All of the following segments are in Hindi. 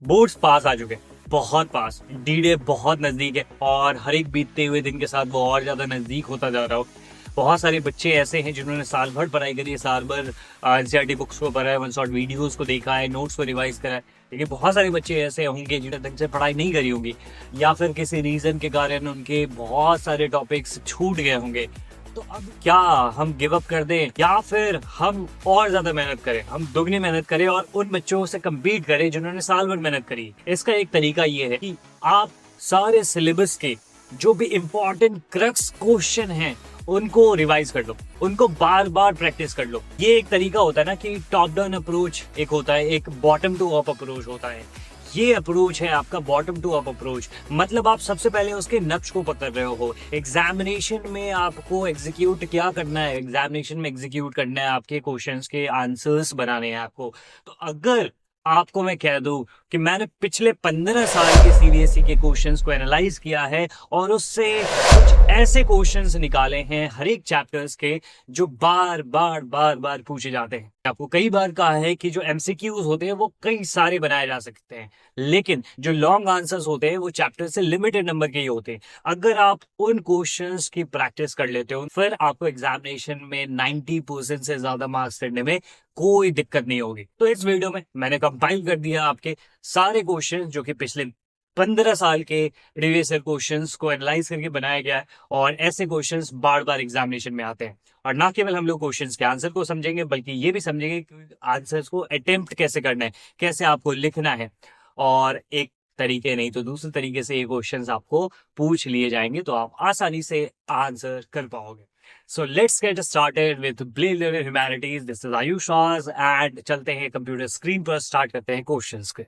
बोर्ड्स पास आ चुके हैं, बहुत पास। डी डे बहुत नज़दीक है और हर एक बीतते हुए दिन के साथ वो और ज़्यादा नज़दीक होता जा रहा हो। बहुत सारे बच्चे ऐसे हैं जिन्होंने साल भर पढ़ाई करी है, साल भर एनसीईआरटी बुक्स को पढ़ा है, वन शॉट वीडियोस को देखा है, नोट्स को रिवाइज करा है। लेकिन बहुत सारे बच्चे ऐसे होंगे जिन्होंने ढंग से पढ़ाई नहीं करी होगी, या फिर किसी रीज़न के कारण उनके बहुत सारे टॉपिक्स छूट गए होंगे। तो अब क्या हम गिव अप कर दें, या फिर हम और ज्यादा मेहनत करें, हम दुगनी मेहनत करें और उन बच्चों से कम्पीट करें जिन्होंने साल भर मेहनत करी। इसका एक तरीका ये है कि आप सारे सिलेबस के जो भी इम्पोर्टेंट क्रक्स क्वेश्चन हैं उनको रिवाइज कर लो, उनको बार बार प्रैक्टिस कर लो। ये एक तरीका होता है ना कि टॉप डाउन अप्रोच एक होता है, एक बॉटम टू अप अप्रोच होता है। ये अप्रोच है आपका बॉटम टू अप अप्रोच। मतलब आप सबसे पहले उसके नक्श को पकड़ रहे हो। एग्जामिनेशन में आपको एग्जीक्यूट क्या करना है, एग्जामिनेशन में एग्जीक्यूट करना है, आपके क्वेश्चंस के आंसर्स बनाने हैं आपको। तो अगर आपको मैं कह दूं कि मैंने पिछले 15 साल के सीबीएसई के क्वेश्चंस को एनालाइज किया है और उससे कुछ ऐसे क्वेश्चंस निकाले हैं हर एक चैप्टर्स के जो बार बार बार बार पूछे जाते हैं। आपको कई बार कहा है कि जो एमसीक्यूज होते हैं वो कई सारे बनाए जा सकते हैं, लेकिन जो लॉन्ग आंसर्स होते हैं वो चैप्टर से लिमिटेड नंबर के ही होते हैं। अगर आप उन क्वेश्चंस की प्रैक्टिस कर लेते हो फिर आपको एग्जामिनेशन में 90% से ज्यादा मार्क्स करने में कोई दिक्कत नहीं होगी। तो इस वीडियो में मैंने कंपाइल कर दिया आपके सारे क्वेश्चन जो कि पिछले 15 साल के प्रीवियस ईयर क्वेश्चंस को एनालाइज करके बनाया गया है, और ऐसे क्वेश्चंस बार बार एग्जामिनेशन में आते हैं। और ना केवल हम लोग क्वेश्चंस के आंसर को समझेंगे बल्कि ये भी समझेंगे कि आंसर्स को अटेम्प्ट कैसे करना है, कैसे आपको लिखना है, और एक तरीके नहीं तो दूसरे तरीके से ये क्वेश्चंस आपको पूछ लिए जाएंगे तो आप आसानी से आंसर कर पाओगे। So let's get started with blade learning humanities. This is Ayush Raj and चलते हैं कंप्यूटर स्क्रीन पर, स्टार्ट करते हैं क्वेश्चंस के।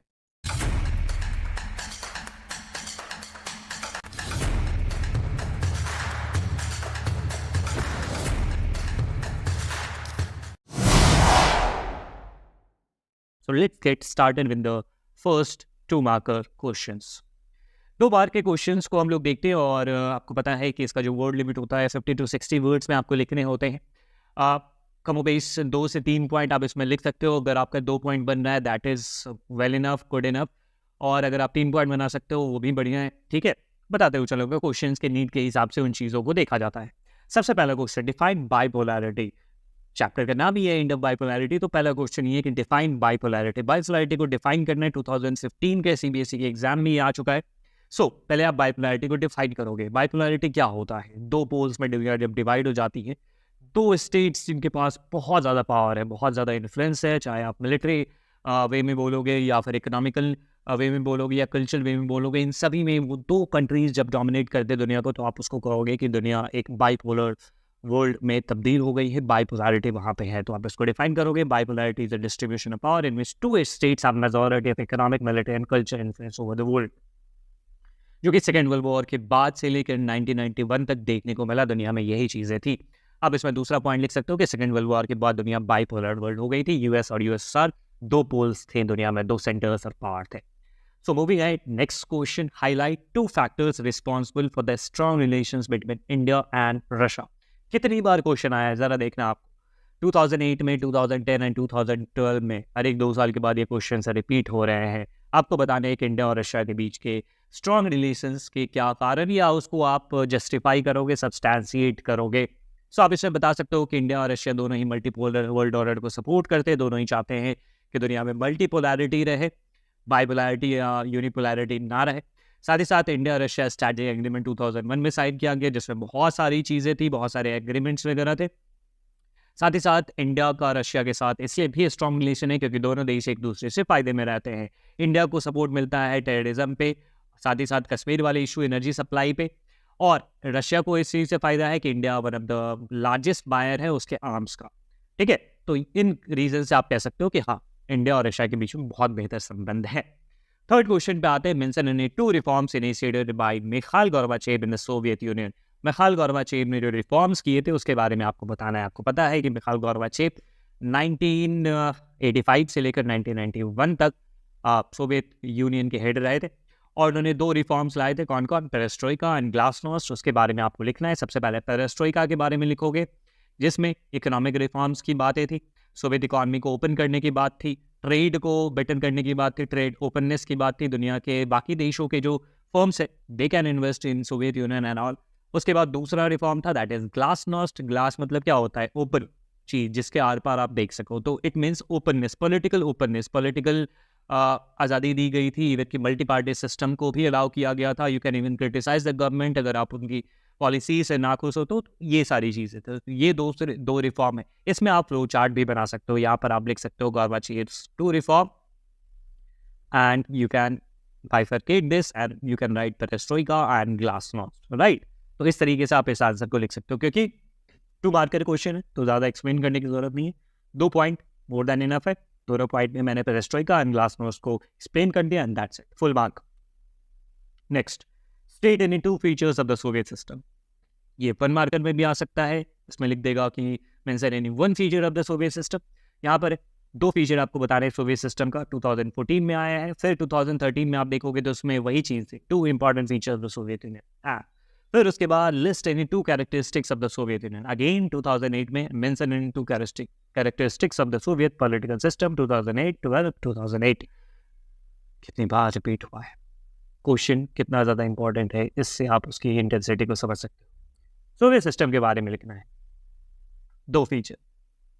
So let's get started with the first 2 marker questions. 2 बार के क्वेश्चंस को हम लोग देखते हैं और आपको पता है कि इसका जो वर्ड लिमिट होता है 50 to 60 वर्ड्स में आपको लिखने होते हैं। आप कमोबेश 2 से 3 पॉइंट आप इसमें लिख सकते हो। अगर आपका 2 पॉइंट बन रहा है that is well enough, good enough, और अगर आप 3 पॉइंट बना सकते हो वो भी बढ़िया है। ठीक है, बताते हुए चलोगे क्वेश्चन के नीड के हिसाब से उन चीज़ों को देखा जाता है। सबसे पहला क्वेश्चन, डिफाइन बाइपोलैरिटी। चैप्टर का नाम ही है इंड ऑफ बाइपोलैरिटी, तो पहला क्वेश्चन ये है कि डिफाइन बाइपोलैरिटी। बाइपोलैरिटी को डिफाइन करना है, 2015 के सीबीएसई के एग्जाम में ये आ चुका है। पहले आप बाइपोलैरिटी को डिफाइन करोगे। बाइपोलैरिटी क्या होता है? 2 पोल्स में जब डिवाइड हो जाती है, 2 स्टेट्स जिनके पास बहुत ज़्यादा पावर है, बहुत ज़्यादा इन्फ्लुएंस है, चाहे आप मिलिट्री वे में बोलोगे या फिर इकोनॉमिकल वे में बोलोगे या कल्चरल वे में बोलोगे, इन सभी में वो 2 कंट्रीज जब डोमिनेट करते दुनिया को तो आप उसको कहोगे कि दुनिया एक बाइपोलर वर्ल्ड में तब्दील हो गई है, बाइपोलैरिटी वहाँ पे है। तो आप इसको डिफाइन करोगे, bipolarity is a distribution of power in which 2 states have majority of economic, military and cultural influence over the world, जो कि सेकेंड वर्ल्ड वॉर के बाद से लेकर 1991 तक देखने को मिला। दुनिया में यही चीज़ें थी। अब इसमें दूसरा पॉइंट लिख सकते हो कि सेकेंड वर्ल्ड वॉर के बाद दुनिया बाइपोलर वर्ल्ड हो गई थी। यूएस और यूएसएसआर 2 पोल्स थे दुनिया में, 2 सेंटर्स और पावर थे। So moving ahead, next question, highlight 2 factors responsible for the strong relations between India and Russia. कितनी बार क्वेश्चन आया है ज़रा देखना आप। 2008 में, 2010 एंड 2012 में हर एक 2 साल के बाद ये क्वेश्चन रिपीट हो रहे हैं। आपको बताना है कि इंडिया और रशिया के बीच के स्ट्रॉन्ग रिलेशंस के क्या कारण, या उसको आप जस्टिफाई करोगे, सब्सटैंशिएट करोगे। आप इसमें बता सकते हो कि इंडिया और रशिया दोनों ही मल्टीपोलर वर्ल्ड ऑर्डर को सपोर्ट करते हैं, दोनों ही चाहते हैं कि दुनिया में मल्टीपोलैरिटी रहे, बाइपोलैरिटी या यूनिपोलैरिटी ना रहे। साथ ही साथ इंडिया और रशिया स्ट्रैटेजिक एग्रीमेंट 2001 में साइन किया गया, जिसमें बहुत सारी चीज़ें थी, बहुत सारे एग्रीमेंट्स वगैरह थे। साथ ही साथ इंडिया का रशिया के साथ इसलिए भी स्ट्रॉन्ग रिलेशन है क्योंकि दोनों देश एक दूसरे से फ़ायदे में रहते हैं। इंडिया को सपोर्ट मिलता है टेररिज्म पे, साथ ही साथ कश्मीर वाले इशू, एनर्जी सप्लाई पे, और रशिया को इस चीज़ से फ़ायदा है कि India one of the largest buyer है उसके आर्म्स का। ठीक है, तो इन रीज़न से आप कह सकते हो कि हाँ, इंडिया और रशिया के बीच में बहुत बेहतर संबंध है। थर्ड क्वेश्चन पे आते हैं, mention any 2 reforms initiated by Mikhail Gorbachev in the Soviet union. Mikhail Gorbachev ने जो रिफॉर्म्स किए थे उसके बारे में आपको बताना है। आपको पता है कि मिखाइल गोर्बाचेव 1985 से लेकर 1991 तक सोवियत यूनियन के हेड रहे थे, और उन्होंने 2 रिफॉर्म्स लाए थे। कौन कौन? Perestroika and glasnost. उसके बारे में आपको लिखना है। सबसे पहले पेरेस्ट्रोइका के बारे में लिखोगे, जिसमें इकोनॉमिक रिफॉर्म्स की बातें थी। सोवियत इकॉनमी को ओपन करने की बात थी, ट्रेड को बेटर करने की बात थी, ट्रेड ओपननेस की बात थी, दुनिया के बाकी देशों के जो फर्म्स है दे can invest in Soviet union and all. उसके बाद दूसरा रिफॉर्म था दैट इज ग्लासनोस्ट। ग्लास मतलब क्या होता है? ओपन चीज जिसके आर पार आप देख सको, तो it means openness, political openness, political आज़ादी दी गई थी। इवन कि मल्टी पार्टी सिस्टम को भी अलाउ किया गया था। You can even criticise the government अगर आप उनकी पॉलिसी से नाखुश हो, तो ये सारी चीज़ें। तो ये दो रिफॉर्म है। इसमें आप फ्लो चार्ट भी बना सकते हो, यहाँ पर आप लिख सकते हो Gorbachev's two reform and you can bifurcate this and you can write perestroika and glasnost, right? तो इस तरीके से आप इस आंसर को लिख सकते हो, क्योंकि 2 मार्कर क्वेश्चन है तो ज़्यादा एक्सप्लेन करने की जरूरत नहीं है। 2 पॉइंट मोर देन इनफ है। दोनों पॉइंट में मैंने पेरेस्ट्रोइका एंड ग्लासनोस्ट को एक्सप्लेन कर दिया and that's it, full mark. Next, state any 2 features of the Soviet system. ये 1 मार्कर में भी आ सकता है। इसमें लिख देगा कि mention any 1 feature of the Soviet system. यहाँ पर 2 फीचर आपको बता रहे हैं सोवियत सिस्टम का। 2014 में आया है, फिर 2013 में आप देखोगे तो उसमें वही चीज़ थी, 2 important features of the Soviet union. फिर उसके बाद list any 2 characteristics of the Soviet union. Again 2008 में mention any 2 characteristics of the Soviet political system. 2008, 12, 2008 कितनी बार रिपीट हुआ है। क्वेश्चन कितना ज़्यादा इंपॉर्टेंट है, इससे आप उसकी इंटेंसिटी को समझ सकते हो। सोवियत सिस्टम के बारे में लिखना है, 2 फीचर।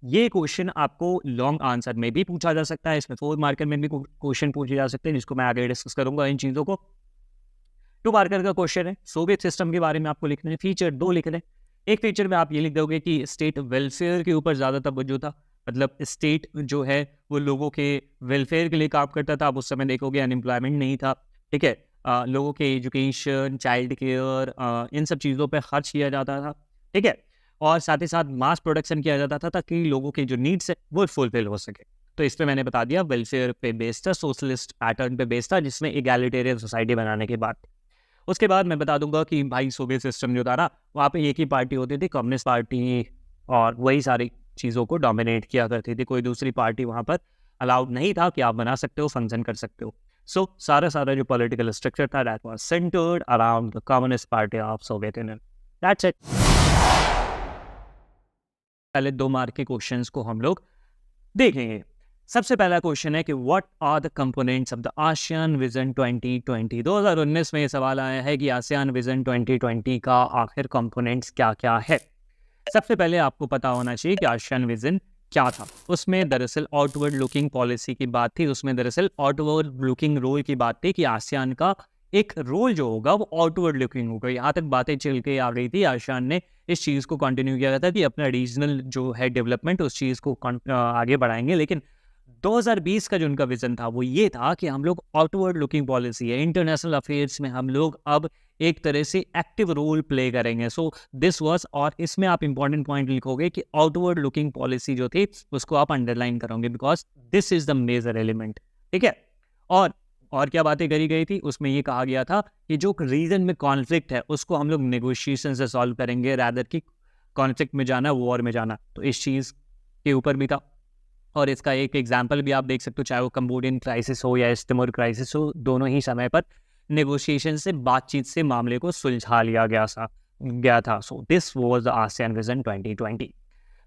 ये क्वेश्चन आपको लॉन्ग आंसर में भी पूछा जा सकता है, इसमें 4 मार्कर में भी क्वेश्चन पूछे जा सकते हैं, जिसको मैं आगे डिस्कस करूंगा इन चीज़ों को। 2 मार्कर का क्वेश्चन है, सोवियत सिस्टम के बारे में आपको लिखना है। फीचर 2 लिख लें। एक फीचर में आप ये लिख दोगे कि स्टेट वेलफेयर के ऊपर ज़्यादा तवज्जो था, मतलब स्टेट जो है वो लोगों के वेलफेयर के लिए काम करता था। आप उस समय देखोगे अनएम्प्लॉयमेंट नहीं था, ठीक है। लोगों के एजुकेशन, चाइल्ड केयर, इन सब चीज़ों पर खर्च किया जाता था, ठीक है। और साथ ही साथ मास प्रोडक्शन किया जाता था ताकि लोगों के जो नीड्स है वो फुलफिल हो सके। तो इस पे मैंने बता दिया वेलफेयर पे बेस्ड था, सोशलिस्ट पैटर्न पे बेस्ड था, जिसमें इगैलिटेरियन सोसाइटी बनाने की बात। उसके बाद मैं बता दूंगा कि भाई सोवियत सिस्टम जो था ना, वहाँ पे एक ही पार्टी होती थी, कम्युनिस्ट पार्टी, और वही सारी चीज़ों को डोमिनेट किया करती थी। कोई दूसरी पार्टी वहाँ पर अलाउड नहीं था कि आप बना सकते हो, फंक्शन कर सकते हो। सो सारा जो पॉलिटिकल स्ट्रक्चर था that was centred around the communist party of Soviet union. That's it. पहले 2 मार्क के क्वेश्चंस को हम लोग देखेंगे। सबसे पहला क्वेश्चन है कि what are the components of the ASEAN vision 2020। 2019 में ये सवाल आया है कि आसियान विजन 2020 का आखिर कंपोनेंट्स क्या क्या है। सबसे पहले आपको पता होना चाहिए कि आसियान विजन क्या था। उसमें दरअसल आउटवर्ड लुकिंग पॉलिसी की बात थी, उसमें दरअसल आउटवर्ड लुकिंग रोल की बात थी कि आसियान का एक रोल जो होगा वो आउटवर्ड लुकिंग होगा। यहाँ तक बातें चल के आ रही थी, आसियान ने इस चीज़ को कंटिन्यू किया था कि अपना रीजनल जो है डेवलपमेंट उस चीज़ को आगे बढ़ाएंगे। लेकिन 2020 का जो उनका विजन था वो ये था कि हम लोग आउटवर्ड लुकिंग पॉलिसी है, इंटरनेशनल अफेयर्स में हम लोग अब एक तरह से एक्टिव रोल प्ले करेंगे। सो दिस वाज, और इसमें आप इंपॉर्टेंट पॉइंट लिखोगे कि आउटवर्ड लुकिंग पॉलिसी जो थी उसको आप अंडरलाइन करोगे, because this is the major element, ठीक है। और क्या बातें करी गई थी, उसमें ये कहा गया था कि जो रीजन में कॉन्फ्लिक्ट है उसको हम लोग नेगोशिएशन से सॉल्व करेंगे, रैदर कि कॉन्फ्लिक्ट में जाना, वॉर में जाना। तो इस चीज़ के ऊपर भी था। और इसका एक एग्जाम्पल भी आप देख सकते हो, चाहे वो कंबोडियन क्राइसिस हो या इस्तिमोर क्राइसिस हो, दोनों ही समय पर नेगोशिएशन से, बातचीत से मामले को सुलझा लिया गया था। So this was the ASEAN vision 2020।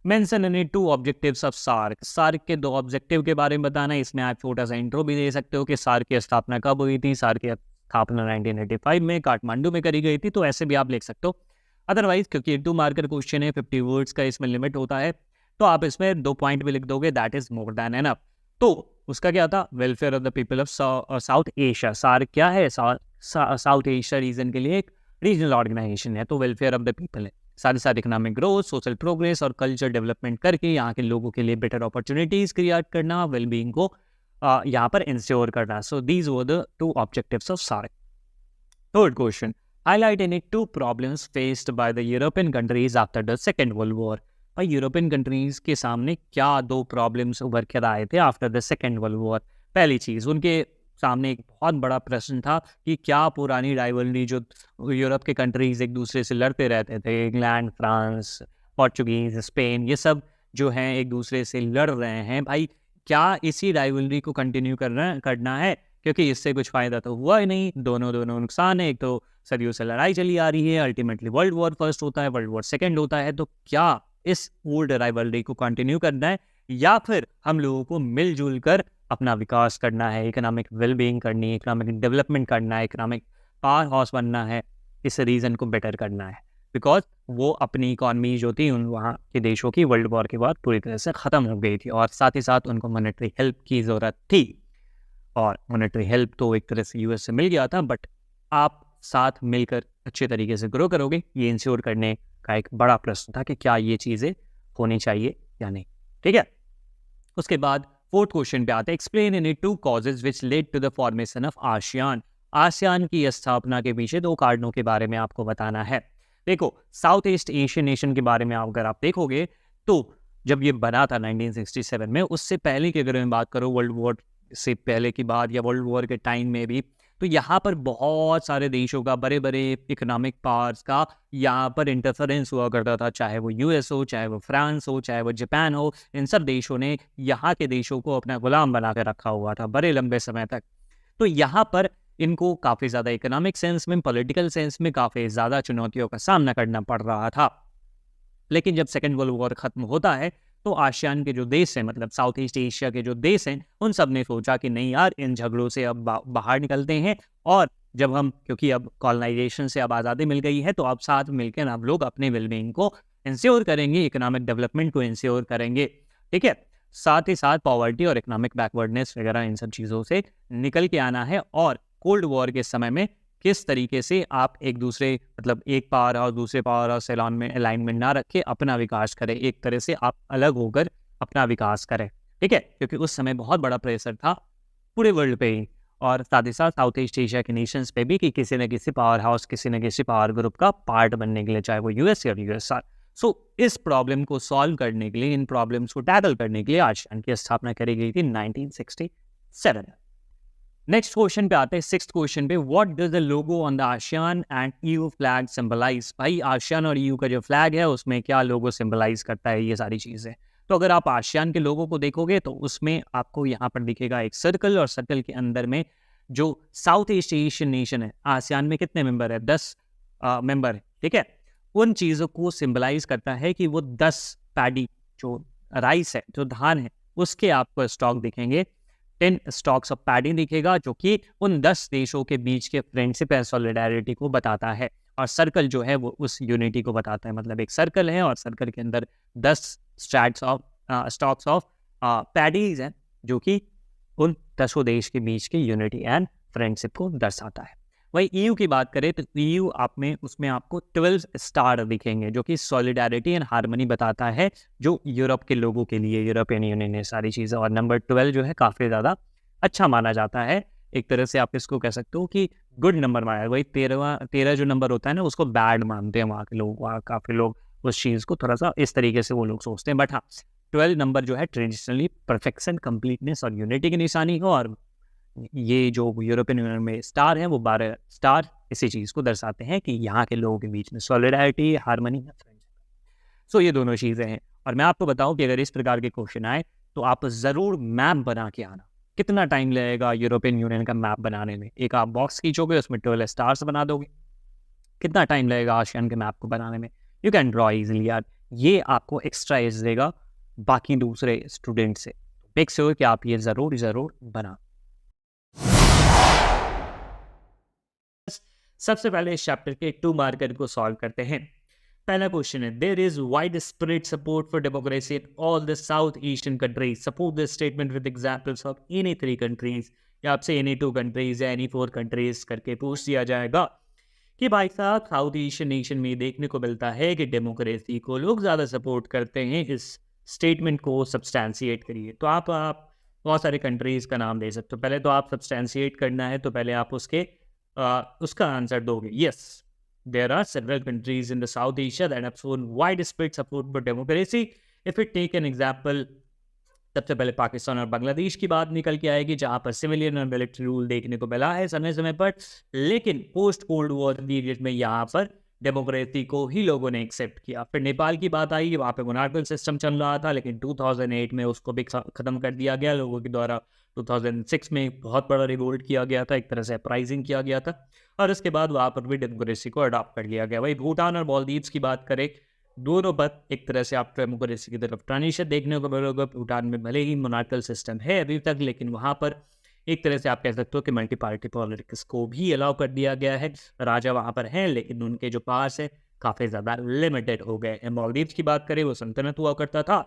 Mention any 2 objectives of SAARC. SAARC के 2 ऑब्जेक्टिव के बारे में बताना। इसमें आप छोटा सा इंट्रो भी दे सकते हो कि सार्क की स्थापना कब हुई थी। सार्क की स्थापना 1985 में काठमांडू में करी गई थी, तो ऐसे भी आप लिख सकते हो। अदरवाइज क्योंकि 2 मार्कर क्वेश्चन है, 50 वर्ड्स का इसमें लिमिट होता है, तो आप इसमें 2 पॉइंट भी लिख दोगे, that is more than enough. तो उसका क्या था, welfare of the people of South Asia. SAARC क्या है, साउथ एशिया रीजन के लिए एक रीजनल ऑर्गेनाइजेशन है, तो वेलफेयर ऑफ द पीपल है। साथ ही साथ इकोनॉमिक ग्रोथ, सोशल प्रोग्रेस और कल्चर डेवलपमेंट करके यहाँ के लोगों के लिए बेटर अपॉर्चुनिटीज क्रिएट करना, वेलबींग को यहाँ पर इंश्योर करना। So these were the 2 objectives of SAARC. Third question, highlight any 2 problems faced by the European countries after the second world war. भाई यूरोपियन कंट्रीज के सामने क्या 2 प्रॉब्लम्स उभर कर आए थे after the second world war. पहली चीज़, उनके सामने एक बहुत बड़ा प्रश्न था कि क्या पुरानी राइवलरी जो यूरोप के कंट्रीज एक दूसरे से लड़ते रहते थे, इंग्लैंड, फ्रांस, पोर्चुगीज, स्पेन, ये सब जो हैं एक दूसरे से लड़ रहे हैं, भाई क्या इसी राइवलरी को कंटिन्यू करना है, क्योंकि इससे कुछ फ़ायदा तो हुआ ही नहीं, दोनों नुकसान है। एक तो सदियों से लड़ाई चली आ रही है, अल्टीमेटली वर्ल्ड वॉर फर्स्ट होता है, वर्ल्ड वॉर सेकेंड होता है, तो क्या इस ओल्ड राइवलरी को कंटिन्यू करना है या फिर हम लोगों को मिलजुल कर अपना विकास करना है, इकोनॉमिक वेलबींग करनी है, इकोनॉमिक डेवलपमेंट करना है, इकोनॉमिक पावर हाउस बनना है, इस रीजन को बेटर करना है। बिकॉज वो अपनी इकॉनमी जो थी उन वहाँ के देशों की वर्ल्ड वॉर के बाद पूरी तरह से ख़त्म हो गई थी, और साथ ही साथ उनको मॉनेटरी हेल्प की ज़रूरत थी। और मॉनेटरी हेल्प तो एक तरह से यूएस से मिल गया था, बट आप साथ मिलकर अच्छे तरीके से ग्रो करोगे, ये इंश्योर करने का एक बड़ा प्रश्न था कि क्या ये चीज़ें होनी चाहिए या नहीं। ठीक है, उसके बाद फोर्थ क्वेश्चन पे आते हैं, explain any two causes which led to the formation of ASEAN. ASEAN की स्थापना के पीछे दो कारणों के बारे में आपको बताना है। देखो, साउथ ईस्ट एशियन नेशन के बारे में अगर आप देखोगे तो जब ये बना था 1967 में, उससे पहले की अगर मैं बात करूँ वर्ल्ड वॉर से पहले की बात या वर्ल्ड वॉर के टाइम में भी, तो यहाँ पर बहुत सारे देशों का, बड़े बड़े इकोनॉमिक पावर्स का यहाँ पर इंटरफेरेंस हुआ करता था, चाहे वो यूएस हो, चाहे वो फ्रांस हो, चाहे वो जापान हो। इन सब देशों ने यहाँ के देशों को अपना गुलाम बना के रखा हुआ था बड़े लंबे समय तक। तो यहाँ पर इनको काफ़ी ज़्यादा इकोनॉमिक सेंस में, पॉलिटिकल सेंस में काफ़ी ज़्यादा चुनौतियों का सामना करना पड़ रहा था। लेकिन जब सेकेंड वर्ल्ड वॉर खत्म होता है तो आसियान के जो देश हैं, मतलब साउथ ईस्ट एशिया के जो देश हैं, उन सब ने सोचा कि नहीं यार, इन झगड़ों से अब बाहर निकलते हैं, और जब हम, क्योंकि अब कॉलोनाइजेशन से अब आज़ादी मिल गई है, तो अब साथ मिलकर हम लोग अपने वेलबींग को इंश्योर करेंगे, इकोनॉमिक डेवलपमेंट को इंश्योर करेंगे। ठीक है, साथ ही साथ पॉवर्टी और इकोनॉमिक बैकवर्डनेस वगैरह इन सब चीज़ों से निकल के आना है। और कोल्ड वॉर के समय में किस तरीके से आप एक दूसरे, मतलब एक पावर हाउस दूसरे पावर हाउस से अलाइनमेंट ना रख के अपना विकास करें, एक तरह से आप अलग होकर अपना विकास करें। ठीक है, क्योंकि उस समय बहुत बड़ा प्रेशर था पूरे वर्ल्ड पे ही, और साथ ही साथ साउथ ईस्ट एशिया के नेशंस पे भी, कि किसी न किसी पावर हाउस, किसी न किसी पावर ग्रुप का पार्ट बनने के लिए, चाहे वो यूएस या यूएसआर। सो इस प्रॉब्लम को सॉल्व करने के लिए, इन प्रॉब्लम्स को टैकल करने के लिए आसियान की स्थापना करी गई थी 1967। नेक्स्ट क्वेश्चन पे आते हैं, सिक्स्थ क्वेश्चन पे, what does the logo on the ASEAN and EU flag symbolise. भाई, आसियान और ईयू का जो फ्लैग है उसमें क्या लोगो सिंबलाइज करता है, ये सारी चीज़ें। तो अगर आप आसियान के लोगों को देखोगे तो उसमें आपको यहाँ पर दिखेगा एक सर्कल, और सर्कल के अंदर में जो साउथ ईस्ट एशियन नेशन है, आसियान में कितने मेंबर है, 10 मेंबर है। ठीक है, उन चीज़ों को सिंबलाइज करता है कि वो 10 पैडी, जो राइस है, जो धान है, उसके आपको स्टॉक दिखेंगे, 10 स्टॉक्स ऑफ पैडी दिखेगा, जो कि उन 10 देशों के बीच के फ्रेंडशिप एंड सॉलिडारिटी को बताता है। और सर्कल जो है वो उस यूनिटी को बताता है, मतलब एक सर्कल है और सर्कल के अंदर 10 स्टॉक्स ऑफ पैडीज हैं, जो कि उन 10 देश के बीच की यूनिटी एंड फ्रेंडशिप को दर्शाता है। वही ईयू की बात करें तो ईयू उसमें आपको 12 स्टार दिखेंगे, जो कि सॉलिडारिटी एंड हार्मनी बताता है, जो यूरोप के लोगों के लिए, यूरोपियन यूनियन ने सारी चीज़ें। और नंबर 12 जो है काफ़ी ज़्यादा अच्छा माना जाता है, एक तरह से आप इसको कह सकते हो कि गुड नंबर माना है। वही 13 जो नंबर होता है ना, उसको बैड मानते हैं वहाँ के लोग, वहाँ काफ़ी लोग उस चीज़ को थोड़ा सा इस तरीके से वो लोग सोचते हैं। बट हाँ, 12 नंबर जो है ट्रेडिशनली परफेक्शन, कंप्लीटनेस और यूनिटी की निशानी हो, और ये जो यूरोपियन यूनियन में स्टार हैं वो 12 स्टार इसी चीज़ को दर्शाते हैं कि यहाँ के लोगों के बीच में सॉलिडारिटी, हार्मनी है, फ्रेंडशिप। सो ये दोनों चीज़ें हैं। और मैं आपको बताऊं कि अगर इस प्रकार के क्वेश्चन आए तो आप ज़रूर मैप बना के आना। कितना टाइम लगेगा यूरोपियन यूनियन का मैप बनाने में? एक आप बॉक्स खींचोगे, उसमें 12 स्टार्स बना दोगे। कितना टाइम लगेगा आसियान के मैप को बनाने में? यू कैन ड्रॉ इजीली यार। ये आपको एक्स्ट्रा एज देगा बाकी दूसरे स्टूडेंट से। मेक श्योर कि आप ये ज़रूर बना। सबसे पहले इस चैप्टर के 2 मार्कर को सॉल्व करते हैं। पहला क्वेश्चन है, there is wide spread support for democracy in all the south eastern countries, support this statement with examples of any 3 countries, या आपसे एनी 2 कंट्रीज या एनी 4 कंट्रीज करके पूछ दिया जाएगा कि भाई साहब साउथ एशियन नेशन में देखने को मिलता है कि डेमोक्रेसी को लोग ज़्यादा सपोर्ट करते हैं, इस स्टेटमेंट को सब्सटैंशिएट करिए। तो आप बहुत सारे कंट्रीज़ का नाम दे सकते हो। पहले तो आप सब्सटैंशिएट करना है, तो पहले आप उसका आंसर दोगे। Yes, there are several countries in the South Asia that have shown wide spread support for democracy. If it take an example, सबसे पहले पाकिस्तान और बांग्लादेश की बात निकल के आएगी, जहां पर सिविलियन और मिलिट्री रूल देखने को मिला है समय समय पर, लेकिन पोस्ट कोल्ड वॉर पीरियड में यहाँ पर डेमोक्रेसी को ही लोगों ने एक्सेप्ट किया। फिर नेपाल की बात आई, वहाँ पे मोनार्कल सिस्टम चल रहा था, लेकिन 2008 में उसको भी ख़त्म कर दिया गया लोगों के द्वारा। 2006 में बहुत बड़ा रिवोल्ट किया गया था, एक तरह से अपराइजिंग किया गया था, और उसके बाद वहाँ पर भी डेमोक्रेसी को अडॉप्ट कर लिया गया। वही भूटान और मालदीव्स की बात करें दोनों पर एक तरह से आप डेमोक्रेसी की तरफ ट्रांजिशन देखने को मिलेगा। भूटान में भले ही मोनार्कल सिस्टम है अभी तक, लेकिन वहाँ पर एक तरह से आप कह सकते हो कि मल्टी पार्टी पॉलिटिक्स को भी अलाउ कर दिया गया है। राजा वहाँ पर हैं, लेकिन उनके जो पास है काफ़ी ज़्यादा लिमिटेड हो गए हैं। मालदीव्स की बात करें, वो सल्तनत हुआ करता था,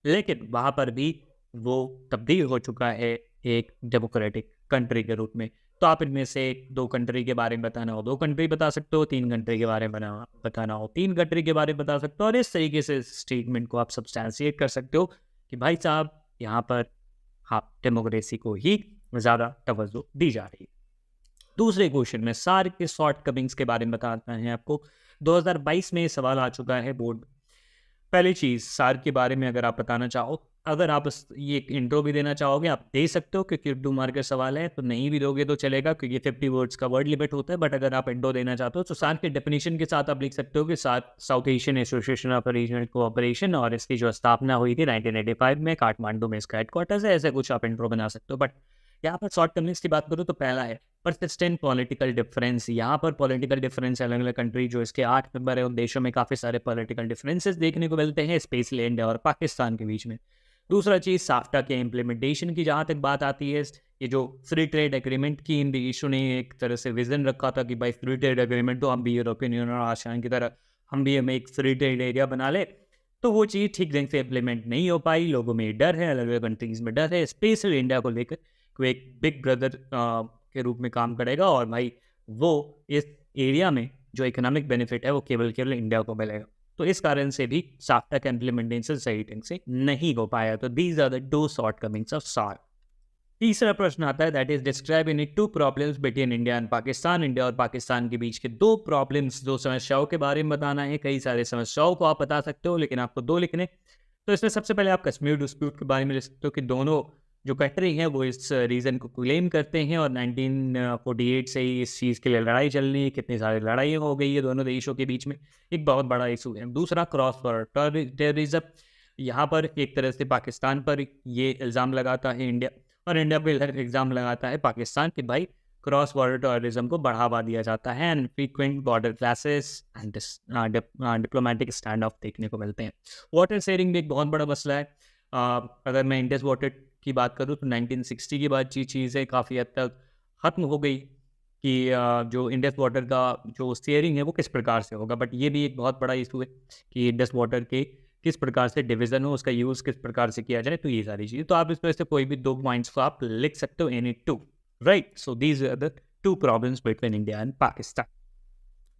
लेकिन वहाँ पर भी वो तब्दील हो चुका है एक डेमोक्रेटिक कंट्री के रूप में। तो आप इनमें से 2 कंट्री के बारे में बताना हो 2 कंट्री बता सकते हो, 3 कंट्री के बारे में बताना हो 3 कंट्री के बारे में बता सकते हो, और इस तरीके से स्टेटमेंट को आप सब्सटैंशिएट कर सकते हो कि भाई साहब यहाँ पर हाँ डेमोक्रेसी को ही ज़्यादा तवज्जो दी जा रही है। दूसरे क्वेश्चन में सार्क के शॉर्ट कमिंग्स के बारे में बताना है आपको। 2022 में ये सवाल आ चुका है बोर्ड में। पहली चीज़, सार्क के बारे में अगर आप बताना चाहो, अगर आप ये इंट्रो भी देना चाहोगे आप दे सकते हो, क्योंकि 2 मार्क का सवाल है, तो नहीं भी दोगे तो चलेगा, क्योंकि 50 वर्ड्स का वर्ड लिमिट होता है। बट अगर आप इंट्रो देना चाहते हो तो सार्क के डेफिनेशन के साथ आप लिख सकते हो कि SAARC South Asian Association of Regional Cooperation, और इसकी जो स्थापना हुई थी 1985 में, काठमांडू में इसका हेडक्वार्टर्स है। ऐसे कुछ आप इंट्रो बना सकते हो। बट यहाँ पर शॉर्ट कमिंग्स की बात करूँ तो पहला है परसिस्टेंट पॉलिटिकल डिफरेंस। यहाँ पर पॉलिटिकल डिफरेंस अलग अलग कंट्री जो इसके 8 मेंबर है उन देशों में काफ़ी सारे पॉलिटिकल डिफरेंसेस देखने को मिलते हैं, स्पेशली इंडिया और पाकिस्तान के बीच में। दूसरा चीज़, साफ्टा के इम्प्लीमेंटेशन की जहाँ तक बात आती है, ये जो फ्री ट्रेड एग्रीमेंट की इन देशों ने एक तरह से विजन रखा था कि भाई फ्री ट्रेड एग्रीमेंट तो हम भी यूरोपियन यूनियन और आसियान की तरह हम भी हमें एक फ्री ट्रेड एरिया बना ले, तो वो चीज़ ठीक ढंग से इम्प्लीमेंट नहीं हो पाई। लोगों में डर है, अलग अलग कंट्रीज़ में डर है, स्पेशली इंडिया को लेकर कोई एक बिग ब्रदर के रूप में काम करेगा, और भाई वो इस एरिया में जो इकोनॉमिक बेनिफिट है वो केवल केवल इंडिया को मिलेगा। तो इस कारण से भी साफ्टा का इम्प्लीमेंटेशन सही ढंग से नहीं हो पाया। तो these are the 2 shortcomings of SAARC. तीसरा प्रश्न आता है, that is describe in 2 problems between India and Pakistan. India और पाकिस्तान के बीच के 2 प्रॉब्लम्स, 2 समस्याओं के बारे में बताना है। कई सारे समस्याओं को आप बता सकते हो, लेकिन आपको 2 लिखने। तो इसमें सबसे पहले आप कश्मीर डिस्प्यूट के बारे में लिख सकते हो कि दोनों जो कंट्री हैं वो इस रीजन को क्लेम करते हैं, और 1948 से ही इस चीज़ के लिए लड़ाई चल रही है। कितनी सारी लड़ाइयाँ हो गई है दोनों देशों के बीच में, एक बहुत बड़ा इशू है। दूसरा, क्रॉस बॉर्डर टेररिज्म। यहाँ पर एक तरह से पाकिस्तान पर ये इल्ज़ाम लगाता है इंडिया, और इंडिया पे इल्ज़ाम लगाता है पाकिस्तान कि भाई क्रॉस बॉर्डर टेररिज्म को बढ़ावा दिया जाता है, and frequent border clashes and diplomatic stand of देखने को मिलते हैं। वाटर शेयरिंग भी एक बहुत बड़ा मसला है। अगर मैं इंडस वाटर की बात करूँ तो 1960 के बाद चीज़ें काफ़ी हद तक ख़त्म हो गई कि जो इंडस वाटर का जो शेयरिंग है वो किस प्रकार से होगा। बट ये भी एक बहुत बड़ा इशू है कि इंडस वाटर के किस प्रकार से डिवीज़न हो, उसका यूज़ किस प्रकार से किया जाए। तो ये सारी चीज़ें, तो आप इसमें से कोई भी 2 पॉइंट्स को आप लिख सकते हो, any 2, right. So these are the 2 problems between India and Pakistan.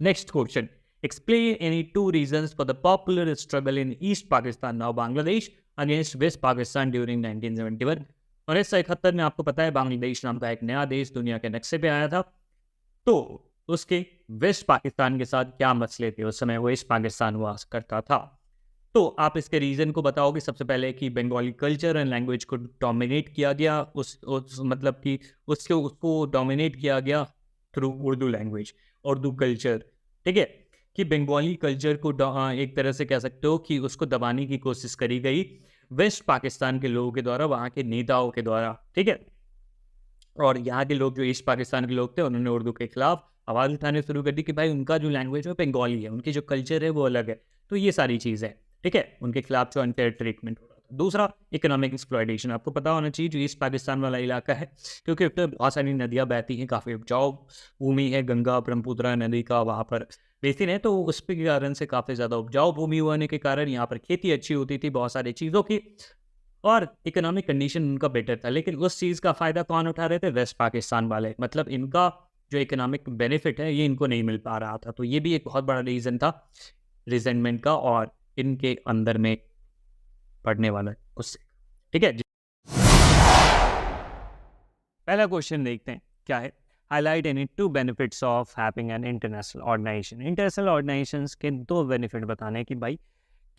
Next question. Explain any 2 reasons for the popular struggle in East Pakistan, now Bangladesh, against West Pakistan during 1971. 1971 में आपको पता है बांग्लादेश नाम का एक नया देश दुनिया के नक्शे पे आया था। तो उसके वेस्ट पाकिस्तान के साथ क्या मसले थे, उस समय वेस्ट पाकिस्तान हुआ करता था। तो आप इसके रीज़न को बताओगे सबसे पहले कि बंगाली कल्चर एंड लैंग्वेज को डोमिनेट किया गया, उस मतलब कि उसको डोमिनेट किया गया through Urdu language, Urdu culture, ठीक है, कि बंगाली कल्चर को एक तरह से कह सकते हो कि उसको दबाने की कोशिश करी गई वेस्ट पाकिस्तान के लोगों के द्वारा, वहाँ के नेताओं के द्वारा, ठीक है। और यहाँ के लोग जो ईस्ट पाकिस्तान के लोग थे उन्होंने उर्दू के खिलाफ आवाज़ उठाने शुरू कर दी कि भाई उनका जो लैंग्वेज है बंगाली है, उनकी जो कल्चर है वो अलग है। तो ये सारी चीज़ है, ठीक है, उनके खिलाफ जो अनफेयर ट्रीटमेंट हो रहा था। दूसरा, इकोनॉमिक एक्सप्लॉयटेशन। आपको पता होना चाहिए जो ईस्ट पाकिस्तान वाला इलाका है, क्योंकि बहुत सारी नदियाँ बहती हैं, काफ़ी उपजाऊ भूमि है, गंगा ब्रह्मपुत्र नदी का वहाँ पर बेसिन है, तो उसके कारण से काफ़ी ज़्यादा उपजाऊ भूमि होने के कारण यहाँ पर खेती अच्छी होती थी बहुत सारी चीज़ों की, और इकोनॉमिक कंडीशन उनका बेटर था। लेकिन उस चीज़ का फ़ायदा कौन उठा रहे थे? वेस्ट पाकिस्तान वाले। मतलब इनका जो इकोनॉमिक बेनिफिट है ये इनको नहीं मिल पा रहा था। तो ये भी एक बहुत बड़ा रीज़न था रिजेंटमेंट का और इनके अंदर में पड़ने वाला गुस्से, ठीक है। पहला क्वेश्चन देखते हैं क्या है। Highlight any 2 benefits of having an international organisation. International organisations के 2 बेनिफिट बताने कि भाई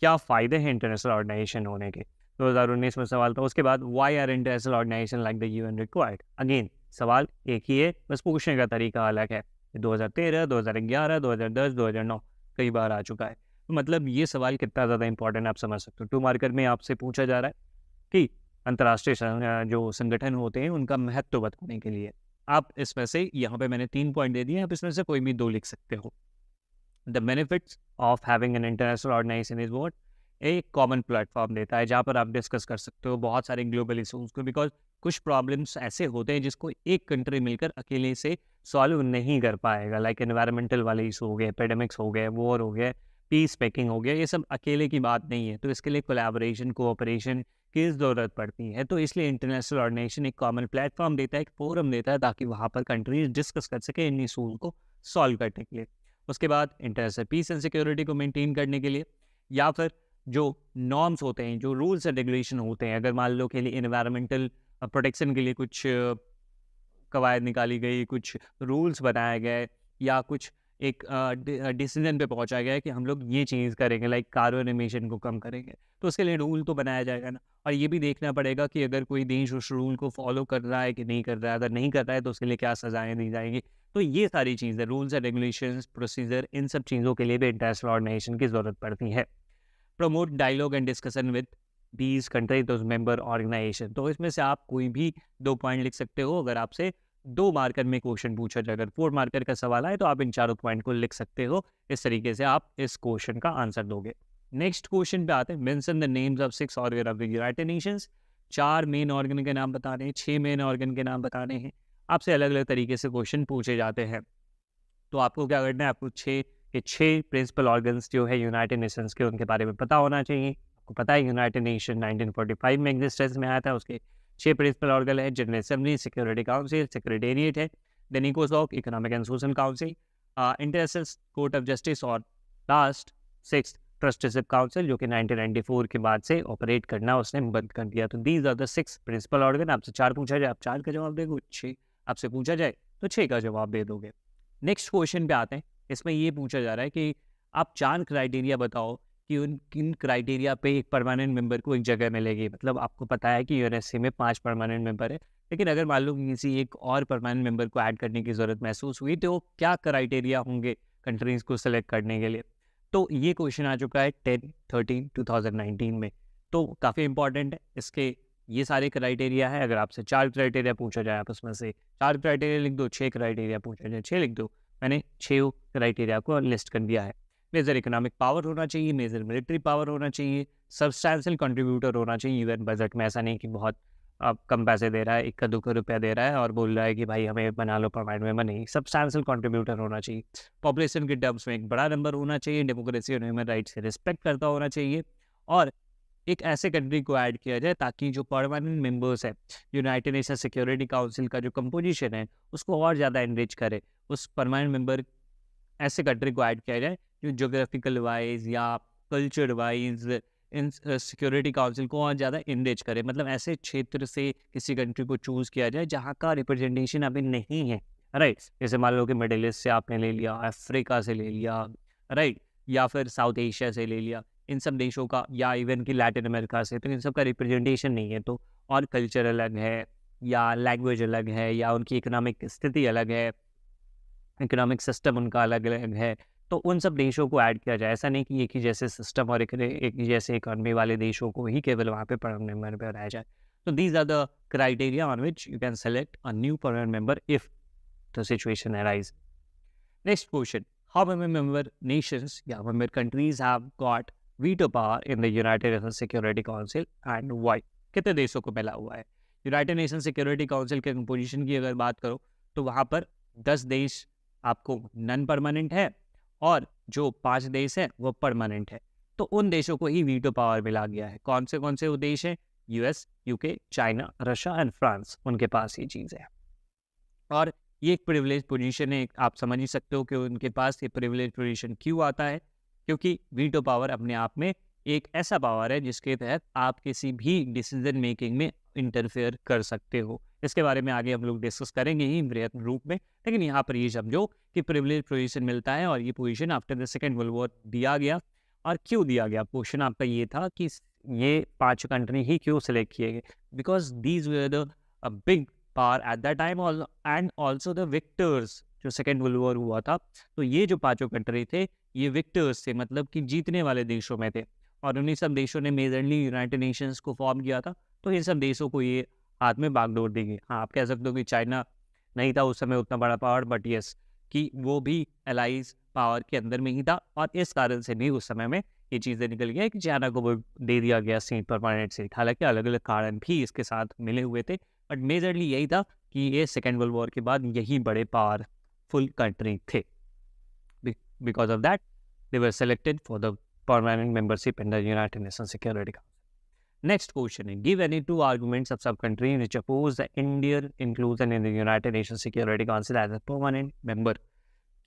क्या फ़ायदे हैं इंटरनेशनल ऑर्गेनाइजेशन होने के। 2019 में सवाल था। उसके बाद why are international organisation like the UN required. Again सवाल एक ही है, बस पूछने का तरीका अलग है। 2013, 2011, 2010, 2009 कई बार आ चुका है। तो मतलब ये सवाल कितना ज़्यादा इंपॉर्टेंट आप समझ सकते हो। 2 मार्कर में आपसे पूछा जा रहा है कि अंतर्राष्ट्रीय जो संगठन होते हैं उनका महत्व बताने के लिए। आप इसमें से यहाँ पे मैंने 3 पॉइंट दे दिए, आप इसमें से कोई भी 2 लिख सकते हो। The benefits of having an international organisation is what, एक कॉमन प्लेटफॉर्म देता है जहाँ पर आप डिस्कस कर सकते हो बहुत सारे ग्लोबल इशूज को, बिकॉज कुछ प्रॉब्लम्स ऐसे होते हैं जिसको एक कंट्री मिलकर अकेले से सॉल्व नहीं कर पाएगा, लाइक एनवायरमेंटल वाले इशू हो गए, एपिडेमिक्स हो गए, वॉर हो गए, पीस मेकिंग हो गया, ये सब अकेले की बात नहीं है। तो इसके लिए कोलैबोरेशन, कोऑपरेशन की ज़रूरत पड़ती है। तो इसलिए इंटरनेशनल ऑर्गेनाइजेशन एक कॉमन प्लेटफॉर्म देता है, एक फोरम देता है, ताकि वहाँ पर कंट्रीज डिस्कस कर सके इन इशूज को सॉल्व करने के लिए। उसके बाद इंटरनेशनल पीस एंड सिक्योरिटी को मेंटेन करने के लिए, या फिर जो नॉर्म्स होते हैं, जो रूल्स एंड रेगुलेशन होते हैं, अगर मान लो के लिए इन्वायरमेंटल प्रोटेक्शन के लिए कुछ कवायद निकाली गई, कुछ रूल्स बनाए गए, या कुछ एक डिसीजन पे पहुंचा गया है कि हम लोग ये चीज़ करेंगे, लाइक कार्बन एमिशन को कम करेंगे, तो उसके लिए रूल तो बनाया जाएगा ना। और ये भी देखना पड़ेगा कि अगर कोई देश उस रूल को फॉलो कर रहा है कि नहीं कर रहा है, अगर नहीं कर रहा है तो उसके लिए क्या सजाएं दी जाएंगी। तो ये सारी चीज़ें, रूल्स एंड रेगुलेशंस, प्रोसीजर, इन सब चीज़ों के लिए भी इंटरनेशनल ऑर्गेनाइजेशन की ज़रूरत पड़ती है। Promote dialogue and discussion with these country, those member organisation. तो इसमें से आप कोई भी 2 पॉइंट लिख सकते हो। अगर आपसे 2 मार्कर में क्वेश्चन पूछा जाए, अगर 4 मार्कर का सवाल आए तो आप इन चारों पॉइंट को लिख सकते हो। इस तरीके से आप इस क्वेश्चन का आंसर दोगे। नेक्स्ट क्वेश्चन पे आते हैं। Mention the names of 6 organ of the United Nations. 4 main organ के नाम बताने हैं, 6 मेन ऑर्गन के नाम बताने हैं। आपसे अलग अलग तरीके से क्वेश्चन पूछे जाते हैं। तो आपको क्या करना है, आपको 6 प्रिंसिपल ऑर्गन्स जो है यूनाइटेड नेशंस के, उनके बारे में पता होना चाहिए। आपको पता है यूनाइटेड नेशन 1945 में एग्जिस्टेंस में आया था, उसके 6 प्रिंसिपल ऑर्गन है। General assembly, security council, secretariat है, देन इकोसॉक, economic and social council, international court of justice, और लास्ट 6 ट्रस्टीशिप काउंसिल, जो कि 1994 के बाद से ऑपरेट करना उसने बंद कर दिया। तो these are the 6 principal organ. आपसे 4 पूछा जाए, आप 4 का जवाब दोगे, 6 आपसे पूछा जाए तो 6 का जवाब दे दोगे। नेक्स्ट क्वेश्चन पे आते हैं। इसमें ये पूछा जा रहा है कि आप 4 क्राइटेरिया बताओ कि उन किन क्राइटेरिया पे एक परमानेंट मेंबर को एक जगह मिलेगी। मतलब आपको पता है कि यूएनएससी में 5 परमानेंट मेंबर है, लेकिन अगर मान लो कि किसी एक और परमानेंट मेंबर को ऐड करने की ज़रूरत महसूस हुई, तो क्या क्राइटेरिया होंगे कंट्रीज़ को सेलेक्ट करने के लिए। तो ये क्वेश्चन आ चुका है 10/13/2019 में, तो काफ़ी इंपॉर्टेंट है। इसके ये सारे क्राइटेरिया है। अगर आपसे 4 क्राइटेरिया पूछा जाए, आप उसमें से 4 क्राइटेरिया लिख दो, 6 क्राइटेरिया पूछा जाए 6 लिख दो। मैंने 6 क्राइटेरिया को लिस्ट कर दिया है। मेजर इकोनॉमिक पावर होना चाहिए, मेजर मिलिट्री पावर होना चाहिए, सब्सटैंशियल कंट्रीब्यूटर होना चाहिए यूएन बजट में। ऐसा नहीं कि बहुत कम पैसे दे रहा है, 1 रुपया दे रहा है और बोल रहा है कि भाई हमें बना लो परमानेंट मेंबर, नहीं। सब्सटैंशियल कंट्रीब्यूटर होना चाहिए। पॉपुलेशन के टर्म्स में एक बड़ा नंबर होना चाहिए, डेमोक्रेसी और ह्यूमन राइट्स से रिस्पेक्ट करता होना चाहिए, और एक ऐसे कंट्री को ऐड किया जाए ताकि जो परमानेंट मेंबर्स है यूनाइटेड नेशन सिक्योरिटी काउंसिल का जो कंपोजिशन है उसको और ज़्यादा एनरिच करे। उस परमानेंट मेंबर ऐसे कंट्री को ऐड किया जाए जो जोग्राफिकल वाइज या कल्चर वाइज इन सिक्योरिटी काउंसिल को और ज़्यादा एनरिच करे। मतलब ऐसे क्षेत्र से किसी कंट्री को चूज़ किया जाए जहाँ का रिप्रेजेंटेशन अभी नहीं है, राइट। जैसे मान लो कि मिडिल ईस्ट से आपने ले लिया, अफ्रीका से ले लिया, राइट, या फिर साउथ एशिया से ले लिया, इन सब देशों का, या इवन कि लैटिन अमेरिका से, तो इन सब का रिप्रेजेंटेशन नहीं है। तो और कल्चर अलग है, या लैंग्वेज अलग है, या उनकी इकोनॉमिक स्थिति अलग है, इकोनॉमिक सिस्टम उनका अलग अलग है, तो उन सब देशों को ऐड किया जाए। ऐसा नहीं कि एक ही जैसे सिस्टम और एक ही जैसे इकोनॉमी वाले देशों को ही केवल वहाँ पे परमानेंट मेंबर बनाया जाए। तो these are the criteria on which you can select a new permanent member if the situation arise. Next question. How many member nations, member countries have got veto power in the United Nations Security Council and why? कितने देशों को मिला हुआ है? यूनाइटेड नेशन सिक्योरिटी काउंसिल के कंपोजिशन की अगर बात करो तो वहाँ पर 10 देश आपको नॉन परमानेंट है, और जो 5 देश हैं वो परमानेंट है। तो उन देशों को ही वीटो पावर मिला गया है। कौन से वो देश हैं? US, UK, China, Russia and France, उनके पास ये चीज़ है। और ये एक प्रिविलेज पोजीशन है। आप समझ ही सकते हो कि उनके पास ये प्रिविलेज पोजीशन क्यों आता है, क्योंकि वीटो पावर अपने आप में एक ऐसा पावर है जिसके तहत आप किसी भी डिसीजन मेकिंग में इंटरफेयर कर सकते हो। इसके बारे में आगे हम लोग डिस्कस करेंगे ही बृहत रूप में, लेकिन यहाँ पर ये समझो कि प्रिविलेज पोजीशन मिलता है, और ये position after the second world war दिया गया। और क्यों दिया गया? क्वेश्चन आपका ये था कि ये 5 कंट्री ही क्यों सिलेक्ट किए गए, because these were the big power at that time, and also the Victus. जो सेकेंड वर्ल्ड वॉर हुआ था, तो ये जो 5 कंट्री थे ये विक्टर्स थे, मतलब कि जीतने वाले देशों में थे, और उन्हीं सब देशों ने मेजरली यूनाइटेड नेशंस को फॉर्म किया था। तो इन सब देशों को ये हाथ में बागडोर दी गई। हाँ, आप कह सकते हो कि चाइना नहीं था उस समय उतना बड़ा पावर, बट यस कि वो भी एलाइज पावर के अंदर में ही था, और इस कारण से भी उस समय में ये चीज़ें निकल गया कि चाइना को वो दे दिया गया सीट, परमानेंट सीट। हालांकि अलग अलग कारण भी इसके साथ मिले हुए थे, बट मेजरली यही था कि ये सेकेंड वर्ल्ड वॉर के बाद यही बड़े पावरफुल कंट्री थे। Because of that they were selected for the permanent membership in the United nation security council. Next question is, give any two arguments of some country which oppose the Indian inclusion in the United Nations Security Council as a permanent member.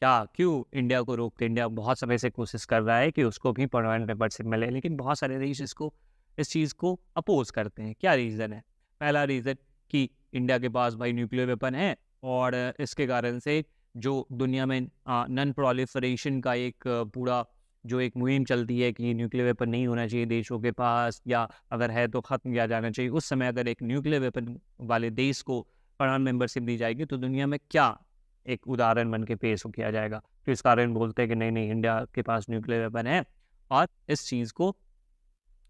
क्या क्यों इंडिया को रोकते? इंडिया बहुत समय से कोशिश कर रहा है कि उसको भी परमानेंट मेंबरशिप मिले, लेकिन बहुत सारे देश इस चीज़ को अपोज करते हैं। क्या रीज़न है? पहला रीज़न कि इंडिया के पास भाई न्यूक्लियर वेपन है, और इसके कारण से जो दुनिया में नॉन प्रोलिफरेशन का एक पूरा जो एक मुहिम चलती है कि न्यूक्लियर वेपन नहीं होना चाहिए देशों के पास, या अगर है तो ख़त्म किया जाना चाहिए। उस समय अगर एक न्यूक्लियर वेपन वाले देश को परमानेंट मेंबरशिप दी जाएगी तो दुनिया में क्या एक उदाहरण बन के पेश किया जाएगा। तो इस कारण बोलते हैं कि नहीं नहीं, इंडिया के पास न्यूक्लियर वेपन है, और इस चीज़ को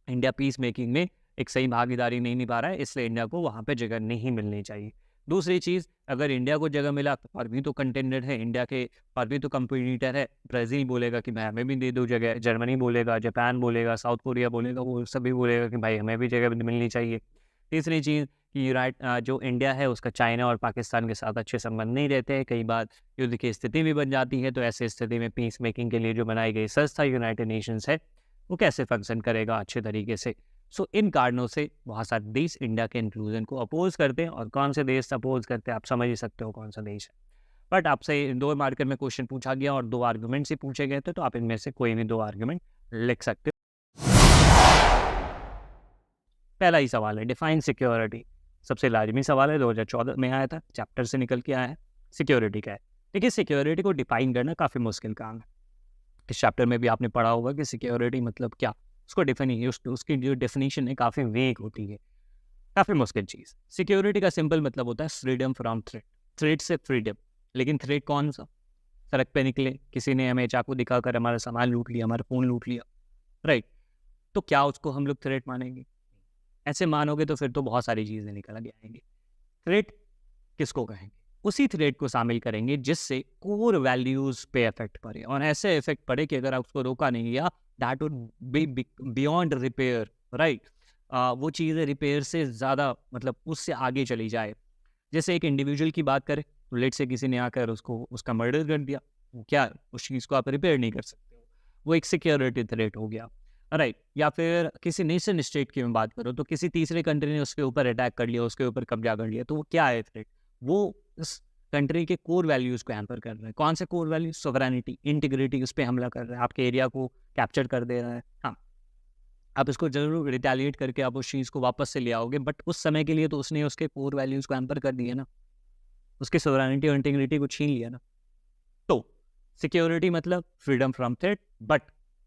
इंडिया पीस मेकिंग में एक सही भागीदारी नहीं निभा रहा है, इसलिए इंडिया को वहाँ पे जगह नहीं मिलनी चाहिए। दूसरी चीज़, अगर इंडिया को जगह मिला तो और भी तो कंटेंडर है, इंडिया के और भी तो कंपटीटर है। ब्राज़ील बोलेगा कि भाई हमें भी दे दो जगह, जर्मनी बोलेगा, जापान बोलेगा, साउथ कोरिया बोलेगा, वो सभी बोलेगा कि भाई हमें भी जगह मिलनी चाहिए। तीसरी चीज़ कि जो इंडिया है उसका चाइना और पाकिस्तान के साथ अच्छे संबंध नहीं रहते हैं, कई बार युद्ध की स्थिति भी बन जाती है। तो ऐसे स्थिति में पीस मेकिंग के लिए जो बनाई गई संस्था यूनाइटेड नेशंस है, वो कैसे फंक्शन करेगा अच्छे तरीके से। सो इन कारणों से बहुत सारे देश इंडिया के इंक्लूजन को अपोज करते हैं, और कौन से देश अपोज करते हैं आप समझ ही सकते हो कौन सा देश है। बट आपसे दो मार्कर में क्वेश्चन पूछा गया और दो आर्गुमेंट से पूछे गए थे, तो आप इनमें से कोई भी दो आर्गुमेंट लिख सकते हो। पहला ही सवाल है, डिफाइन सिक्योरिटी। सबसे लाजमी सवाल है, 2014 में आया था, चैप्टर से निकल के आया है। सिक्योरिटी क्या है? देखिए, सिक्योरिटी को डिफाइन करना काफ़ी मुश्किल काम है। इस चैप्टर में भी आपने पढ़ा होगा कि सिक्योरिटी मतलब क्या, उसको उसकी जो डेफिनेशन है काफ़ी वेग होती है, काफ़ी मुश्किल चीज़। सिक्योरिटी का सिंपल मतलब होता है फ्रीडम फ्रॉम थ्रेट, थ्रेट से फ्रीडम। लेकिन थ्रेट कौन सा? सड़क पे निकले, किसी ने हमें चाकू दिखाकर हमारा सामान लूट लिया, हमारा फ़ोन लूट लिया, राइट? तो क्या उसको हम लोग थ्रेट मानेंगे? ऐसे मानोगे तो फिर तो बहुत सारी चीज़ें निकल के आएंगी। थ्रेट किसको कहेंगे? उसी थ्रेट को शामिल करेंगे जिससे कोर वैल्यूज़ पे इफेक्ट पड़े, और ऐसे इफेक्ट पड़े कि अगर आप उसको रोका नहीं गया, that would be beyond repair, right? वो चीज़ें रिपेयर से ज़्यादा, मतलब उससे आगे चली जाए। जैसे एक इंडिविजुअल की बात करें, तो लेट से किसी ने आकर उसका मर्डर कर दिया, क्या उस चीज़ को आप रिपेयर नहीं कर सकते हो? वो एक सिक्योरिटी थ्रेट हो गया, राइट? या फिर किसी नेशन स्टेट की मैं बात करूँ, तो किसी तीसरे कंट्री ने उसके ऊपर अटैक कर लिया, उसके ऊपर कब्जा कर लिया, तो वो क्या है थ्रेट? वो उस कंट्री के कोर वैल्यूज़ को हैम्पर कर रहा है। कौन से कोर वैल्यूज? सोवरेनिटी, इंटीग्रिटी, उस पे हमला कर रहा है, आपके एरिया को कैप्चर कर दे रहा है। हाँ, आप इसको जरूर रिटेलिएट करके आप उस चीज़ को वापस से ले आओगे, बट उस समय के लिए तो उसने उसके कोर वैल्यूज़ को हैम्पर कर दिया ना, उसकी सोवरेनिटी और इंटीग्रिटी को छीन लिया ना। तो सिक्योरिटी मतलब freedom from threat, but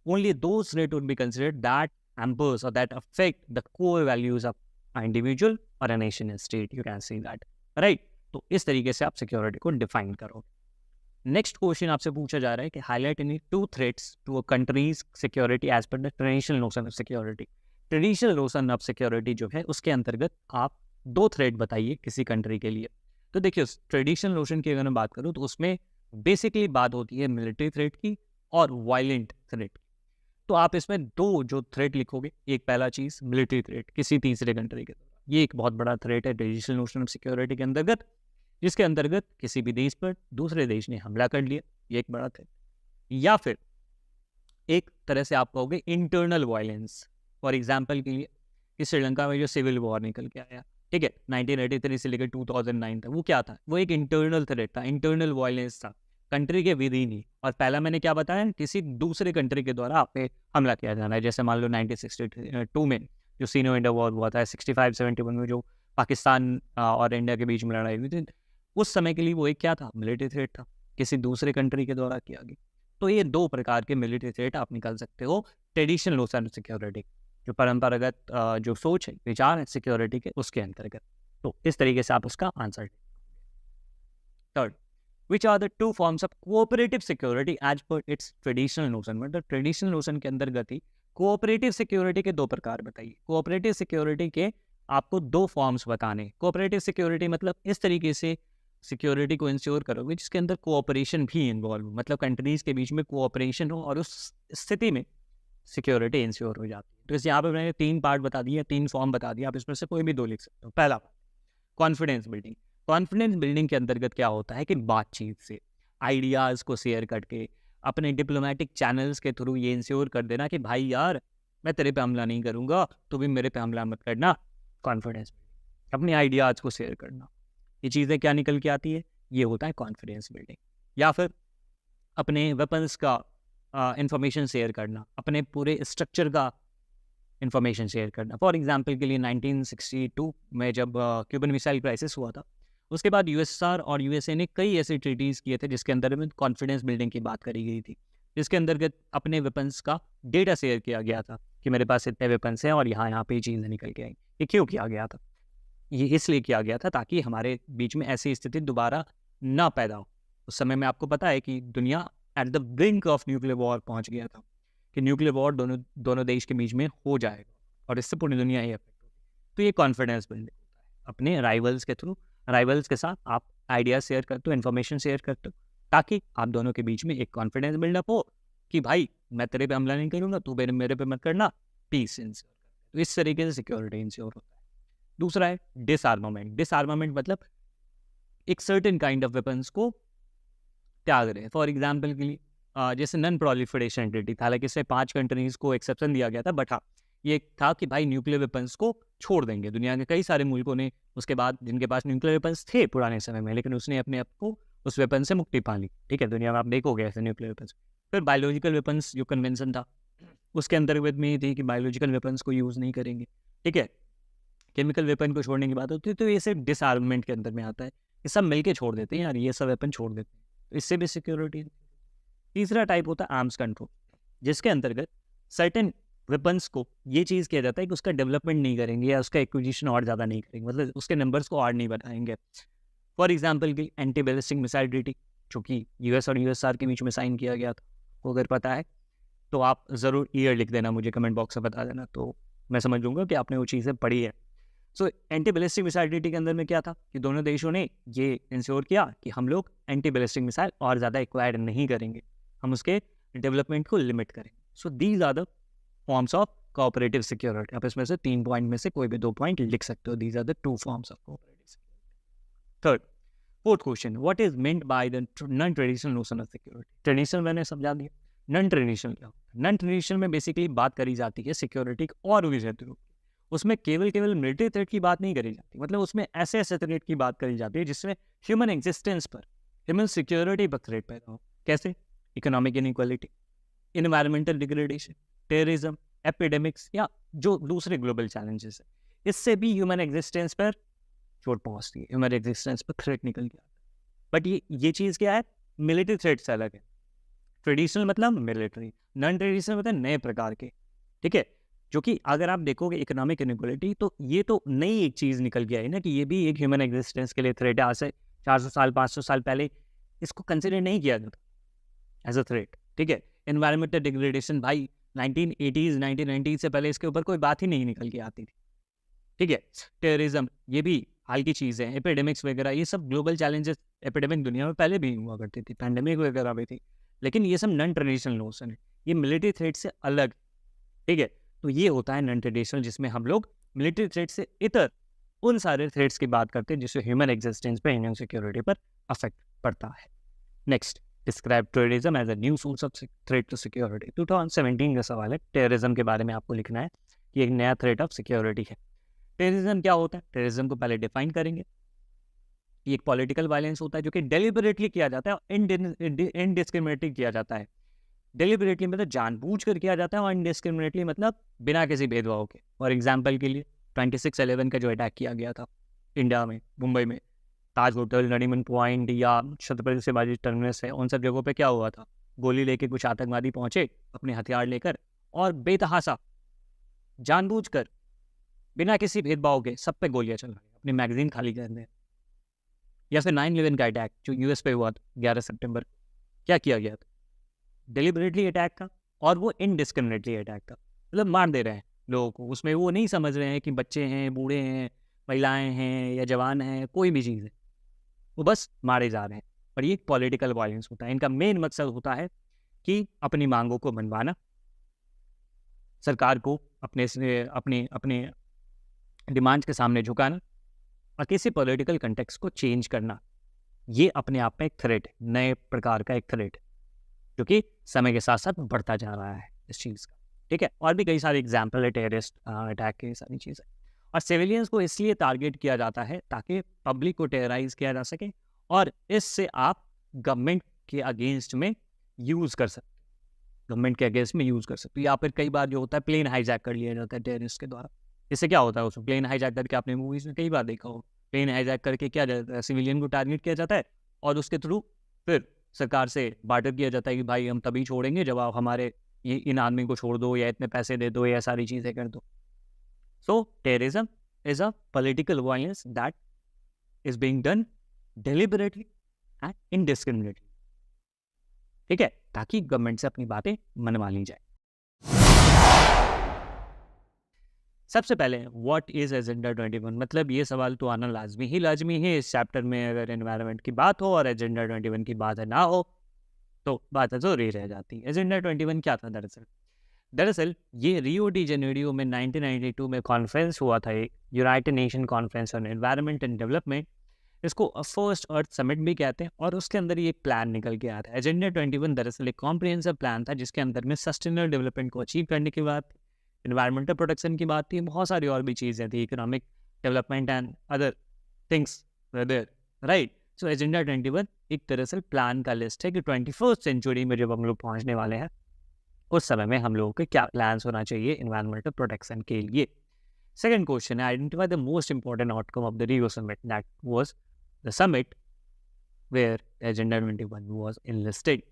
only those threat would be considered that hampers or that affect the core values of an individual or a nation state. You can see that, right? तो इस तरीके से आप सिक्योरिटी को डिफाइन करोगे। नेक्स्ट क्वेश्चन आपसे पूछा जा रहा है कि highlight any two threats to a country's security as per the traditional notion of security. Traditional notion of security जो है उसके अंतर्गत आप दो थ्रेट बताइए किसी कंट्री के लिए। तो देखिए, ट्रेडिशनल नोशन की अगर मैं बात करूँ तो उसमें बेसिकली बात होती है मिलिट्री थ्रेट की और वायलेंट थ्रेट की। तो आप इसमें दो जो थ्रेट लिखोगे, एक पहला चीज़ मिलिट्री थ्रेट किसी तीसरे कंट्री के द्वारा, ये एक बहुत बड़ा थ्रेट है ट्रेडिशनल नोशन ऑफ सिक्योरिटी के अंतर्गत, जिसके अंतर्गत किसी भी देश पर दूसरे देश ने हमला कर लिया, ये एक बड़ा थ्रेट। या फिर एक तरह से आप कहोगे इंटरनल वायलेंस। फॉर एग्जाम्पल के लिए इस श्रीलंका में जो सिविल वॉर निकल के आया, ठीक है, 1983 से लेकर 2009 तक, वो क्या था? वो एक इंटरनल थ्रेट था, इंटरनल वायलेंस था, कंट्री के विद ही नहीं। और पहला मैंने क्या बताया, किसी दूसरे कंट्री के द्वारा आप पे हमला किया जाना है। जैसे मान लो 1962 में जो सीनो इंडिया वॉर हुआ था, 65-71 में जो पाकिस्तान और इंडिया के बीच में लड़ाई हुई थी, उस समय के लिए वो एक क्या था? मिलिट्री थ्रेट था, किसी दूसरे कंट्री के द्वारा किया गया। तो ये दो प्रकार के मिलिट्री थ्रेट आप निकाल सकते हो ट्रेडिशनल नोशन ऑफ सिक्योरिटी, जो परंपरागत जो सोच है, विचार है सिक्योरिटी के, उसके अंतर्गत। तो इस तरीके से आप उसका answer. Third, which are the two forms of cooperative security as per its traditional notion? मतलब ट्रेडिशनल नोशन के अंतर्गत ही कोऑपरेटिव सिक्योरिटी के दो प्रकार बताइए। कोऑपरेटिव सिक्योरिटी के आपको दो फॉर्म्स बताने। कोऑपरेटिव सिक्योरिटी मतलब इस तरीके से सिक्योरिटी को इंश्योर करोगे जिसके अंदर कोऑपरेशन भी इन्वॉल्व हो, मतलब कंट्रीज के बीच में कोऑपरेशन हो, और उस स्थिति में सिक्योरिटी इंश्योर हो जाती है। तो इस यहाँ पे मैंने 3 पार्ट बता दिए, 3 फॉर्म बता दिया, आप इसमें से कोई भी 2 लिख सकते हो। पहला कॉन्फिडेंस बिल्डिंग। कॉन्फिडेंस बिल्डिंग के अंतर्गत क्या होता है कि बातचीत से, आइडियाज़ को शेयर करके, अपने डिप्लोमेटिक चैनल्स के थ्रू ये इंश्योर कर देना कि भाई यार मैं तेरे पे हमला नहीं करूँगा, तो भी मेरे पे हमला मत करना। कॉन्फिडेंस बिल्डिंग, अपने आइडियाज़ को शेयर करना। ये चीज़ें क्या निकल के आती है, ये होता है कॉन्फिडेंस बिल्डिंग। या फिर अपने वेपन्स का इंफॉर्मेशन शेयर करना, अपने पूरे स्ट्रक्चर का इंफॉर्मेशन शेयर करना। फॉर एग्जांपल के लिए 1962 में जब क्यूबन मिसाइल क्राइसिस हुआ था, उसके बाद यूएसएसआर और यूएसए ने कई ऐसे ट्रीटीज़ किए थे जिसके अंदर में कॉन्फिडेंस बिल्डिंग की बात करी गई थी, जिसके अंतर्गत अपने वेपन्स का डेटा शेयर किया गया था कि मेरे पास इतने वेपन्स हैं और यहाँ पे ये चीज़ें निकल के आई। ये क्यों किया गया था? ये इसलिए किया गया था ताकि हमारे बीच में ऐसी स्थिति दोबारा ना पैदा हो। उस समय में आपको पता है कि दुनिया at the brink of nuclear war पहुंच गया था, कि न्यूक्लियर वॉर दोनों देश के बीच में हो जाएगा और इससे पूरी दुनिया ही अफेक्ट होगी। तो ये कॉन्फिडेंस बिल्डिंग होता है, अपने राइवल्स के थ्रू, राइवल्स के साथ आप आइडिया शेयर करते हो, इन्फॉर्मेशन शेयर करते हो, ताकि आप दोनों के बीच में एक कॉन्फिडेंस बिल्डअप हो कि भाई मैं तेरे पे हमला नहीं करूँगा, तू मेरे पे मत करना, पीस इंश्योर करते हैं। तो इस तरीके से सिक्योरिटी इंश्योर होता है। दूसरा है डिसआर्मामेंट। डिसआर्मामेंट मतलब एक सर्टेन काइंड ऑफ वेपन्स को त्याग रहे हैं। फॉर एग्जाम्पल के लिए जैसे नॉन प्रोलिफरेशन ट्रीटी था, हालांकि इससे 5 कंट्रीज को एक्सेप्शन दिया गया था, बट हाँ ये था कि भाई न्यूक्लियर वेपन्स को छोड़ देंगे। दुनिया के कई सारे मुल्कों ने उसके बाद, जिनके पास न्यूक्लियर वेपन्स थे पुराने समय में, लेकिन उसने अपने आप को उस वेपन से मुक्ति पा ली। ठीक है, दुनिया में आप देखोगे ऐसे न्यूक्लियर वेपन्स। फिर बायोलॉजिकल वेपन्स जो कन्वेंशन था, उसके अंतर्गत में ये थी कि बायोलॉजिकल वेपन्स को यूज़ नहीं करेंगे। ठीक है, केमिकल वेपन को छोड़ने की बात होती है, तो ये सिर्फ डिसआर्ममेंट के अंदर में आता है। ये सब मिलके छोड़ देते हैं यार, ये सब वेपन छोड़ देते हैं, तो इससे भी सिक्योरिटी। तीसरा टाइप होता है आर्म्स कंट्रोल, जिसके अंतर्गत सर्टेन वेपन्स को ये चीज़ किया जाता है कि उसका डेवलपमेंट नहीं करेंगे या उसका एक्विजिशन और ज़्यादा नहीं करेंगे, मतलब उसके नंबर्स को और नहीं बढ़ाएंगे। फॉर एग्जाम्पल की एंटी बैलिस्टिक मिसाइल ट्रीटी, जो कि यूएस और यूएसआर के बीच में साइन किया गया था, को अगर पता है तो आप ज़रूर ईयर लिख देना, मुझे कमेंट बॉक्स में बता देना, तो मैं समझ लूँगा कि आपने वो चीज़ें पढ़ी है। So anti ballistic missile treaty के अंदर में क्या था कि दोनों देशों ने ये इंश्योर किया कि हम लोग एंटी बैलिस्टिक मिसाइल और ज़्यादा एक्वायर नहीं करेंगे, हम उसके डेवलपमेंट को लिमिट करेंगे। So these are the forms of cooperative security. आप इसमें से 3 पॉइंट में से कोई भी 2 पॉइंट लिख सकते हो। These are the 2 forms of cooperative security. Fourth question, what is meant by the non traditional notion of security. Traditional मैंने समझा दिया, नॉन ट्रेडिशनल क्या होता है? नॉन ट्रेडिशनल में बेसिकली बात करी जाती है सिक्योरिटी और विजय रूप। उसमें केवल मिलिट्री थ्रेट की बात नहीं करी जाती, मतलब उसमें ऐसे थ्रेट की बात करी जाती है जिसमें ह्यूमन एग्जिस्टेंस पर, ह्यूमन सिक्योरिटी पर थ्रेट पैदा हो। कैसे? Economic inequality, environmental degradation, terrorism, epidemics, या जो दूसरे ग्लोबल चैलेंजेस है, इससे भी ह्यूमन एग्जिस्टेंस पर चोट पहुंचती है, ह्यूमन एग्जिस्टेंस पर थ्रेट निकल के आता है। बट ये चीज़ क्या है? मिलिट्री थ्रेट से अलग है। ट्रेडिशनल मतलब मिलिट्री, नॉन ट्रेडिशनल मतलब नए प्रकार के। ठीक है, जो कि अगर आप देखोगे इकोनॉमिक इनइक्वालिटी, तो ये तो नई एक चीज़ निकल के आई ना कि ये भी एक ह्यूमन एग्जिस्टेंस के लिए थ्रेट है। आज से 400 साल 500 साल पहले इसको कंसिडर नहीं किया जाता एज अ थ्रेट। ठीक है, एनवायरमेंटल डिग्रेडेशन, भाई 1980s 1990s से पहले इसके ऊपर कोई बात ही नहीं निकल के आती थी। ठीक है, टेररिज्म, ये भी हाल की चीज़ है। एपिडेमिक्स वगैरह, ये सब ग्लोबल चैलेंजेस। एपिडेमिक दुनिया में पहले भी हुआ करती थी, पैंडेमिक वगैरह भी थी, लेकिन ये सब नॉन ट्रेडिशनल नोशन है, ये मिलिट्री थ्रेट से अलग। ठीक है, तो ये होता है नॉन ट्रेडिशनल, जिसमें हम लोग मिलिट्री थ्रेट से इतर उन सारे थ्रेट्स की बात करते हैं जिससे ह्यूमन एग्जिस्टेंस पर, ह्यूमन सिक्योरिटी पर अफेक्ट पड़ता है। Next, describe terrorism as a new source of threat to security. 2017 का सवाल है, टेररिज्म के बारे में आपको लिखना है कि एक नया थ्रेट ऑफ सिक्योरिटी है। टेररिज्म क्या होता है? टेररिज्म को पहले डिफाइन करेंगे। ये एक पॉलिटिकल वायलेंस होता है जो कि डेलिबरेटली किया जाता है और इनडिस्क्रिमिनेटली किया जाता है। डेलिबरेटली मतलब जानबूझकर किया जाता है, और इनडिस्क्रिमिनेटली मतलब बिना किसी भेदभाव के। फॉर एग्जाम्पल के लिए 26/11 का जो अटैक किया गया था इंडिया में, मुंबई में, ताज होटल, नरीमन पॉइंट या छत्रपति शिवाजी टर्मिनस है, उन सब जगहों पे क्या हुआ था? गोली लेके कुछ आतंकवादी पहुंचे अपने हथियार लेकर, और बेतहासा जानबूझकर बिना किसी भेदभाव के सब पे गोलियां चला रहे, अपनी मैगजीन खाली कर रहे हैं। या फिर 9/11 का अटैक जो यूएस पे हुआ था 11 सितंबर, क्या किया गया था? डेलिबरेटली अटैक था, और वो इनडिस्क्रिमिनेटली अटैक था, मतलब मार दे रहे हैं लोगों को। उसमें वो नहीं समझ रहे हैं कि बच्चे हैं, बूढ़े हैं, महिलाएं हैं या जवान हैं, कोई भी चीज़ है, वो बस मारे जा रहे हैं। और ये पॉलिटिकल वायलेंस होता है। इनका मेन मकसद होता है कि अपनी मांगों को मनवाना, सरकार को अपने डिमांड्स के सामने झुकाना और किसी पॉलिटिकल कंटेक्स्ट को चेंज करना। ये अपने आप में एक थ्रेट है, नए प्रकार का एक थ्रेट जो कि समय के साथ साथ बढ़ता जा रहा है इस चीज़ का। ठीक है, और भी कई सारे एग्जाम्पल है टेररिस्ट अटैक के, सारी चीज़ें। और सिविलियंस को इसलिए टारगेट किया जाता है ताकि पब्लिक को टेरराइज किया जा सके और इससे आप गवर्नमेंट के अगेंस्ट में यूज़ कर सकते, गवर्नमेंट के अगेंस्ट में यूज़ कर सकते। या फिर कई बार जो होता है प्लेन हाईजैक कर लिया जाता है टेररिस्ट के द्वारा। इससे क्या होता है, उसमें प्लेन हाईजैक करके आपने मूवीज़ में कई बार देखा हो, प्लेन हाईजैक करके क्या जाता है, सिविलियन को टारगेट किया जाता है और उसके थ्रू फिर सरकार से बार्टर किया जाता है कि भाई हम तभी छोड़ेंगे जब आप हमारे ये इन आदमी को छोड़ दो या इतने पैसे दे दो या सारी चीज़ें कर दो। So terrorism is a political violence that is being done deliberately and indiscriminately. ठीक है, ताकि गवर्नमेंट से अपनी बातें मनवा ली जाए। सबसे पहले व्हाट इज एजेंडा 21, मतलब ये सवाल तो आना लाजमी है इस चैप्टर में। अगर एनवायरनमेंट की बात हो और एजेंडा 21 की बात ना हो तो बात अधूरी रह जाती है। एजेंडा 21 क्या था दरअसल ये रियो डी जेनेरियो में 1992 में कॉन्फ्रेंस हुआ था, एक United nation conference on environment and development. इसको फर्स्ट अर्थ समिट भी कहते हैं और उसके अंदर ये एक प्लान निकल के आया था। एजेंडा 21 दरअसल एक कॉम्प्रिहेंसिव प्लान था जिसके अंदर में सस्टेनेबल डेवलपमेंट को अचीव करने की बात, एनवायरमेंटल प्रोटेक्शन की बात थी, बहुत सारी और भी चीज़ें थी, economic development and other things there, right. So agenda 21 एक दरअसल प्लान का लिस्ट है कि 21st सेंचुरी में जब हम लोग पहुँचने वाले हैं उस समय में हम लोगों के क्या प्लान्स होना चाहिए एनवायरमेंटल प्रोटेक्शन के लिए। सेकंड क्वेश्चन है identify the most important outcome of the Rio summit, that was the summit where agenda 21 was enlisted.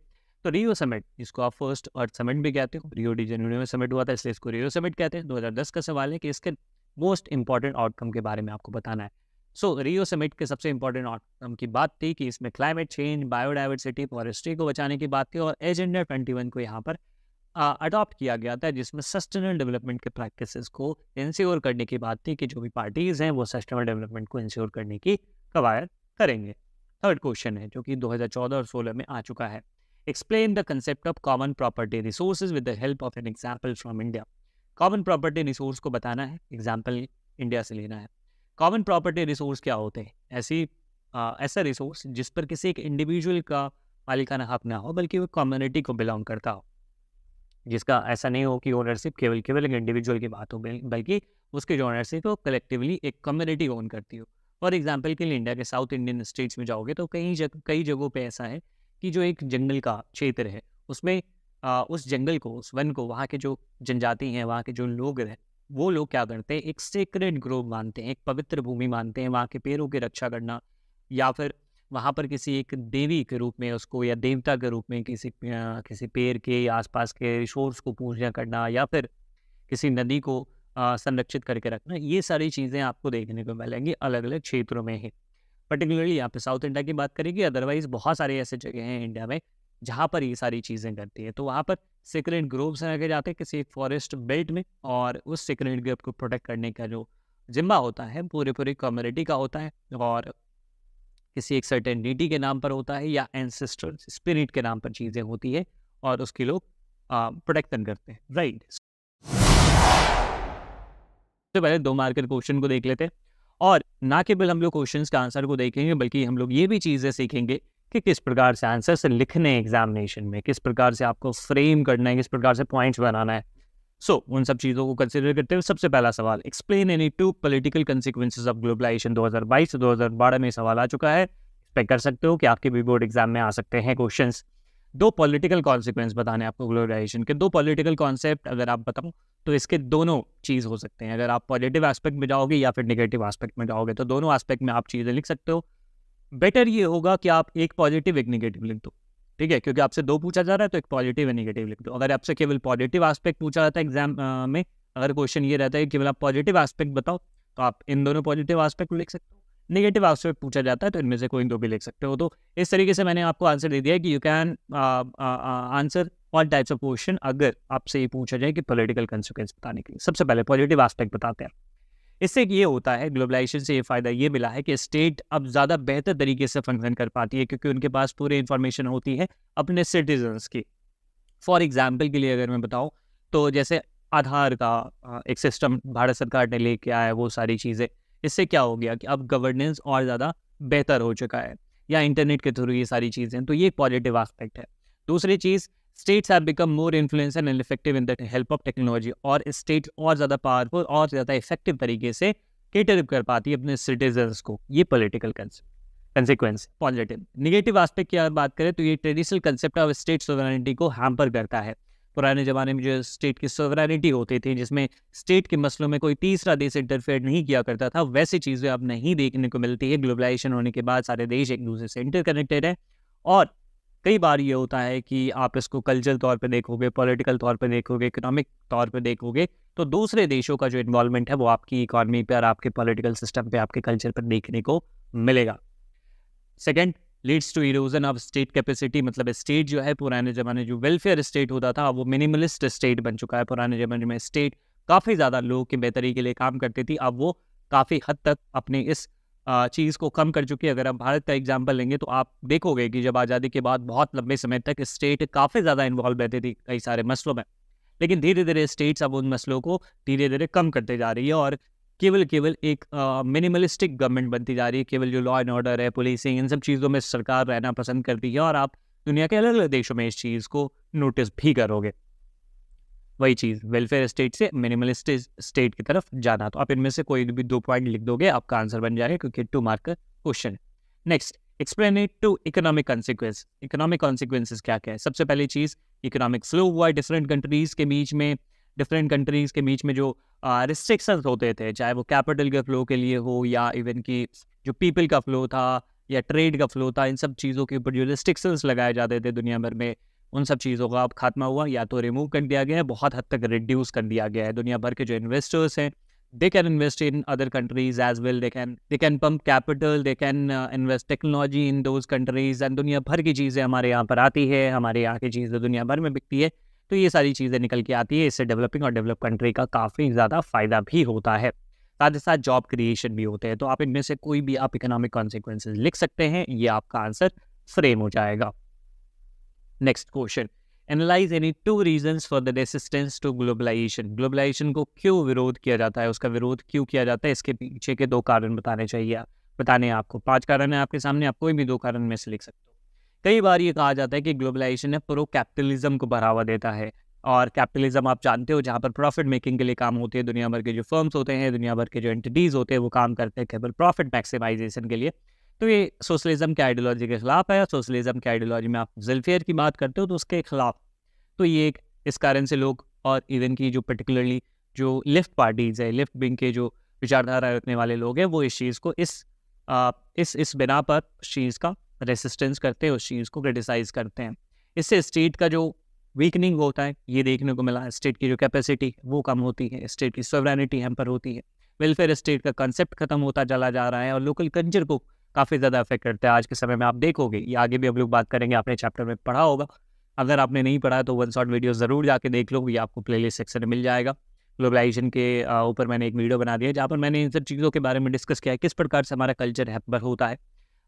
तो रियो समिट, जिसको आप फर्स्ट अर्थ समिट भी कहते हो, रियो डी जेनेरियो में समिट हुआ था इसलिए इसको रियो समिट कहते हैं। 2010 का सवाल है कि इसके मोस्ट इंपॉर्टेंट आउटकम के बारे में आपको बताना है। सो रियो समिट के सबसे इंपॉर्टेंट आउटकम की बात थी कि इसमें क्लाइमेट चेंज, बायोडाइवर्सिटी, फॉरेस्ट्री को बचाने की बात थी और एजेंडा 21 को यहाँ पर अडॉप्ट किया गया था जिसमें सस्टेनेबल डेवलपमेंट के प्रैक्टिसेस को इंश्योर करने की बात थी कि जो भी पार्टीज़ हैं वो सस्टेनेबल डेवलपमेंट को इंश्योर करने की कवायद करेंगे। थर्ड क्वेश्चन है जो कि 2014 और 16 में आ चुका है, explain the concept of common property resources with the help of an example from India. Common property resource को बताना है, एग्जाम्पल इंडिया से लेना है। कॉमन प्रॉपर्टी रिसोर्स क्या होते हैं, ऐसा रिसोर्स जिस पर किसी एक इंडिविजुअल का मालिकाना हक ना हो बल्कि वो कम्युनिटी को बिलोंग करता हो, जिसका ऐसा नहीं हो कि ओनरशिप केवल एक इंडिविजुअल की बात हो बल्कि उसकी जो ओनरशिप है वो कलेक्टिवली एक कम्युनिटी ओन करती हो। फॉर एग्जांपल के लिए इंडिया के साउथ इंडियन स्टेट्स में जाओगे तो कई जगहों पे ऐसा है कि जो एक जंगल का क्षेत्र है उसमें उस जंगल को, उस वन को, वहाँ के जो जनजाति हैं, वहाँ के जो लोग हैं, वो लोग क्या करते हैं, एक सेक्रेड ग्रोव मानते हैं, एक पवित्र भूमि मानते हैं, वहाँ के पेड़ों की रक्षा करना या फिर वहाँ पर किसी एक देवी के रूप में उसको या देवता के रूप में किसी पेड़ के आसपास के रिसोर्स को पूजा करना या फिर किसी नदी को संरक्षित करके रखना, ये सारी चीज़ें आपको देखने को मिलेंगी अलग अलग क्षेत्रों में ही। पर्टिकुलरली यहाँ पे साउथ इंडिया की बात करेंगे, अदरवाइज बहुत सारे ऐसे जगह हैं इंडिया में जहाँ पर ये सारी चीज़ें करती है। तो वहाँ पर सीक्रेट ग्रोव्स रखे जाते हैं किसी फॉरेस्ट बेल्ट में और उस सीक्रेट ग्रोव को प्रोटेक्ट करने का जो जिम्मा होता है पूरी कम्युनिटी का होता है और किसी एक सर्टेनिटी के नाम पर होता है या एंसेस्टर स्पिरिट के नाम पर चीज़ें होती है और उसके लोग प्रोटेक्शन करते हैं, राइट। तो पहले 2 मार्क के क्वेश्चन को देख लेते हैं और ना केवल हम लोग क्वेश्चंस का आंसर को देखेंगे बल्कि हम लोग ये भी चीज़ें सीखेंगे कि किस प्रकार से आंसर से लिखने एग्जामिनेशन में, किस प्रकार से आपको फ्रेम करना है, किस प्रकार से पॉइंट्स बनाना है। उन सब चीज़ों को कंसिडर करते हुए सबसे पहला सवाल, explain any 2 political consequences of globalisation. 2022 से 2012 में सवाल आ चुका है, एक्सपेक्ट कर सकते हो कि आपके भी बोर्ड एग्जाम में आ सकते हैं क्वेश्चंस। 2 पॉलिटिकल कॉन्सिक्वेंस बताने आपको ग्लोबलाइजेशन के, 2 पॉलिटिकल कॉन्सेप्ट अगर आप बताओ तो इसके दोनों चीज़ हो सकते हैं। अगर आप पॉजिटिव एस्पेक्ट में जाओगे या फिर नेगेटिव एस्पेक्ट में जाओगे तो दोनों एस्पेक्ट में आप चीज़ें लिख सकते हो। बेटर ये होगा कि आप एक पॉजिटिव एक नेगेटिव लिख दो, ठीक है, क्योंकि आपसे 2 पूछा जा रहा है तो एक पॉजिटिव और नेगेटिव लिख दो। अगर आपसे केवल पॉजिटिव एस्पेक्ट पूछा जाता है एग्जाम में, अगर क्वेश्चन ये रहता है कि केवल आप पॉजिटिव एस्पेक्ट बताओ तो आप इन दोनों पॉजिटिव एस्पेक्ट लिख सकते हो। नेगेटिव एस्पेक्ट पूछा जाता है तो इनमें से कोई 2 भी लिख सकते हो। तो इस तरीके से मैंने आपको आंसर दे दिया है कि you can answer all types of question अगर आपसे ये पूछा जाए कि पॉलिटिकल कंसिक्वेंस बताने के लिए। सबसे पहले पॉजिटिव एस्पेक्ट बताते हैं। इससे ये होता है, ग्लोबलाइजेशन से ये फ़ायदा ये मिला है कि स्टेट अब ज़्यादा बेहतर तरीके से फंक्शन कर पाती है, क्योंकि उनके पास पूरी इन्फॉर्मेशन होती है अपने सिटीजन्स की। फॉर एग्जाम्पल के लिए अगर मैं बताऊँ, तो जैसे आधार का एक सिस्टम भारत सरकार ने लेके आया है, वो सारी चीज़ें, इससे क्या हो गया कि अब गवर्नेंस और ज़्यादा बेहतर हो चुका है, या इंटरनेट के थ्रू ये सारी चीज़ें, तो ये एक पॉजिटिव एस्पेक्ट है। दूसरी चीज़, states have become more influence and effective in the help of technology, और स्टेट और ज़्यादा पावरफुल और ज़्यादा इफेक्टिव तरीके से केटर कर पाती है अपने सिटीजन्स को। ये political consequence positive. Negative aspect की अगर बात करें, तो ये traditional concept of state sovereignty को हैम्पर करता है। पुराने ज़माने में जो स्टेट की सोवरेनिटी होती थी, जिसमें स्टेट के मसलों में कोई तीसरा देश इंटरफेयर नहीं किया करता था, वैसी चीज़ें अब नहीं देखने को मिलती है। ग्लोबलाइजेशन होने के बाद सारे देश एक दूसरे से इंटरकनेक्टेड हैं, और कई बार ये होता है कि आप इसको कल्चरल तौर पे देखोगे, पॉलिटिकल तौर पे देखोगे, इकोनॉमिक तौर पे देखोगे, तो दूसरे देशों का जो इन्वॉल्वमेंट है वो आपकी इकॉनमी पे और आपके पॉलिटिकल सिस्टम पे, आपके कल्चर पर देखने को मिलेगा। Second, leads to erosion of state capacity, मतलब स्टेट जो है, पुराने ज़माने जो वेलफेयर स्टेट होता था, वो मिनिमलिस्ट स्टेट बन चुका है। पुराने ज़माने में स्टेट काफ़ी ज़्यादा लोगों की बेहतरी के लिए काम करती थी, अब वो काफ़ी हद तक अपनी इस चीज़ को कम कर चुकी है। अगर आप भारत का एग्जाम्पल लेंगे, तो आप देखोगे कि जब आज़ादी के बाद बहुत लंबे समय तक स्टेट काफ़ी ज़्यादा इन्वॉल्व रहती थी कई सारे मसलों में, लेकिन धीरे धीरे स्टेट्स अब उन मसलों को धीरे धीरे कम करते जा रही है, और केवल एक मिनिमलिस्टिक गवर्नमेंट बनती जा रही है। केवल जो लॉ एंड ऑर्डर है, पुलिसिंग, इन सब चीज़ों में सरकार रहना पसंद करती है, और आप दुनिया के अलग अलग देशों में इस चीज़ को नोटिस भी करोगे। वही चीज़, वेलफेयर स्टेट से मिनिमलिस्टिक स्टेट की तरफ जाना। तो आप इनमें से कोई भी 2 पॉइंट लिख दोगे, आपका आंसर बन जाएगा, क्योंकि 2 मार्क का क्वेश्चन है। Next, explain it two economic consequence. Economic consequences क्या क्या है? सबसे पहली चीज़, इकोनॉमिक फ्लो हुआ है डिफरेंट कंट्रीज़ के बीच में। डिफरेंट कंट्रीज़ के बीच में जो रिस्ट्रिक्शंस होते थे, चाहे वो कैपिटल के फ्लो के लिए हो, या इवन कि जो पीपल का फ्लो था, या ट्रेड का फ्लो था, इन सब चीज़ों के ऊपर जो रिस्ट्रिक्शंस लगाए जाते थे दुनिया भर में, उन सब चीज़ों का अब खात्मा हुआ, या तो रिमूव कर दिया गया है, बहुत हद तक रिड्यूस कर दिया गया है। दुनिया भर के जो इन्वेस्टर्स हैं, they can invest in other countries as well, they can pump capital, they can invest technology in those countries, and दुनिया भर की चीज़ें हमारे यहाँ पर आती है, हमारे यहाँ की चीज़ें दुनिया भर में बिकती है, तो ये सारी चीज़ें निकल के आती है। इससे डेवलपिंग और डेवलप कंट्री का काफ़ी ज़्यादा फ़ायदा भी होता है, साथ ही साथ जॉब क्रिएशन भी होते हैं। तो आप इनमें से कोई भी आप इकोनॉमिक कॉन्सिक्वेंसेज लिख सकते हैं, ये आपका आंसर फ्रेम हो जाएगा। Next question, analyse any 2 reasons for the resistance to globalisation. Globalisation को क्यों विरोध किया जाता है, उसका विरोध क्यों किया जाता है, इसके पीछे के 2 कारण बताने हैं आपको। 5 कारण है आपके सामने, आप कोई भी 2 कारण में से लिख सकते हो। कई बार ये कहा जाता है कि ग्लोबलाइजेशन है प्रो कैपिटलिज्म को बढ़ावा देता है, और कैपिटलिज्म आप जानते हो, जहाँ पर प्रॉफिट मेकिंग के लिए काम होती है। दुनिया भर के जो फर्म्स होते हैं, दुनिया भर के जो एंटिटीज़ होते हैं, वो काम करते हैं केवल प्रॉफिट मैक्सिमाइजेशन के लिए। तो ये सोशलिज्म की आइडियोलॉजी के खिलाफ है। सोशलिज्म की आइडियोलॉजी में आप वेलफेयर की बात करते हो, तो उसके खिलाफ। तो ये एक इस कारण से लोग, और इवन की जो पर्टिकुलरली जो लेफ्ट पार्टीज़ है, लेफ्ट विंग के जो विचारधारा रखने वाले लोग हैं, वो इस चीज़ को इस बिना पर उस चीज़ का रेसिस्टेंस करते हैं, उस चीज़ को क्रिटिसाइज़ करते हैं। इससे स्टेट का जो वीकनिंग होता है, ये देखने को मिला है। स्टेट की जो कैपेसिटी वो कम होती है, स्टेट की सॉवरेनिटी हैम्पर होती है, वेलफेयर स्टेट का कंसेप्ट खत्म होता चला जा रहा है, और लोकल कल्चर को काफ़ी ज़्यादा अफेक्ट करता है। आज के समय में आप देखोगे, ये आगे भी हम लोग बात करेंगे, आपने चैप्टर में पढ़ा होगा। अगर आपने नहीं पढ़ा है तो वन शॉट वीडियो ज़रूर जाके देख लो, ये आपको प्लेलिस्ट सेक्शन में मिल जाएगा। ग्लोबलाइजेशन के ऊपर मैंने एक वीडियो बना दिया, जहाँ पर मैंने इन सब चीज़ों के बारे में डिस्कस किया है, किस प्रकार से हमारा कल्चर हैम्पर होता है।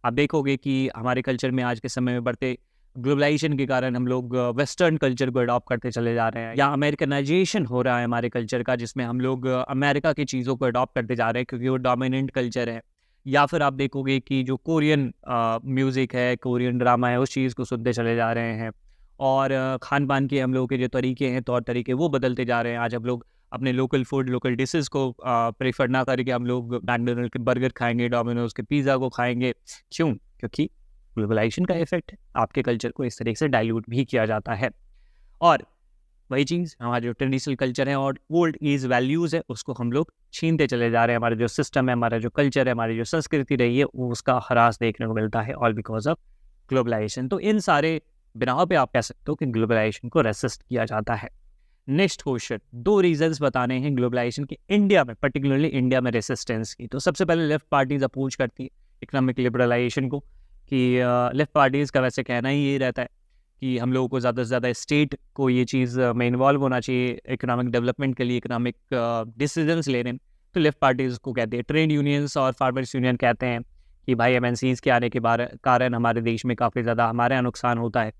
आप देखोगे कि हमारे कल्चर में आज के समय में बढ़ते ग्लोबलाइजेशन के कारण हम लोग वेस्टर्न कल्चर को अडॉप्ट करते चले जा रहे हैं, या अमेरिकनाइजेशन हो रहा है हमारे कल्चर का, जिसमें हम लोग अमेरिका की चीज़ों को अडॉप्ट करते जा रहे हैं, क्योंकि वो डोमिनेंट कल्चर है। या फिर आप देखोगे कि जो कोरियन म्यूज़िक है, कोरियन ड्रामा है, उस चीज़ को सुनते चले जा रहे हैं, और खान-पान के हम लोगों के जो तरीके हैं, तौर तरीके, वो बदलते जा रहे हैं। आज हम लोग अपने लोकल फूड, लोकल डिशेज़ को प्रेफ़र ना करके हम लोग मैकडॉनल्ड के बर्गर खाएँगे, डोमिनोज़ के पिज़्ज़ा को खाएँगे। क्यों? क्योंकि ग्लोबलाइजेशन का इफ़ेक्ट है। आपके कल्चर को इस तरीके से डाइल्यूट भी किया जाता है, और वही चीज़ हमारा जो ट्रेडिशनल कल्चर है और ओल्ड एज वैल्यूज़ है, उसको हम लोग छीनते चले जा रहे हैं। हमारा जो सिस्टम है, हमारा जो कल्चर है, हमारी जो संस्कृति रही है, वो उसका ह्रास देखने को मिलता है, ऑल बिकॉज ऑफ ग्लोबलाइजेशन। तो इन सारे बिनाहों पे आप कह सकते हो कि ग्लोबलाइजेशन को रेसिस्ट किया जाता है। नेक्स्ट क्वेश्चन, 2 रीजंस बताने हैं ग्लोबलाइजेशन की इंडिया में, पर्टिकुलरली इंडिया में रेसिस्टेंस की। तो सबसे पहले लेफ्ट पार्टीज अपोज करती है इकोनॉमिक लिबरलाइजेशन को, कि लेफ्ट पार्टीज़ का वैसे कहना ही ये रहता है कि हम लोगों को ज़्यादा से ज़्यादा स्टेट को ये चीज़ में इन्वॉल्व होना चाहिए इकोनॉमिक डेवलपमेंट के लिए, इकोनॉमिक डिसीजंस लेने में। तो लेफ्ट पार्टीज को कहती है, ट्रेड यूनियंस और फार्मर्स यूनियन कहते हैं कि भाई एमएनसीज के आने के कारण हमारे देश में काफ़ी ज़्यादा हमारे यहाँ नुकसान होता है,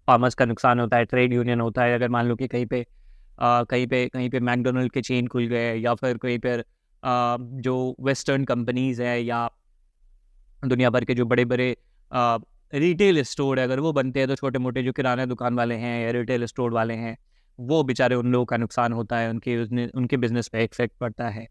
फार्मर्स का नुकसान होता है, ट्रेड यूनियन होता है। अगर मान लो कि कहीं पे मैकडोनल्ड के चेन खुल गए, या फिर कहीं पर जो वेस्टर्न कंपनीज है या दुनिया भर के जो बड़े बड़े रिटेल स्टोर है, अगर वो बनते हैं तो छोटे मोटे जो किराना दुकान वाले हैं या रिटेल स्टोर वाले हैं, वो बेचारे उन लोगों का नुकसान होता है, उनके बिजनेस पे इफेक्ट पड़ता है।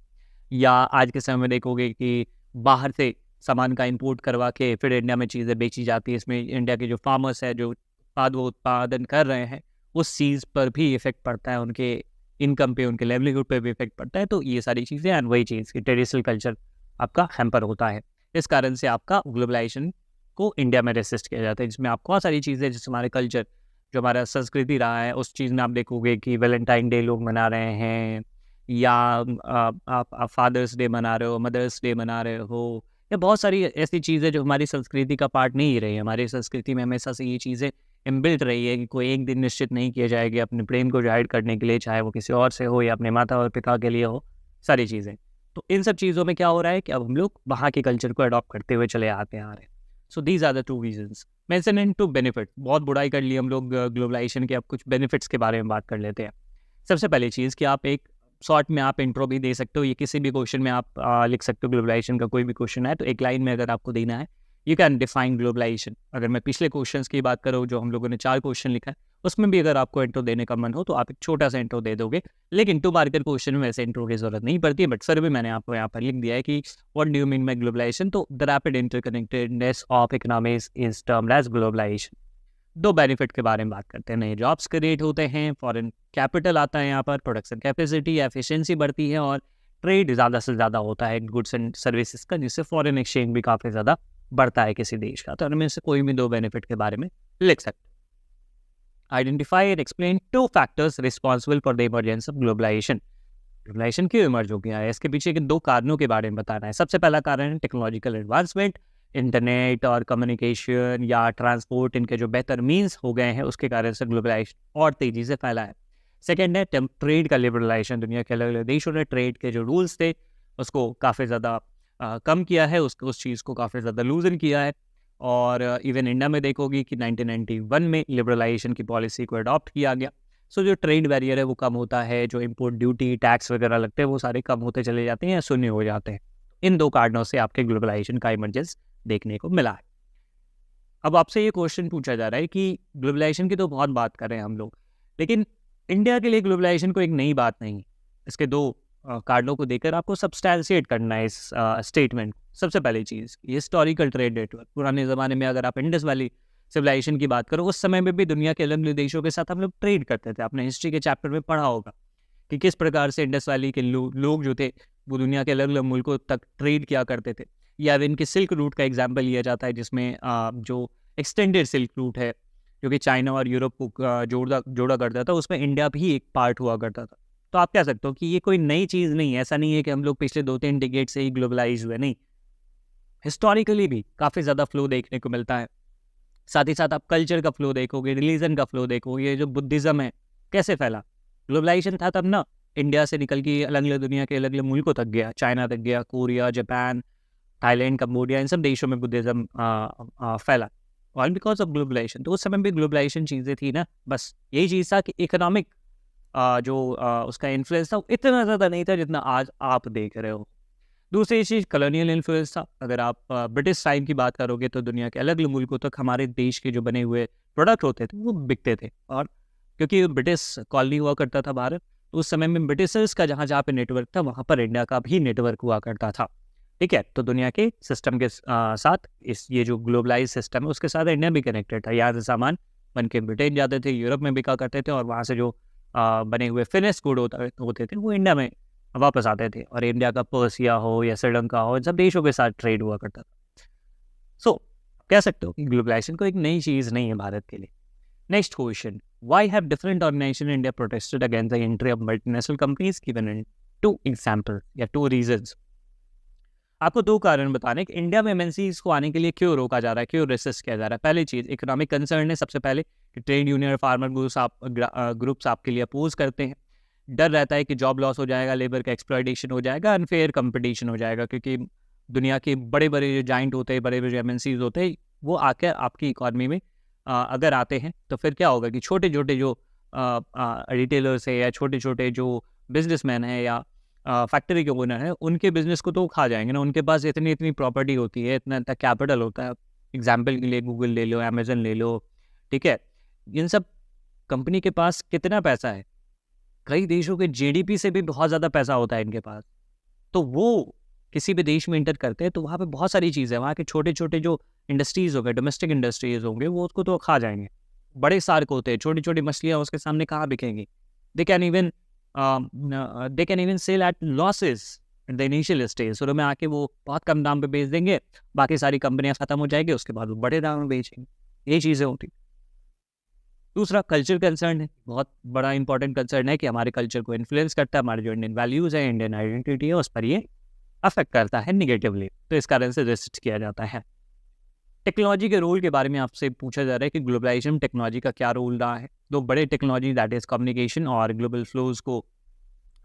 या आज के समय में देखोगे कि बाहर से सामान का इंपोर्ट करवा के फिर इंडिया में चीज़ें बेची जाती है, इसमें इंडिया के जो फार्मर्स है, जो वो उत्पादन कर रहे हैं, उस चीज़ पर भी इफेक्ट पड़ता है, उनके इनकम पे, उनके लेवलीहुड पे भी इफेक्ट पड़ता है। तो ये सारी चीज़ें, एंड वही चीज़ कि ट्रेडिशनल कल्चर आपका हैम्पर होता है। इस कारण से आपका ग्लोबलाइजेशन को इंडिया में रेसिस्ट किया जाता है, जिसमें आप बहुत सारी चीज़ें, जैसे हमारे कल्चर, जो हमारा संस्कृति रहा है, उस चीज़ में आप देखोगे कि वैलेंटाइन डे लोग मना रहे हैं, या आप फादर्स डे मना रहे हो, मदर्स डे मना रहे हो, या बहुत सारी ऐसी चीज़ें जो हमारी संस्कृति का पार्ट नहीं रही है। हमारी संस्कृति में हमेशा से ये चीज़ें इनबिल्ट रही है कि कोई एक दिन निश्चित नहीं किया जाएगा अपने प्रेम को जाहिर करने के लिए, चाहे वो किसी और से हो या अपने माता और पिता के लिए हो, सारी चीज़ें। तो इन सब चीज़ों में क्या हो रहा है कि अब हम लोग वहाँ के कल्चर को अडॉप्ट करते हुए चले आते आ रहे हैं। So these are the two reasons. Mention in two benefit, बहुत बुराई कर ली हम लोग ग्लोबलाइजेशन के, अब कुछ बेनिफिट्स के बारे में बात कर लेते हैं। सबसे पहली चीज़ कि आप एक शॉर्ट में आप इंट्रो भी दे सकते हो, ये किसी भी क्वेश्चन में आप लिख सकते हो। ग्लोबलाइजेशन का कोई भी क्वेश्चन है तो एक लाइन में अगर आपको देना है, यू कैन डिफाइन ग्लोबलाइजेशन। अगर मैं पिछले क्वेश्चंस की बात करूँ, जो हम लोगों ने 4 क्वेश्चन लिखा है, उसमें भी अगर आपको इंट्रो देने का मन हो तो आप एक छोटा सा इंट्रो दे दोगे। लेकिन 2 मार्कर क्वेश्चन में वैसे इंट्रो की जरूरत नहीं पड़ती है, बट फिर भी मैंने आपको यहाँ पर लिख दिया है कि what do you mean by globalisation. तो the rapid interconnectedness of economies is termed as globalisation. 2 benefit के बारे में बात करते हैं। नए जॉब्स क्रिएट होते हैं, फॉरेन कैपिटल आता है यहाँ पर, प्रोडक्शन कैपेसिटी, एफिशिएंसी बढ़ती है, और ट्रेड ज़्यादा से ज़्यादा होता है गुड्स एंड सर्विसेज का, जिससे फॉरेन एक्सचेंज भी काफ़ी ज़्यादा बढ़ता है किसी देश का। तो उनमें से कोई भी 2 बेनिफिट के बारे में लिख सकते हैं। Identify and explain 2 factors responsible for the emergence of globalisation. Globalisation क्यों इमर्ज हो गया है, इसके पीछे के 2 कारणों के बारे में बताना है। सबसे पहला कारण है टेक्नोलॉजिकल एडवांसमेंट, इंटरनेट और कम्युनिकेशन या ट्रांसपोर्ट, इनके जो बेहतर मीन्स हो गए हैं, उसके कारण से ग्लोबलाइजेशन और तेज़ी से फैला है। सेकेंड है ट्रेड का लिबरलाइजेशन। दुनिया के अलग अलग देशों ने ट्रेड के जो रूल्स थे उसको काफ़ी ज़्यादा कम किया है, उस चीज़ को काफ़ी ज़्यादा लूजन किया है। और इवन इंडिया में देखोगी कि 1991 में लिबरलाइजेशन की पॉलिसी को अडॉप्ट किया गया। सो जो ट्रेड बैरियर है वो कम होता है, जो इम्पोर्ट ड्यूटी, टैक्स वगैरह लगते हैं वो सारे कम होते चले जाते हैं या शून्य हो जाते हैं। इन 2 कारणों से आपके ग्लोबलाइजेशन का इमरजेंस देखने को मिला है। अब आपसे ये क्वेश्चन पूछा जा रहा है कि ग्लोबलाइजेशन की तो बहुत बात कर रहे हैं हम लोग, लेकिन इंडिया के लिए ग्लोबलाइजेशन को एक नई बात नहीं है। इसके 2 कारणों को देकर आपको सब्सटैंशिएट करना है इस स्टेटमेंट। सबसे पहली चीज़, हिस्टोरिकल ट्रेड नेटवर्क। पुराने ज़माने में अगर आप इंडस वैली सिविलाइजेशन की बात करो, उस समय में भी दुनिया के अलग अलग देशों के साथ हम लोग ट्रेड करते थे। आपने हिस्ट्री के चैप्टर में पढ़ा होगा कि किस प्रकार से इंडस वैली के लोग जो थे वो दुनिया के अलग अलग मुल्कों तक ट्रेड किया करते थे। या इनके सिल्क रूट का एग्जाम्पल लिया जाता है, जिसमें जो एक्सटेंडेड सिल्क रूट है, जो कि चाइना और यूरोप को जोड़ा करता था, उसमें इंडिया भी एक पार्ट हुआ करता था। तो आप कह सकते हो कि ये कोई नई चीज़ नहीं है। ऐसा नहीं है कि हम लोग पिछले 2-3 डिकेड से ही ग्लोबलाइज हुए, नहीं। हिस्टोरिकली भी काफ़ी ज़्यादा फ्लो देखने को मिलता है। साथ ही साथ आप कल्चर का फ्लो देखोगे, रिलीजन का फ्लो देखोगे। ये जो बुद्धिज़्म है कैसे फैला, ग्लोबलाइजेशन था तब ना। इंडिया से निकल के अलग अलग दुनिया के अलग अलग मुल्कों तक गया, चाइना तक गया, कोरिया, जापान, थाईलैंड, कंबोडिया, इन सब देशों में बुद्धिज़्म फैला, ऑल बिकॉज ऑफ ग्लोबलाइजेशन। तो उस समय भी ग्लोबलाइजेशन चीज़ें थी ना, बस यही चीज़ था कि इकोनॉमिक उसका इन्फ्लुएंस था वो इतना ज़्यादा नहीं था जितना आज आप देख रहे हो। दूसरी चीज़ कॉलोनियल इन्फ्लुएंस था। अगर आप ब्रिटिश टाइम की बात करोगे तो दुनिया के अलग अलग मुल्कों तक हमारे देश के जो बने हुए प्रोडक्ट होते थे वो बिकते थे। और क्योंकि ब्रिटिश कॉलोनी हुआ करता था भारत, तो उस समय में ब्रिटिशर्स का जहाँ जहाँ पे नेटवर्क था वहाँ पर इंडिया का भी नेटवर्क हुआ करता था। ठीक है, तो दुनिया के सिस्टम के साथ ये जो ग्लोबलाइज सिस्टम है उसके साथ इंडिया भी कनेक्टेड था। यहाँ से सामान बन के ब्रिटेन जाते थे, यूरोप में बिका करते थे, और वहाँ से जो बने हुए फिनिश गुड होते थे वो इंडिया में वापस आते थे। और इंडिया का पर्सिया हो या श्रीलंका हो, इन सब देशों के साथ ट्रेड हुआ करता था। सो कह सकते हो कि ग्लोबलाइजेशन को एक नई चीज़ नहीं है भारत के लिए। Next question, why have different organisation in India protested against the entry of multinational companies, given in 2 example या 2 रीजंस। आपको 2 कारण बताने कि इंडिया में एमएनसीज को आने के लिए क्यों रोका जा रहा है, क्यों रेसिस्ट किया जा रहा है। पहली चीज़ इकोनॉमिक कंसर्न है। सबसे पहले कि ट्रेड यूनियन और फार्मर ग्रुप्स आपके लिए अपोज करते हैं। डर रहता है कि जॉब लॉस हो जाएगा, लेबर का एक्सप्लॉयटेशन हो जाएगा, अनफेयर कंपटीशन हो जाएगा, क्योंकि दुनिया के बड़े बड़े जो जाइंट होते हैं, बड़े बड़े एमएनसीज होते हैं, वो आकर आपकी इकॉनमी में अगर आते हैं तो फिर क्या होगा कि छोटे छोटे जो रिटेलर्स है या छोटे छोटे जो बिजनेसमैन हैं या फैक्ट्री के ओनर हैं, उनके बिजनेस को तो खा जाएंगे ना। उनके पास इतनी इतनी प्रॉपर्टी होती है, इतना इतना कैपिटल होता है। एग्जाम्पल के लिए गूगल ले लो, अमेजन ले लो, ठीक है। इन सब कंपनी के पास कितना पैसा है, कई देशों के जीडीपी से भी बहुत ज़्यादा पैसा होता है इनके पास। तो वो किसी भी देश में इंटर करते हैं तो वहाँ पे बहुत सारी चीज़ें, वहाँ के छोटे छोटे जो इंडस्ट्रीज़ होंगे, डोमेस्टिक इंडस्ट्रीज़ होंगे, वो उसको तो खा जाएंगे। बड़े सार्क होते हैं, छोटी छोटी मछलियाँ उसके सामने कहाँ बिकेंगी। They can even sell at losses in the initial stage. शुरू में आके वो बहुत कम दाम पे बेच देंगे, बाकी सारी कंपनियां खत्म हो जाएगी, उसके बाद वो बड़े दाम में बेचेंगे। ये चीज़ें होती। दूसरा कल्चर कंसर्न है, बहुत बड़ा इंपॉर्टेंट कंसर्न है कि हमारे कल्चर को इन्फ्लुएंस करता है, हमारे जो इंडियन वैल्यूज़ है, इंडियन आइडेंटिटी है, उस पर ये अफेक्ट करता है निगेटिवली। तो इस कारण से रेसिस्ट किया जाता है। टेक्नोलॉजी के रोल के बारे में आपसे पूछा जा रहा है कि ग्लोबलाइजेशन टैक्नोलॉजी का क्या रोल रहा है। दो बड़े टेक्नोलॉजी, दैट इज कम्युनिकेशन और ग्लोबल फ्लोज को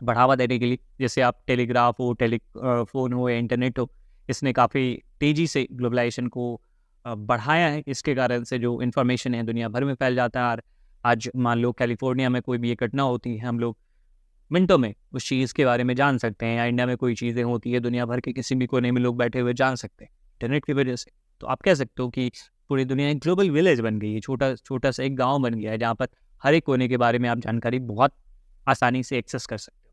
बढ़ावा देने के लिए, जैसे आप टेलीग्राफ हो, टेलीफोन हो या इंटरनेट हो, इसने काफ़ी तेज़ी से ग्लोबलाइजेशन को बढ़ाया है। इसके कारण से जो इन्फॉर्मेशन है दुनिया भर में फैल जाता है। और आज मान लो कैलिफोर्निया में कोई भी ये घटना होती है, हम लोग मिनटों में उस चीज़ के बारे में जान सकते हैं। या इंडिया में कोई चीज़ें होती है, दुनिया भर के किसी भी कोने में लोग बैठे हुए जान सकते हैं इंटरनेट की वजह से। तो आप कह सकते हो कि पूरी दुनिया एक ग्लोबल विलेज बन गई है, छोटा छोटा सा एक गांव बन गया है, जहाँ पर हर एक कोने के बारे में आप जानकारी बहुत आसानी से एक्सेस कर सकते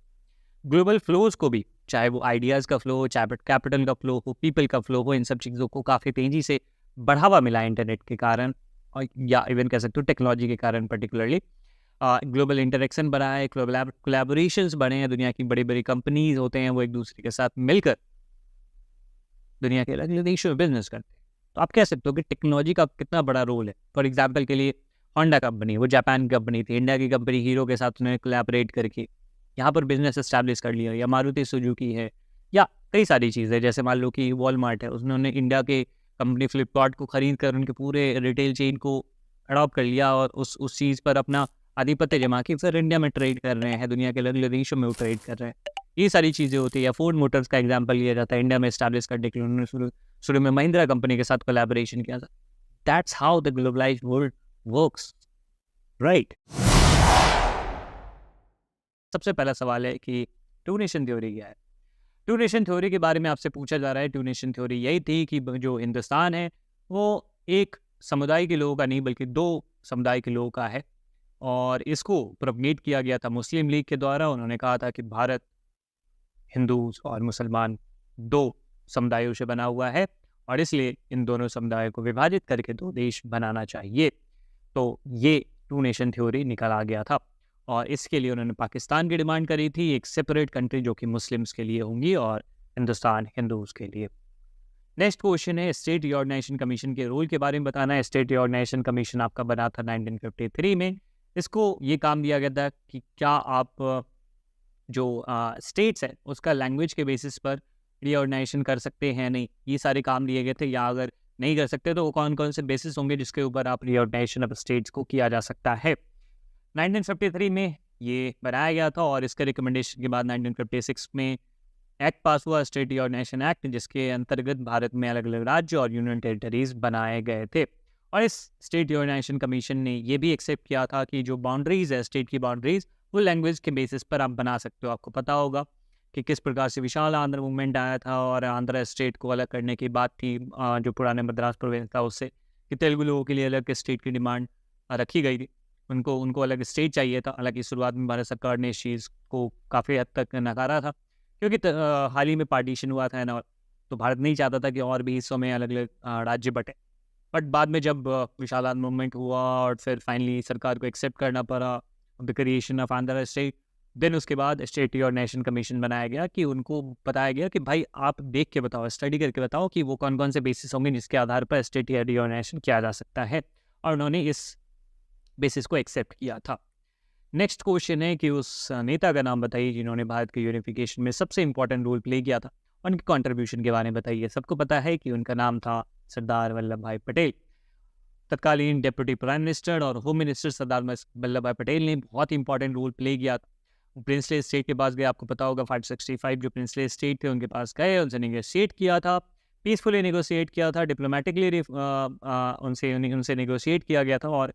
हो। ग्लोबल फ्लोज को भी, चाहे वो आइडियाज़ का फ्लो हो, चाहे कैपिटल का फ्लो हो, पीपल का फ्लो हो, इन सब चीज़ों को काफ़ी तेज़ी से बढ़ावा मिला है इंटरनेट के कारण, और या इवन कह सकते हो टेक्नोलॉजी के कारण। पर्टिकुलरली ग्लोबल इंटरेक्शन बढ़ा है, कोलैबोरेशंस बढ़े हैं, दुनिया की बड़ी बड़ी कंपनीज होते हैं वो एक दूसरे के साथ मिलकर दुनिया के अलग अलग देशों में बिजनेस करते हैं। तो आप कह सकते हो कि टेक्नोलॉजी का कितना बड़ा रोल है। फॉर एग्जाम्पल के लिए होंडा कंपनी, वो जापान की कंपनी थी, इंडिया की कंपनी हीरो के साथ उन्होंने कोलैबोरेट करके यहाँ पर बिजनेस एस्टैब्लिश कर लिया। या मारुति सुजुकी है, या कई सारी चीज़ें, जैसे मान लो कि वॉलमार्ट है, उन्होंने इंडिया के कंपनी फ्लिपकार्ट को खरीद कर उनके पूरे रिटेल चेन को अडॉप्ट कर लिया और उस चीज़ पर अपना आधिपत्य जमा के फिर इंडिया में ट्रेड कर रहे हैं, दुनिया के अलग अलग देशों में वो ट्रेड कर रहे हैं। ये सारी चीज़ें होती है। या फोर्ड मोटर्स का एग्जांपल लिया जाता है, इंडिया में एस्टैब्लिश करने के लिए उन्होंने शुरू में महिंद्रा कंपनी के साथ कोलैबोरेशन किया था। That's how the globalised world works, right. सबसे पहला सवाल है कि टू नेशन थ्योरी क्या है। टू नेशन थ्योरी के बारे में आपसे पूछा जा रहा है। टू नेशन थ्योरी यही थी कि जो हिंदुस्तान है वो एक समुदाय के लोगों का नहीं बल्कि दो समुदाय के लोगों का है, और इसको प्रोपगेट किया गया था मुस्लिम लीग के द्वारा। उन्होंने कहा था कि भारत हिंदूज और मुसलमान दो समुदायों से बना हुआ है और इसलिए इन दोनों समुदायों को विभाजित करके दो देश बनाना चाहिए। तो ये टू नेशन थ्योरी निकल आ गया था और इसके लिए उन्होंने पाकिस्तान की डिमांड करी थी, एक सेपरेट कंट्री जो कि मुस्लिम्स के लिए होंगी और हिंदुस्तान हिंदूज के लिए। नेक्स्ट क्वेश्चन है स्टेट रिऑर्गनाइजेशन कमीशन के रोल के बारे में बताना है। स्टेट रिऑर्गनाइजेशन कमीशन आपका बना था 1953 में। इसको ये काम दिया गया था कि क्या आप जो स्टेट्स है उसका लैंग्वेज के बेसिस पर रिऑर्गनाइजेशन कर सकते हैं नहीं, ये सारे काम दिए गए थे। या अगर नहीं कर सकते तो कौन कौन से बेसिस होंगे जिसके ऊपर आप रिऑर्गनाइजेशन ऑफ स्टेट्स को किया जा सकता है। 1953 में ये बनाया गया था और इसके रिकमेंडेशन के बाद 1956 में एक्ट पास हुआ, स्टेट रिऑर्गनाइजेशन एक्ट, जिसके अंतर्गत भारत में अलग अलग राज्य और यूनियन टेरिटरीज बनाए गए थे। और इस स्टेट रिऑर्गनाइजेशन कमीशन ने ये भी एक्सेप्ट किया था कि जो बाउंड्रीज है स्टेट की बाउंड्रीज, वो लैंग्वेज के बेसिस पर आप बना सकते हो। आपको पता होगा कि किस प्रकार से विशाल आंध्र मूवमेंट आया था और आंध्र स्टेट को अलग करने की बात थी, जो पुराने मद्रास प्रोविंस था उससे, कि तेलुगु लोगों के लिए अलग स्टेट की डिमांड रखी गई थी। उनको अलग स्टेट चाहिए था। हालांकि शुरुआत में भारत सरकार ने इस चीज़ को काफ़ी हद तक नकारा था क्योंकि हाल ही में पार्टीशन हुआ था ना, तो भारत नहीं चाहता था कि और भी हिस्सों में अलग अलग राज्य बटे। बट बाद में जब विशाल आंध्र मूवमेंट हुआ और फिर फाइनली सरकार को एक्सेप्ट करना पड़ा the creation of Andhra state, then उसके बाद स्टेट रिऑर्गनाइजेशन कमीशन बनाया गया कि उनको बताया गया कि भाई आप देख के बताओ, स्टडी करके बताओ कि वो कौन कौन से बेसिस होंगे जिसके आधार पर स्टेट रिऑर्गनाइजेशन किया जा सकता है, और उन्होंने इस बेसिस को एक्सेप्ट किया था। नेक्स्ट क्वेश्चन है कि उस नेता का नाम बताइए जिन्होंने भारत के यूनिफिकेशन में सबसे इंपॉर्टेंट रोल प्ले किया था। उनके कंट्रीब्यूशन के बारे में बताइए। सबको पता है कि उनका नाम था सरदार वल्लभ भाई पटेल। तत्कालीन डिप्टी प्राइम मिनिस्टर और होम मिनिस्टर सरदार वल्लभ भाई पटेल ने बहुत इंपॉर्टेंट रोल प्ले किया था। प्रिंसली स्टेट के पास गए, आपको पता होगा 565 जो प्रिंसली स्टेट थे उनके पास गए, उनसे नेगोशिएट किया था, पीसफुली नेगोशिएट किया था, डिप्लोमेटिकली उनसे नेगोशिएट किया गया था। और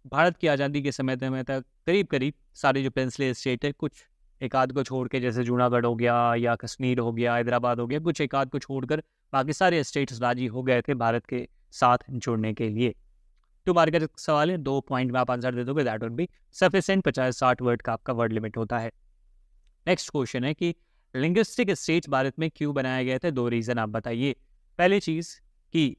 भारत की आज़ादी के समय तक करीब करीब सारे जो प्रिंसली स्टेट है, कुछ एक आध को छोड़ के, जैसे जूनागढ़ हो गया या कश्मीर हो गया, हैदराबाद हो गया, कुछ एक आध को छोड़कर बाकी सारे स्टेट्स राजी हो गए थे भारत के साथ जुड़ने के लिए। 2 मार्क का सवाल है, 2 पॉइंट में आप आंसर दे दोगे, that would be sufficient. 50-60 word का आपका वर्ड लिमिट होता है। नेक्स्ट क्वेश्चन है कि लिंग्विस्टिक स्टेट्स भारत में क्यों बनाए गए थे, 2 रीज़न आप बताइए। पहली चीज़ कि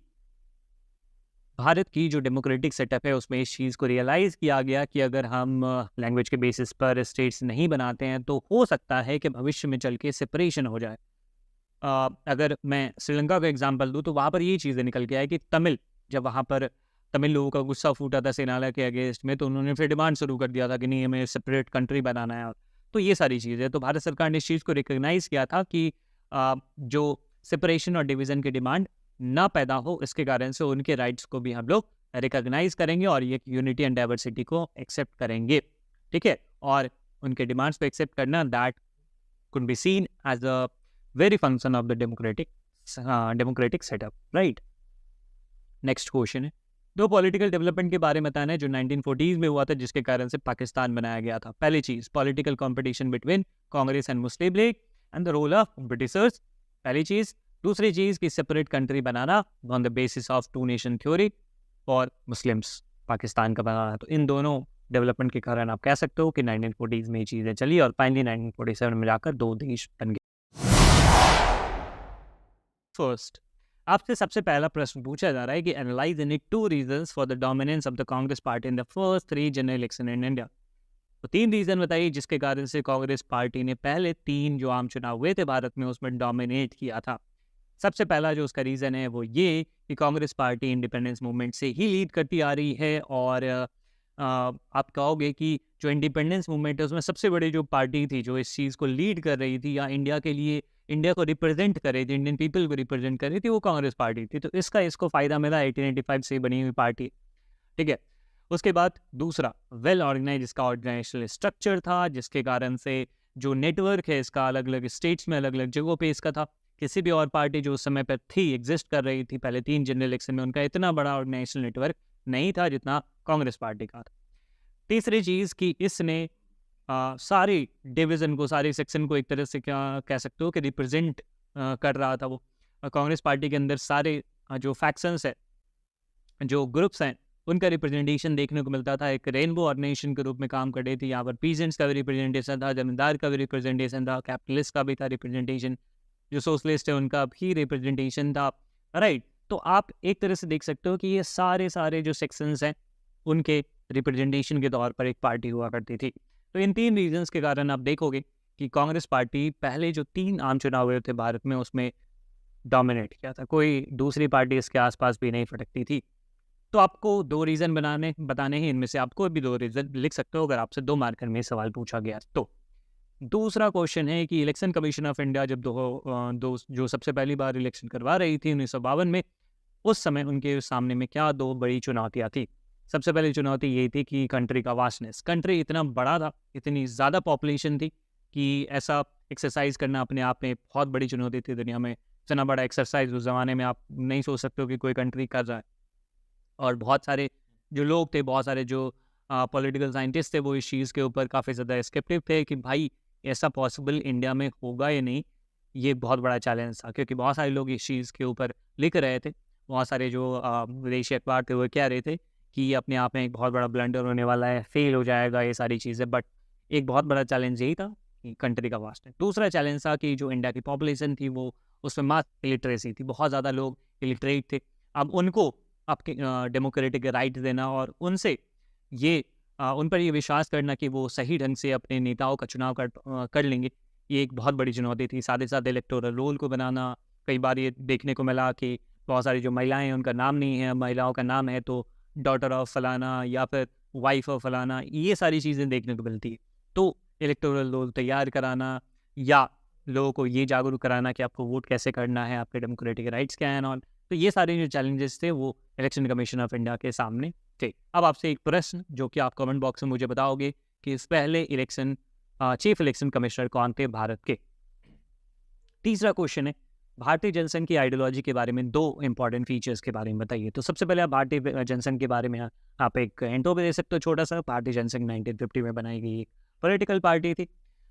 भारत की जो डेमोक्रेटिक सेटअप है उसमें इस चीज़ को रियलाइज़ किया गया कि अगर हम लैंग्वेज के बेसिस पर स्टेट्स नहीं बनाते हैं तो हो सकता है कि भविष्य में चल के सेपरेशन हो जाए। अगर मैं श्रीलंका का एग्जांपल दूं तो वहाँ पर ये चीज़ें निकल के आई कि जब वहाँ पर तमिल लोगों का गुस्सा फूटा था सेनाला के अगेंस्ट में, तो उन्होंने फिर डिमांड शुरू कर दिया था कि नहीं, हमें सेपरेट कंट्री बनाना है। तो ये सारी चीज़ें, तो भारत सरकार ने इस चीज़ को रिकग्नाइज़ किया था कि जो सेपरेशन और डिवीज़न की डिमांड ना पैदा हो, इसके कारण से उनके राइट्स को भी हम लोग रिकग्नाइज करेंगे और ये यूनिटी एंड डाइवर्सिटी को एक्सेप्ट करेंगे, ठीक है। और उनके डिमांड्स को एक्सेप्ट करना, that could be seen as a very function of the democratic setup, right. Next question है, 2 पॉलिटिकल डेवलपमेंट के बारे में बताना है जो 1940s में हुआ था, जिसके कारण से पाकिस्तान बनाया गया था। पहली चीज़, political competition between Congress and Muslim League and the role of Britishers, पहली चीज़। दूसरी चीज़ की सेपरेट कंट्री बनाना on the basis of 2 nation theory और मुस्लिम्स पाकिस्तान का बनाना। तो इन दोनों डेवलपमेंट के कारण आप कह सकते हो कि 1940s में ये चीज़ें चली और फाइनली 1947 में जाकर 2 देश बन गए। फर्स्ट, आपसे सबसे पहला प्रश्न पूछा जा रहा है कि analyse any 2 reasons for the dominance of the Congress party in the first 3 general election in India. तो 3 रीजन बताइए जिसके कारण से कांग्रेस पार्टी ने पहले 3 जो आम चुनाव हुए थे भारत में उसमें डोमिनेट किया था। सबसे पहला जो उसका रीज़न है वो ये कि कांग्रेस पार्टी इंडिपेंडेंस मूवमेंट से ही लीड करती आ रही है। और आप कहोगे कि जो इंडिपेंडेंस मूवमेंट है उसमें सबसे बड़ी जो पार्टी थी जो इस चीज़ को लीड कर रही थी या इंडिया के लिए, इंडिया को रिप्रेजेंट कर रही थी, इंडियन पीपल को रिप्रेजेंट कर रही थी, वो कांग्रेस पार्टी थी। तो इसको फ़ायदा मिला, 1885 से बनी हुई पार्टी, ठीक है। उसके बाद दूसरा, वेल ऑर्गेनाइज इसका ऑर्गेनाइजेशनल स्ट्रक्चर था, जिसके कारण से जो नेटवर्क है इसका अलग अलग स्टेट्स में अलग अलग जगहों पे इसका था। किसी भी और पार्टी जो उस समय पर थी, एग्जिस्ट कर रही थी पहले 3 जनरल इलेक्शन में, उनका इतना बड़ा ऑर्गेनाइजेशनल नेटवर्क नहीं था जितना कांग्रेस पार्टी का था। तीसरी चीज़ कि इसने सारी डिवीज़न को, सारे सेक्शन को एक तरह से क्या कह सकते हो कि रिप्रेजेंट कर रहा था वो। कांग्रेस पार्टी के अंदर सारे जो फैक्शंस है, जो ग्रुप्स हैं, उनका रिप्रेजेंटेशन देखने को मिलता था। एक रेनबो ऑर्गेनाइजेशन के रूप में काम कर रही थी। यहाँ पर पीजेंट्स का भी रिप्रेजेंटेशन था, जमींदार का भी रिप्रेजेंटेशन था, कैपिटलिस्ट का भी था रिप्रेजेंटेशन, जो सोशलिस्ट है उनका भी रिप्रेजेंटेशन था, राइट। तो आप एक तरह से देख सकते हो कि ये सारे जो सेक्शंस हैं उनके रिप्रेजेंटेशन के तौर पर एक पार्टी हुआ करती थी। तो इन 3 रीजंस के कारण आप देखोगे कि कांग्रेस पार्टी पहले जो 3 आम चुनाव हुए थे भारत में उसमें डोमिनेट किया था, कोई दूसरी पार्टी इसके आसपास भी नहीं फटकती थी। तो आपको 2 रीज़न बताने हैं, इनमें से आपको भी 2 रीज़न लिख सकते हो अगर आपसे 2 मार्कर में सवाल पूछा गया तो। दूसरा क्वेश्चन है कि इलेक्शन कमीशन ऑफ इंडिया जब जो सबसे पहली बार इलेक्शन करवा रही थी 1952 में, उस समय उनके सामने में क्या 2 बड़ी चुनौतियाँ थी। सबसे पहली चुनौती यही थी कि कंट्री का वास्टनेस, कंट्री इतना बड़ा था, इतनी ज़्यादा पॉपुलेशन थी कि ऐसा एक्सरसाइज करना अपने आप में बहुत बड़ी चुनौती थी। दुनिया में इतना बड़ा एक्सरसाइज उस ज़माने में आप नहीं सोच सकते हो कि कोई कंट्री कर रहा है। और बहुत सारे जो लोग थे, बहुत सारे जो पॉलिटिकल साइंटिस्ट थे, वो इस चीज़ के ऊपर काफ़ी ज़्यादा स्केप्टिक थे कि भाई ऐसा पॉसिबल इंडिया में होगा या नहीं। ये बहुत बड़ा चैलेंज था क्योंकि बहुत सारे लोग इस चीज़ के ऊपर लिख रहे थे। बहुत सारे जो विदेशी अखबार थे वो कह रहे थे कि ये अपने आप में एक बहुत बड़ा ब्लंडर होने वाला है, फेल हो जाएगा ये सारी चीज़ें। बट एक बहुत बड़ा चैलेंज यही था कि कंट्री का वास्ट है। दूसरा चैलेंज था कि जो इंडिया की पॉपुलेशन थी वो उसमें मास इलिटरेसी थी, बहुत ज़्यादा लोग इलिटरेट थे। अब उनको आपके डेमोक्रेटिक राइट देना और उनसे ये उन पर ये विश्वास करना कि वो सही ढंग से अपने नेताओं का चुनाव कर लेंगे, ये एक बहुत बड़ी चुनौती थी। साथ ही साथ इलेक्टोरल रोल को बनाना, कई बार ये देखने को मिला कि बहुत सारी जो महिलाएं हैं उनका नाम नहीं है, महिलाओं का नाम है तो डॉटर ऑफ फलाना या फिर वाइफ ऑफ फलाना, ये सारी चीज़ें देखने को मिलती है। तो इलेक्टोरल रोल तैयार कराना या लोगों को ये जागरूक कराना कि आपको वोट कैसे करना है, आपके डेमोक्रेटिक राइट्स क्या हैं और तो ये सारे जो चैलेंजेस थे वो इलेक्शन कमीशन ऑफ इंडिया के सामने थे। अब आपसे एक प्रश्न जो कि आप कमेंट बॉक्स में मुझे बताओगे कि इस पहले इलेक्शन चीफ इलेक्शन कमिश्नर कौन थे भारत के। तीसरा क्वेश्चन है, भारतीय जनसंघ की आइडियोलॉजी के बारे में 2 इंपॉर्टेंट फीचर्स के बारे में बताइए। तो सबसे पहले आप भारतीय जनसंघ के बारे में आप एक इंट्रो भी दे सकते हो छोटा सा। भारतीय जनसंघ 1950 में बनाई गई एक पॉलिटिकल पार्टी थी।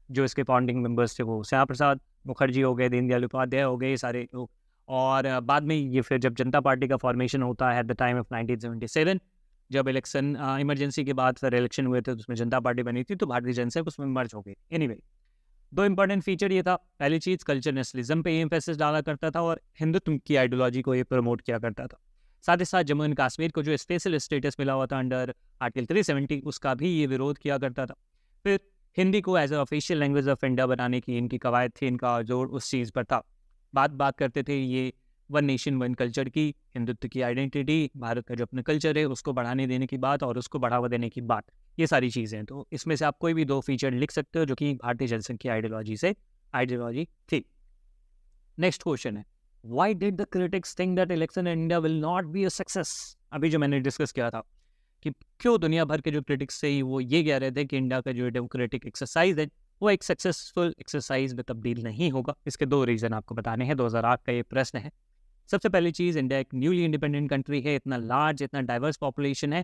जो इसके फाउंडिंग मेंबर्स थे वो श्यामा प्रसाद मुखर्जी हो गए, दीनदयाल उपाध्याय हो गए, ये सारे लोग। और बाद में ये फिर जब जनता पार्टी का फॉर्मेशन होता है एट द टाइम ऑफ 1977, जब इलेक्शन इमरजेंसी के बाद फिर इलेक्शन हुए थे तो उसमें जनता पार्टी बनी थी, तो भारतीय जनसंघ उसमें मर्ज हो गई। एनीवे, 2 इंपॉर्टेंट फीचर ये था। पहली चीज़, कल्चर नेशनलिज्म पे एम्फेसिस डाला करता था और हिंदुत्व की आइडियोलॉजी को ये प्रमोट किया करता था। साथ ही साथ जम्मू एंड कश्मीर को जो स्पेशल स्टेटस मिला हुआ था अंडर आर्टिकल 370, उसका भी ये विरोध किया करता था। फिर हिंदी को as a official language of India बनाने की इनकी कवायद थी, इनका जोर उस चीज़ पर था। बात करते थे ये वन नेशन वन कल्चर की, हिंदुत्व की आइडेंटिटी, भारत का जो अपना कल्चर है उसको बढ़ाने देने की बात और उसको बढ़ावा देने की बात, ये सारी चीज़ें हैं। तो इसमें से आप कोई भी 2 फीचर लिख सकते हो जो कि भारतीय जनसंघ की आइडियोलॉजी थी। नेक्स्ट क्वेश्चन है, why did the critics think that election in India will not be a success. अभी जो मैंने डिस्कस किया था कि क्यों दुनिया भर के जो क्रिटिक्स थे वो ये कह रहे थे कि इंडिया का जो डेमोक्रेटिक एक्सरसाइज है वो एक सक्सेसफुल एक्सरसाइज में तब्दील नहीं होगा। इसके 2 रीज़न आपको बताने हैं। 2008 का ये प्रश्न है। सबसे पहली चीज़, इंडिया एक न्यूली इंडिपेंडेंट कंट्री है, इतना लार्ज, इतना डाइवर्स पॉपुलेशन है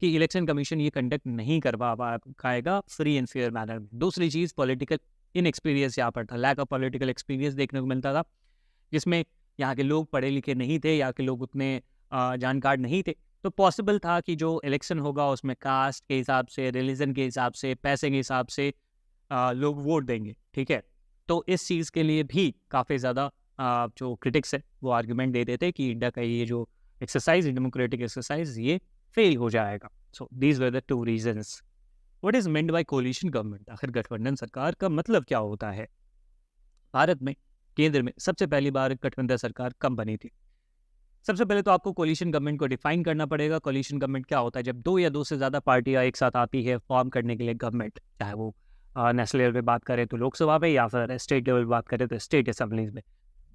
कि इलेक्शन कमीशन ये कंडक्ट नहीं करवा पाएगा फ्री एंड फेयर मैनर में। दूसरी चीज़, पॉलिटिकल इनएक्सपीरियंस यहाँ पर था, लैक ऑफ पॉलिटिकल एक्सपीरियंस देखने को मिलता था, जिसमें यहाँ के लोग पढ़े लिखे नहीं थे, यहाँ के लोग उतने जानकार नहीं थे। तो पॉसिबल था कि जो इलेक्शन होगा उसमें कास्ट के हिसाब से, रिलीजन के हिसाब से, पैसे के हिसाब से लोग वोट देंगे। ठीक है, तो इस चीज़ के लिए भी काफ़ी ज़्यादा जो क्रिटिक्स है वो आर्ग्यूमेंट दे देते कि इंडिया का ये जो एक्सरसाइज है, डेमोक्रेटिक एक्सरसाइज, ये फेल हो जाएगा। सो these were the 2 reasons. What is meant bye coalition government. आखिर गठबंधन सरकार का मतलब क्या होता है। भारत में केंद्र में सबसे पहली बार गठबंधन सरकार कब बनी थी। सबसे पहले तो आपको कोलिशन गवर्नमेंट को डिफाइन करना पड़ेगा। कोलिशन गवर्नमेंट क्या होता है, जब 2 या 2 से ज़्यादा पार्टियां एक साथ आती है फॉर्म करने के लिए गवर्नमेंट, चाहे वो नेशनल लेवल पे बात करें तो लोकसभा में, या फिर स्टेट लेवल बात करें तो स्टेट असेंबलीज में।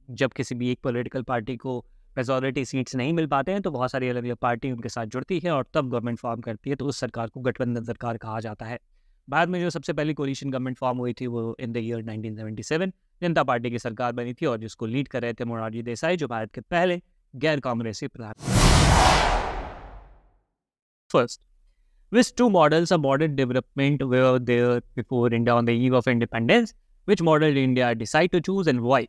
जब किसी भी एक पॉलिटिकल पार्टी को मेजॉरिटी सीट्स नहीं मिल पाते हैं तो बहुत सारी अलग अलग पार्टी उनके साथ जुड़ती है और तब गवर्नमेंट फॉर्म करती है, तो उस सरकार को गठबंधन सरकार कहा जाता है। बाद में जो सबसे पहली कोलिशन गवर्नमेंट फॉर्म हुई थी वो in the year 1977 Janata party की सरकार बनी थी और जिसको लीड कर रहे थे मोरारजी देसाई, जो भारत के पहले गैर कांग्रेसी प्रधान। First, which 2 models of modern development were there before India on the eve of independence? Which model did India decide to choose and why?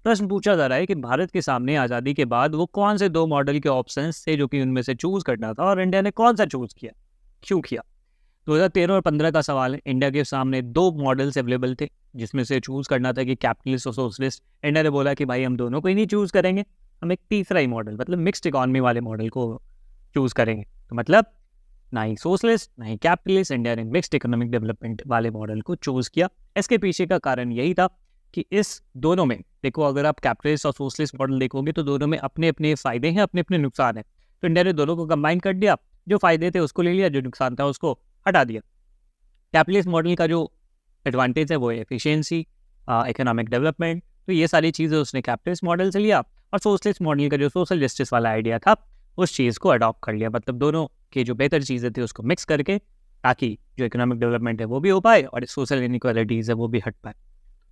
प्रश्न पूछा जा रहा है कि भारत के सामने आज़ादी के बाद वो कौन से 2 मॉडल के ऑप्शंस थे जो कि उनमें से चूज करना था और इंडिया ने कौन सा चूज किया, क्यों किया। 2013 और 15 का सवाल है। इंडिया के सामने 2 मॉडल्स अवेलेबल थे जिसमें से चूज करना था कि कैपिटलिस्ट और सोशलिस्ट। इंडिया ने बोला कि भाई हम दोनों को ही नहीं चूज करेंगे, हम एक तीसरा ही मॉडल, मतलब मिक्स्ड इकॉनमी वाले मॉडल को चूज करेंगे। तो मतलब ना ही सोशलिस्ट ना ही कैपिटलिस्ट, इंडिया ने मिक्स्ड इकोनॉमिक डेवलपमेंट वाले मॉडल को चूज किया। इसके पीछे का कारण यही था कि इस दोनों में देखो, अगर आप कैपिटलिस्ट और सोशलिस्ट मॉडल देखोगे तो दोनों में अपने अपने फायदे हैं, अपने अपने नुकसान हैं। तो इंडिया ने दोनों को कंबाइन कर दिया, जो फायदे थे उसको ले लिया, जो नुकसान था उसको हटा दिया। कैपिटलिस्ट मॉडल का जो एडवांटेज है वो है एफिशिएंसी, इकोनॉमिक डेवलपमेंट, तो ये सारी चीज़ें उसने कैपिटलिस्ट मॉडल से लिया। और सोशलिस्ट मॉडल का जो सोशल जस्टिस वाला आइडिया था उस चीज़ को अडॉप्ट कर लिया, मतलब दोनों की जो बेहतर चीज़ें थी उसको मिक्स करके, ताकि जो इकोनॉमिक डेवलपमेंट है वो भी हो पाए और सोशल इनइक्वालिटीज़ है वो भी हट पाए।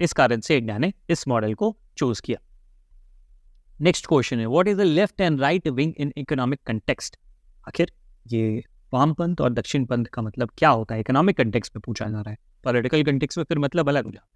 इस कारण से इंडिया ने इस मॉडल को चूज किया। नेक्स्ट क्वेश्चन है, what is the left and right wing in economic context. आखिर ये वामपंथ और दक्षिणपंथ का मतलब क्या होता है, इकोनॉमिक कंटेक्स्ट में पूछा जा रहा है। पॉलिटिकल कंटेक्स्ट में फिर मतलब अलग हो जाता है।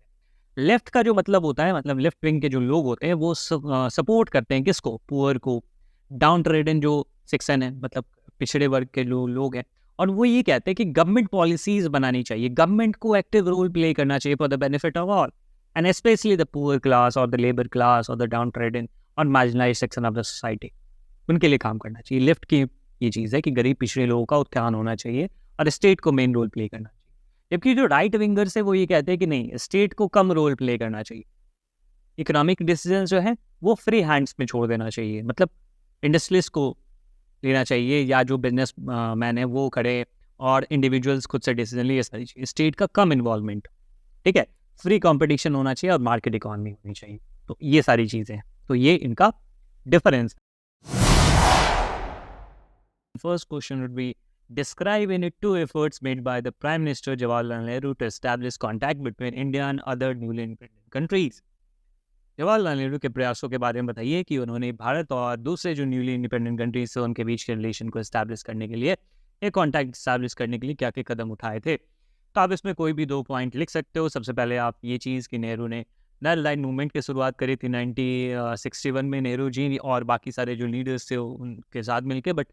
लेफ्ट का जो मतलब होता है, मतलब लेफ्ट विंग के जो लोग होते हैं वो सपोर्ट करते हैं किसको, पुअर को, डाउन ट्रेडन जो सेक्शन है, मतलब पिछड़े वर्ग के जो लोग हैं, और वो ये कहते हैं कि गवर्नमेंट पॉलिसीज बनानी चाहिए, गवर्नमेंट को एक्टिव रोल प्ले करना चाहिए for the benefit of all and specially the poor class और द लेबर क्लास और द डाउन ट्रेडन और marginalised section of the society, उनके लिए काम करना चाहिए। लेफ्ट की ये चीज़ है कि गरीब पिछड़े लोगों का उत्थान होना चाहिए और स्टेट को मेन रोल प्ले करना चाहिए। जबकि जो राइट विंगर्स है वो ये कहते हैं कि नहीं, स्टेट को कम रोल प्ले करना चाहिए, इकोनॉमिक डिसीजन जो है वो फ्री हैंड्स में छोड़ देना चाहिए, मतलब इंडस्ट्रियलिस्ट को लेना चाहिए या जो बिजनेस मैन है वो करे और इंडिविजुअल्स खुद से डिसीजन लिए, सारी चीज़, स्टेट का कम इन्वॉल्वमेंट, ठीक है, फ्री कंपटीशन होना चाहिए और मार्केट इकोनॉमी होनी चाहिए। तो ये सारी चीज़ें हैं, तो ये इनका difference. First question would be Describe in it two efforts made by the Prime Minister Jawaharlal Nehru to establish contact between India and other newly independent countries. Jawaharlal Nehru के प्रयासों के बारे में बताइए कि उन्होंने भारत और दूसरे जो न्यूली इंडिपेंडेंट कंट्रीज थे उनके बीच के रिलेशन को एस्टैब्लिश करने के लिए, एक कॉन्टैक्ट एस्टैब्लिश करने के लिए क्या क्या कदम उठाए थे। तो आप इसमें कोई भी 2 पॉइंट लिख सकते हो। सबसे पहले आप ये चीज़ कि नेहरू ने नल लाइन मूवमेंट की शुरुआत करी थी 1961 में, नेहरू जी और बाकी सारे जो लीडर्स थे उनके साथ मिलकर। But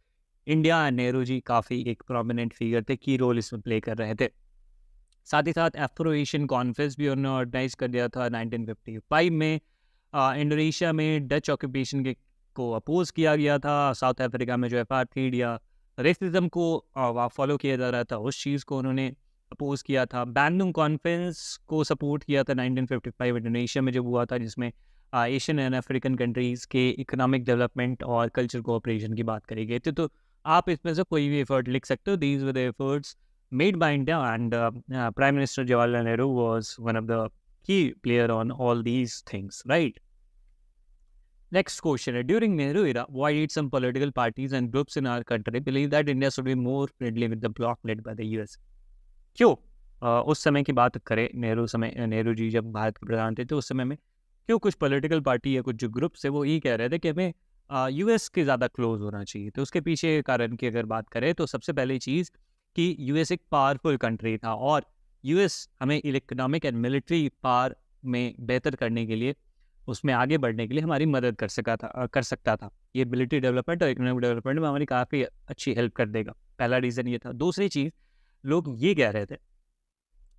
India and Nehru ji काफ़ी एक प्रोमिनेंट फिगर थे, की रोल इसमें प्ले कर रहे थे। साथ ही साथ एफ्रो एशियन कॉन्फ्रेंस भी उन्होंने ऑर्गेनाइज कर दिया था 1955 में। इंडोनेशिया में डच ऑक्यूपेशन के को अपोज किया गया था। साउथ अफ्रीका में जो अपार्थाइड या रेसिज्म को फॉलो किया जा रहा था, उस चीज़ को उन्होंने अपोज किया था। बैंडुंग कॉन्फ्रेंस को सपोर्ट किया था 1955 इंडोनेशिया में जब हुआ था, जिसमें एशियन एंड अफ्रीकन कंट्रीज़ के इकोनॉमिक डेवलपमेंट और कल्चर कोऑपरेशन की बात करी गई थी। तो आप इसमें से कोई भी एफर्ट लिख सकते हो। These were the efforts made by India, and Prime Minister Jawaharlal Nehru was one of the key player on all these things, right? Next question: during Nehru era, why did some political parties and groups in our country believe that India should be more friendly with the bloc led by the US? क्यों उस समय की बात करें, नेहरू जी जब भारत के प्रधान थे, तो उस समय में क्यों कुछ पॉलिटिकल पार्टी या कुछ जो ग्रुप्स है वो ये कह रहे थे कि हमें यूएस के ज़्यादा क्लोज होना चाहिए। तो उसके पीछे कारण की अगर बात करें तो सबसे पहली चीज़ कि यूएस एक पावरफुल कंट्री था और यूएस हमें इकोनॉमिक एंड मिलिट्री पावर में बेहतर करने के लिए, उसमें आगे बढ़ने के लिए हमारी मदद कर सकता था। ये मिलिट्री डेवलपमेंट और इकोनॉमिक डेवलपमेंट में हमारी काफ़ी अच्छी हेल्प कर देगा। पहला रीज़न ये था। दूसरी चीज़, लोग ये कह रहे थे,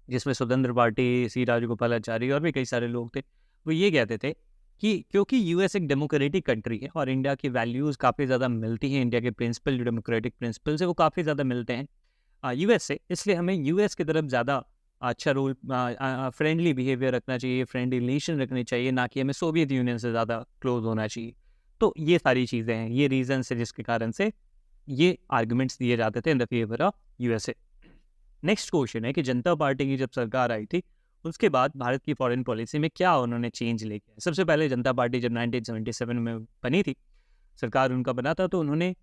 जिसमें स्वतंत्र पार्टी, सी राजगोपालाचारी और भी कई सारे लोग थे, वो ये कहते थे कि क्योंकि यूएस एक डेमोक्रेटिक कंट्री है और इंडिया की वैल्यूज़ काफ़ी ज़्यादा मिलती हैं, इंडिया के प्रिंसिपल जो डेमोक्रेटिक प्रिंसिपल्स है वो काफ़ी ज़्यादा मिलते हैं यूएस से, इसलिए हमें यूएस की तरफ ज़्यादा अच्छा रोल, फ्रेंडली बिहेवियर रखना चाहिए, फ्रेंडली रिलेशन रखनी चाहिए, ना कि हमें सोवियत यूनियन से ज़्यादा क्लोज होना चाहिए। तो ये सारी चीज़ें हैं, ये रीजन्स है जिसके कारण से ये आर्गूमेंट्स दिए जाते थे in the favour of USA. Next question है कि जनता पार्टी की जब सरकार आई थी उसके बाद भारत की फॉरेन पॉलिसी में क्या उन्होंने चेंज लेके आए। सबसे पहले जनता पार्टी जब 1977 में बनी थी, सरकार उनका बना था, तो उन्होंने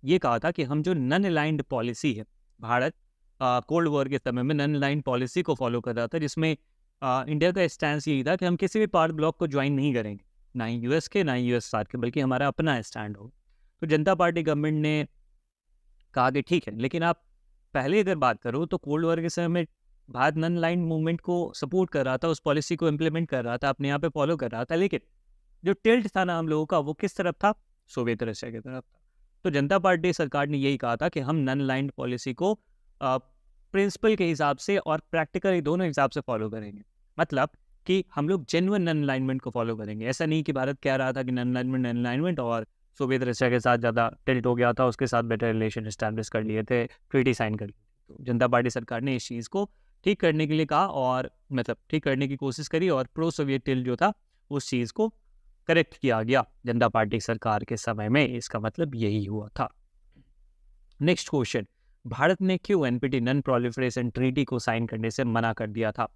ये कहा था कि हम जो नॉन अलाइंड पॉलिसी है, भारत कोल्ड वॉर के समय में नॉन अलाइंड पॉलिसी को फॉलो कर रहा था, जिसमें इंडिया का स्टैंड यही था कि हम किसी भी पार्ट ब्लॉक को ज्वाइन नहीं करेंगे, ना ही यूएस के ना ही यूएस साथ के, बल्कि हमारा अपना स्टैंड होगा। तो जनता पार्टी गवर्नमेंट ने कहा कि ठीक है, लेकिन आप पहले अगर बात करो तो कोल्ड वॉर के समय में भारत नॉन अलाइंड मूवमेंट को सपोर्ट कर रहा था, उस पॉलिसी को इम्प्लीमेंट कर रहा था, अपने यहाँ पे फॉलो कर रहा था, लेकिन जो टिल्ट था ना हम लोगों का, वो किस तरफ था? सोवियत रशिया की तरफ था। तो जनता पार्टी सरकार ने यही कहा था कि हम नॉन अलाइंड पॉलिसी को प्रिंसिपल के हिसाब से और प्रैक्टिकली दोनों हिसाब से फॉलो करेंगे। मतलब कि हम लोग जेन्युइन नॉन अलाइनमेंट को फॉलो करेंगे। ऐसा नहीं कि भारत कह रहा था कि नॉन अलाइनमेंट और सोवियत रशिया के साथ ज़्यादा टिल्ट हो गया था, उसके साथ बेटर रिलेशन इस्टेब्लिश कर लिए थे, ट्रीटी साइन कर ली थी। तो जनता पार्टी सरकार ने इस चीज़ को ठीक करने के लिए कहा और मतलब ठीक करने की कोशिश करी और प्रो सोवियत टिल्ट जो था उस चीज़ को करेक्ट किया गया जनता पार्टी सरकार के समय में। इसका मतलब यही हुआ था। नेक्स्ट क्वेश्चन, भारत ने क्यों एनपीटी नॉन प्रोलिफरेशन ट्रीटी को साइन करने से मना कर दिया था?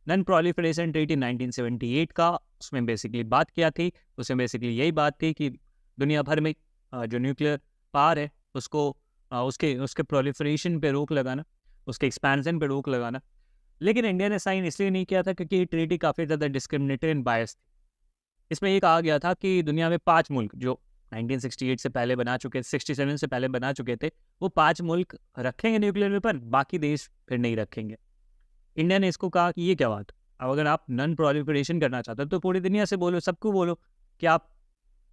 नॉन प्रोलिफरेशन ट्रीटी 1978 का, उसमें बेसिकली बात किया थी, उसमें बेसिकली यही बात थी कि दुनिया भर में जो न्यूक्लियर पावर है उसको उसके प्रोलिफरेशन पे रोक लगाना, उसके एक्सपेंशन पे रोक लगाना। लेकिन इंडिया ने साइन इसलिए नहीं किया था क्योंकि ये ट्रीटी काफ़ी ज़्यादा डिस्क्रिमिनेटरी एंड बायस थी। इसमें ये कहा गया था कि दुनिया में 5 मुल्क जो 1968 से पहले बना चुके, 67 से पहले बना चुके थे, वो 5 मुल्क रखेंगे न्यूक्लियर वेपन, बाकी देश फिर नहीं रखेंगे। इंडिया ने इसको कहा कि ये क्या बात, अब अगर आप नॉन प्रोलिफरेशन करना चाहते हो तो पूरी दुनिया से बोलो, सबको बोलो कि आप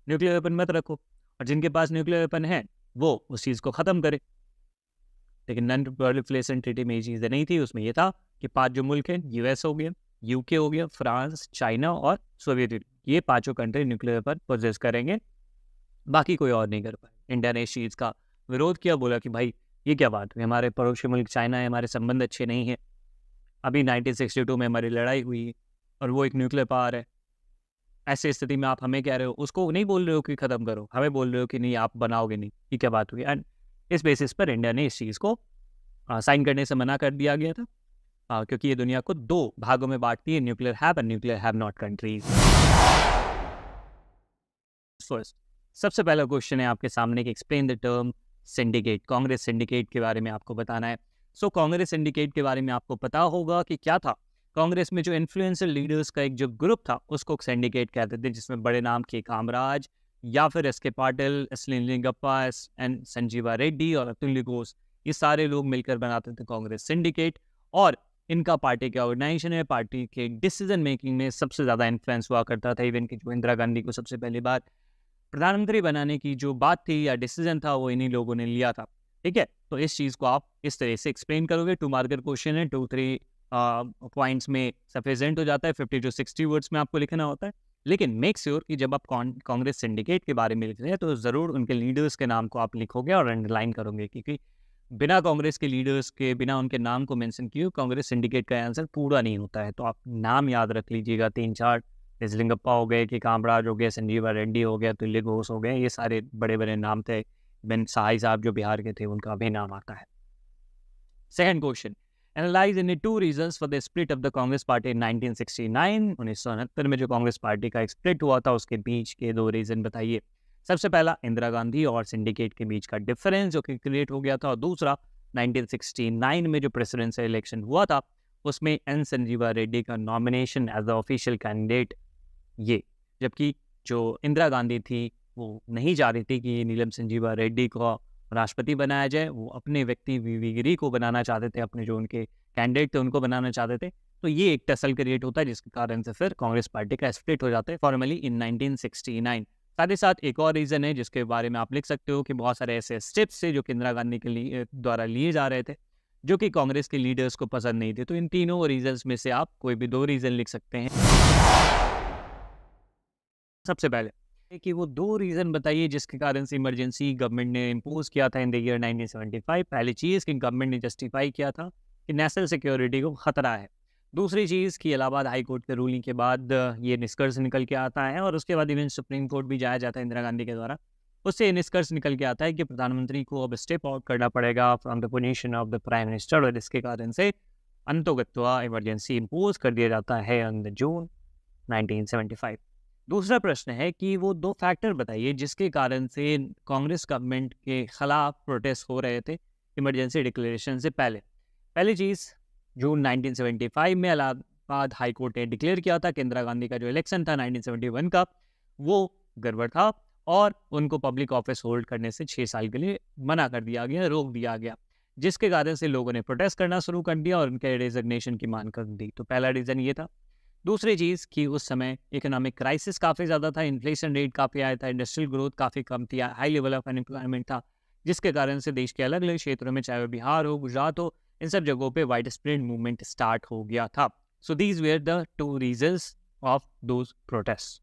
न्यूक्लियर वेपन मत रखो, और जिनके पास न्यूक्लियर वेपन है वो उस चीज़ को ख़त्म करे। लेकिन नॉन प्रोलिफरेशन ट्रीटी में ये चीज़ें नहीं थी। उसमें ये था कि 5 जो मुल्क हैं, यूएस हो गया, यूके हो गया, फ्रांस, चाइना और सोवियत यूनियन, ये 5 कंट्री न्यूक्लियर वेपन पोजेस करेंगे, बाकी कोई और नहीं कर पाए। इंडिया ने इस चीज़ का विरोध किया, बोला कि भाई ये क्या बात हुई, हमारे पड़ोसी मुल्क चाइना है, हमारे संबंध अच्छे नहीं हैं, अभी 1962 में हमारी लड़ाई हुई है और वो एक न्यूक्लियर पावर है। ऐसी स्थिति में आप हमें कह रहे हो, उसको नहीं बोल रहे हो कि ख़त्म करो, हमें बोल रहे हो कि नहीं आप बनाओगे नहीं, ये क्या बात हुई? एंड इस बेसिस पर इंडिया ने इस चीज़ को साइन करने से मना कर दिया गया था, क्योंकि ये दुनिया को 2 भागों में बांटती है, nuclear have and nuclear have not countries. First, सबसे पहला क्वेश्चन है आपके सामने कि explain the term syndicate, Congress syndicate के बारे में आपको बताना है। सो कांग्रेस सिंडिकेट के बारे में आपको पता होगा कि क्या था। कांग्रेस में जो इन्फ्लुएंशियल लीडर्स का एक जो ग्रुप था उसको सिंडिकेट कहते थे, जिसमें बड़े नाम के कामराज या फिर S K. Patil, S. Lingappa, N. Sanjiva Reddy और अतुल्य घोष, ये सारे लोग मिलकर बनाते थे कांग्रेस सिंडिकेट। और इनका पार्टी का ऑर्गेनाइजेशन है, पार्टी के डिसीजन मेकिंग में सबसे ज़्यादा इन्फ्लुएंस हुआ करता था। इवन कि जो इंदिरा गांधी को सबसे पहली बार प्रधानमंत्री बनाने की जो बात थी या डिसीजन था वो इन्हीं लोगों ने लिया था। ठीक है, तो इस चीज़ को आप इस तरह से एक्सप्लेन करोगे। 2 मार्कर क्वेश्चन है, 2-3 पॉइंट्स में सफिशिएंट हो जाता है, 50 to 60 वर्ड्स में आपको लिखना होता है। लेकिन मेक श्योर कि जब आप कांग्रेस सिंडिकेट के बारे में लिख रहे हैं तो ज़रूर उनके लीडर्स के नाम को आप लिखोगे और अंडरलाइन करोगे, क्योंकि बिना कांग्रेस के लीडर्स के, बिना उनके नाम को मेंशन किए कांग्रेस सिंडिकेट का आंसर पूरा नहीं होता है। तो आप नाम याद रख लीजिएगा, 3-4 निजलिंगप्पा हो गए, कि कामराज हो गए, संजीवा रेड्डी हो गया, तुल्य घोष हो गए, ये सारे बड़े बड़े नाम थे। बिन सहाय साहब जो बिहार के थे उनका भी नाम आता है। Second question, analyse in 2 reasons for the split of the Congress party इन 1969। 1969 में जो कांग्रेस पार्टी का एक स्प्लिट हुआ था उसके बीच के 2 रीजन बताइए। सबसे पहला, इंदिरा गांधी और सिंडिकेट के बीच का डिफरेंस जो कि क्रिएट हो गया था, और दूसरा 1969 में जो प्रेसिडेंशियल इलेक्शन हुआ था उसमें एन. संजीवा रेड्डी का nomination as the official candidate, ये जबकि जो इंदिरा गांधी थी वो नहीं चाह रही थी कि नीलम संजीवा रेड्डी को राष्ट्रपति बनाया जाए, वो अपने व्यक्ति वीवीगिरी को बनाना चाहते थे, अपने जो उनके कैंडिडेट थे उनको बनाना चाहते थे। तो ये एक टसल क्रिएट होता है जिसके कारण से फिर कांग्रेस पार्टी का स्प्लिट हो जाता है फॉर्मली इन 1969। साथ ही साथ एक और रीज़न है जिसके बारे में आप लिख सकते हो कि बहुत सारे ऐसे स्टेप्स थे जो कि इंदिरा गांधी के लिए द्वारा लिए जा रहे थे जो कि कांग्रेस के लीडर्स को पसंद नहीं थे। तो इन तीनों रीजंस में से आप कोई भी 2 रीज़न लिख सकते हैं। सबसे पहले कि वो 2 रीज़न बताइए जिसके कारण से इमरजेंसी गवर्नमेंट ने इम्पोज किया था इन द ईयर 1975। पहली चीज़ कि गवर्नमेंट ने जस्टिफाई किया था कि नेशनल सिक्योरिटी को खतरा है। दूसरी चीज़ कि इलाहाबाद हाई कोर्ट के रूलिंग के बाद ये निष्कर्ष निकल के आता है, और उसके बाद इवन सुप्रीम कोर्ट भी जाया जाता है इंदिरा गांधी के द्वारा, उससे ये निष्कर्ष निकल के आता है कि प्रधानमंत्री को अब स्टेप आउट करना पड़ेगा from the position of the prime minister, और इसके कारण से अंतोगत्वा इमरजेंसी इम्पोज कर दिया जाता है ऑन द जून 1975। दूसरा प्रश्न है कि वो 2 फैक्टर बताइए जिसके कारण से कांग्रेस गवर्नमेंट के खिलाफ प्रोटेस्ट हो रहे थे इमरजेंसी डिक्लेरेशन से पहले। पहली चीज़, जून 1975 में इलाहाबाद हाई कोर्ट ने डिक्लेयर किया था कि इंदिरा गांधी का जो इलेक्शन था 1971 का वो गड़बड़ था और उनको पब्लिक ऑफिस होल्ड करने से 6 साल के लिए मना कर दिया गया, रोक दिया गया, जिसके कारण से लोगों ने प्रोटेस्ट करना शुरू कर दिया और उनके रेजिग्नेशन की मांग कर दी। तो पहला रीज़न ये था। दूसरी चीज़ कि उस समय इकोनॉमिक क्राइसिस काफ़ी ज़्यादा था, इन्फ्लेशन रेट काफ़ी आया था, इंडस्ट्रियल ग्रोथ काफ़ी कम थी, हाई लेवल ऑफ अनएम्प्लॉयमेंट था, जिसके कारण से देश के अलग अलग क्षेत्रों में, चाहे वो बिहार हो, गुजरात हो, इन सब जगहों पे वाइड स्प्रेड मूवमेंट स्टार्ट हो गया था। So these were the 2 reasons of those protest.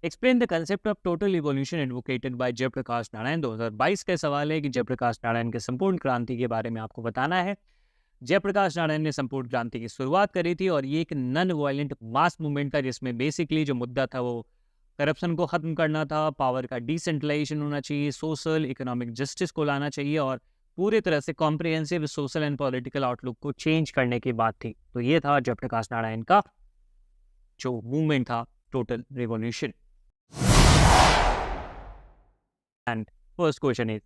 Explain the concept of total evolution advocated by Jayaprakash Narayan. 2022 का सवाल है कि जयप्रकाश नारायण के संपूर्ण क्रांति के बारे में आपको बताना है। जयप्रकाश नारायण ने संपूर्ण क्रांति की शुरुआत करी थी और ये एक नॉन वायलेंट मास मूवमेंट था जिसमें बेसिकली जो मुद्दा था वो करप्शन को ख़त्म करना था, पावर का डिसेंट्रलाइजेशन होना चाहिए, सोशल इकोनॉमिक जस्टिस को लाना चाहिए और पूरी तरह से comprehensive social and political outlook को चेंज करने की बात थी। तो ये था जयप्रकाश नारायण का जो मूवमेंट था, total revolution. And first question is,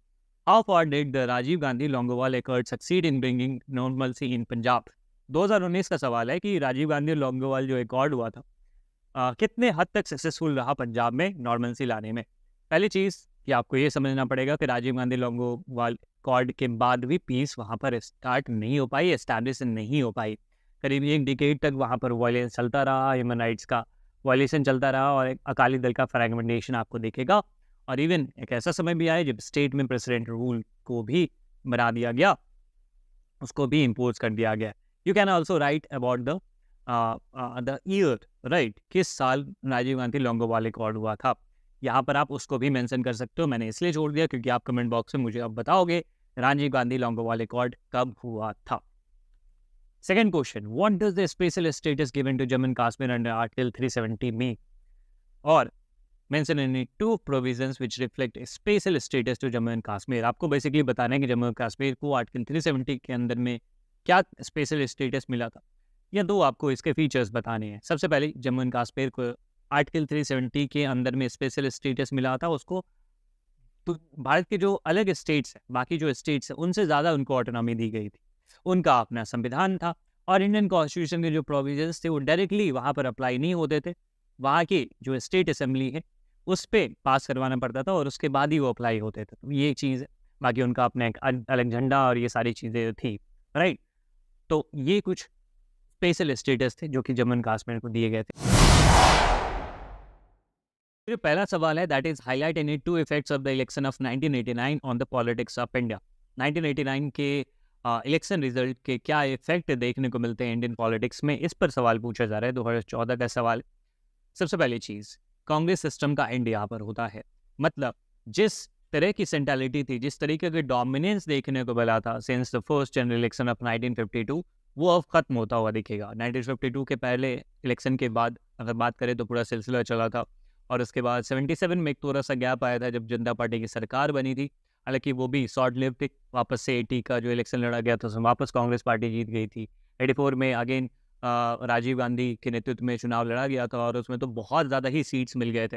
how far did the Rajiv Gandhi Longowal Accord succeed in bringing normalcy in Punjab? 2019 का सवाल है कि राजीव गांधी लोंगोवाल जो एकॉर्ड हुआ था कितने हद तक सक्सेसफुल रहा पंजाब में नॉर्मलसी लाने में। पहली चीज़ कि आपको ये समझना पड़ेगा कि राजीव गांधी लोंगोवाल एकॉर्ड के बाद भी पीस वहाँ पर स्टार्ट नहीं हो पाई, एस्टैब्लिश नहीं हो पाई। करीब 1 डिकेड तक वहाँ पर वायलेंस चलता रहा, ह्यूमन राइट्स का वायलेशन चलता रहा और एक अकाली दल का फ्रैगमेंटेशन आपको दिखेगा। और इवन एक ऐसा समय भी आया जब स्टेट में प्रेसिडेंट रूल को भी बना दिया गया, उसको भी इम्पोज कर दिया गया। You can also right about the year, right, किस साल राजीव गांधी लोंगोवाल एकॉर्ड हुआ था, यहाँ पर आप उसको भी मेंशन कर सकते हो। मैंने इसलिए छोड़ दिया क्योंकि आप कमेंट बॉक्स में मुझे अब बताओगे राजीव गांधी लोंगोवाल एकॉर्ड कब हुआ था। Second question, what does the special status given to Jammu and Kashmir under article 370 mean, और mention any 2 provisions which reflect special status to Jammu and Kashmir. आपको बेसिकली बताना है कि जम्मू एंड कश्मीर को आर्टिकल 370 के अंदर में क्या स्पेशल स्टेटस मिला था, या 2 आपको इसके फीचर्स बताने हैं। सबसे पहले जम्मू एंड कश्मीर को आर्टिकल 370 के अंदर में स्पेशल स्टेटस मिला था, उसको तो भारत के जो अलग स्टेट्स हैं, बाकी जो स्टेट्स हैं, उनसे ज़्यादा उनको ऑटोनॉमी दी गई थी। उनका अपना संविधान था और इंडियन कॉन्स्टिट्यूशन के जो प्रोविजंस थे वो डायरेक्टली वहाँ पर अप्लाई नहीं होते थे। वहाँ की जो स्टेट असेंबली है उस पे पास करवाना पड़ता था और उसके बाद ही वो अप्लाई होते थे। तो ये एक चीज़ है। बाकी उनका अपना एक अलग झंडा और ये सारी चीज़ें थी, राइट? तो ये कुछ स्पेशल स्टेटस थे जो कि जम्मू एंड कश्मीर को दिए गए थे। जो पहला सवाल है that is highlight any to effects of the election of 1989 on the politics of India. 1989 के इलेक्शन रिजल्ट के क्या इफेक्ट देखने को मिलते हैं इंडियन पॉलिटिक्स में, इस पर सवाल पूछा जा रहा है। 2014 का सवाल। सबसे पहली चीज़, कांग्रेस सिस्टम का एंड यहाँ पर होता है। मतलब जिस तरह की सेंट्रलिटी थी, जिस तरीके के डोमिनेंस देखने को मिला था since the first general election of 1952, वो अब खत्म होता हुआ दिखेगा। 1952 के पहले इलेक्शन के बाद अगर बात करें तो पूरा सिलसिला चला था और उसके बाद 77 में एक थोड़ा सा गैप आया था जब जनता पार्टी की सरकार बनी थी। हालांकि वो भी शॉर्ट लिव थी। वापस से 80 का जो इलेक्शन लड़ा गया था उसमें वापस कांग्रेस पार्टी जीत गई थी। 84 में अगेन राजीव गांधी के नेतृत्व में चुनाव लड़ा गया था और उसमें तो बहुत ज़्यादा ही सीट्स मिल गए थे,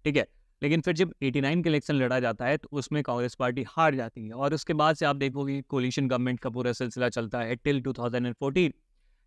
ठीक है। लेकिन फिर जब 89 का इलेक्शन लड़ा जाता है तो उसमें कांग्रेस पार्टी हार जाती है और उसके बाद से आप देखोगे कोलिशन गवर्नमेंट का पूरा सिलसिला चलता है टिल 2014,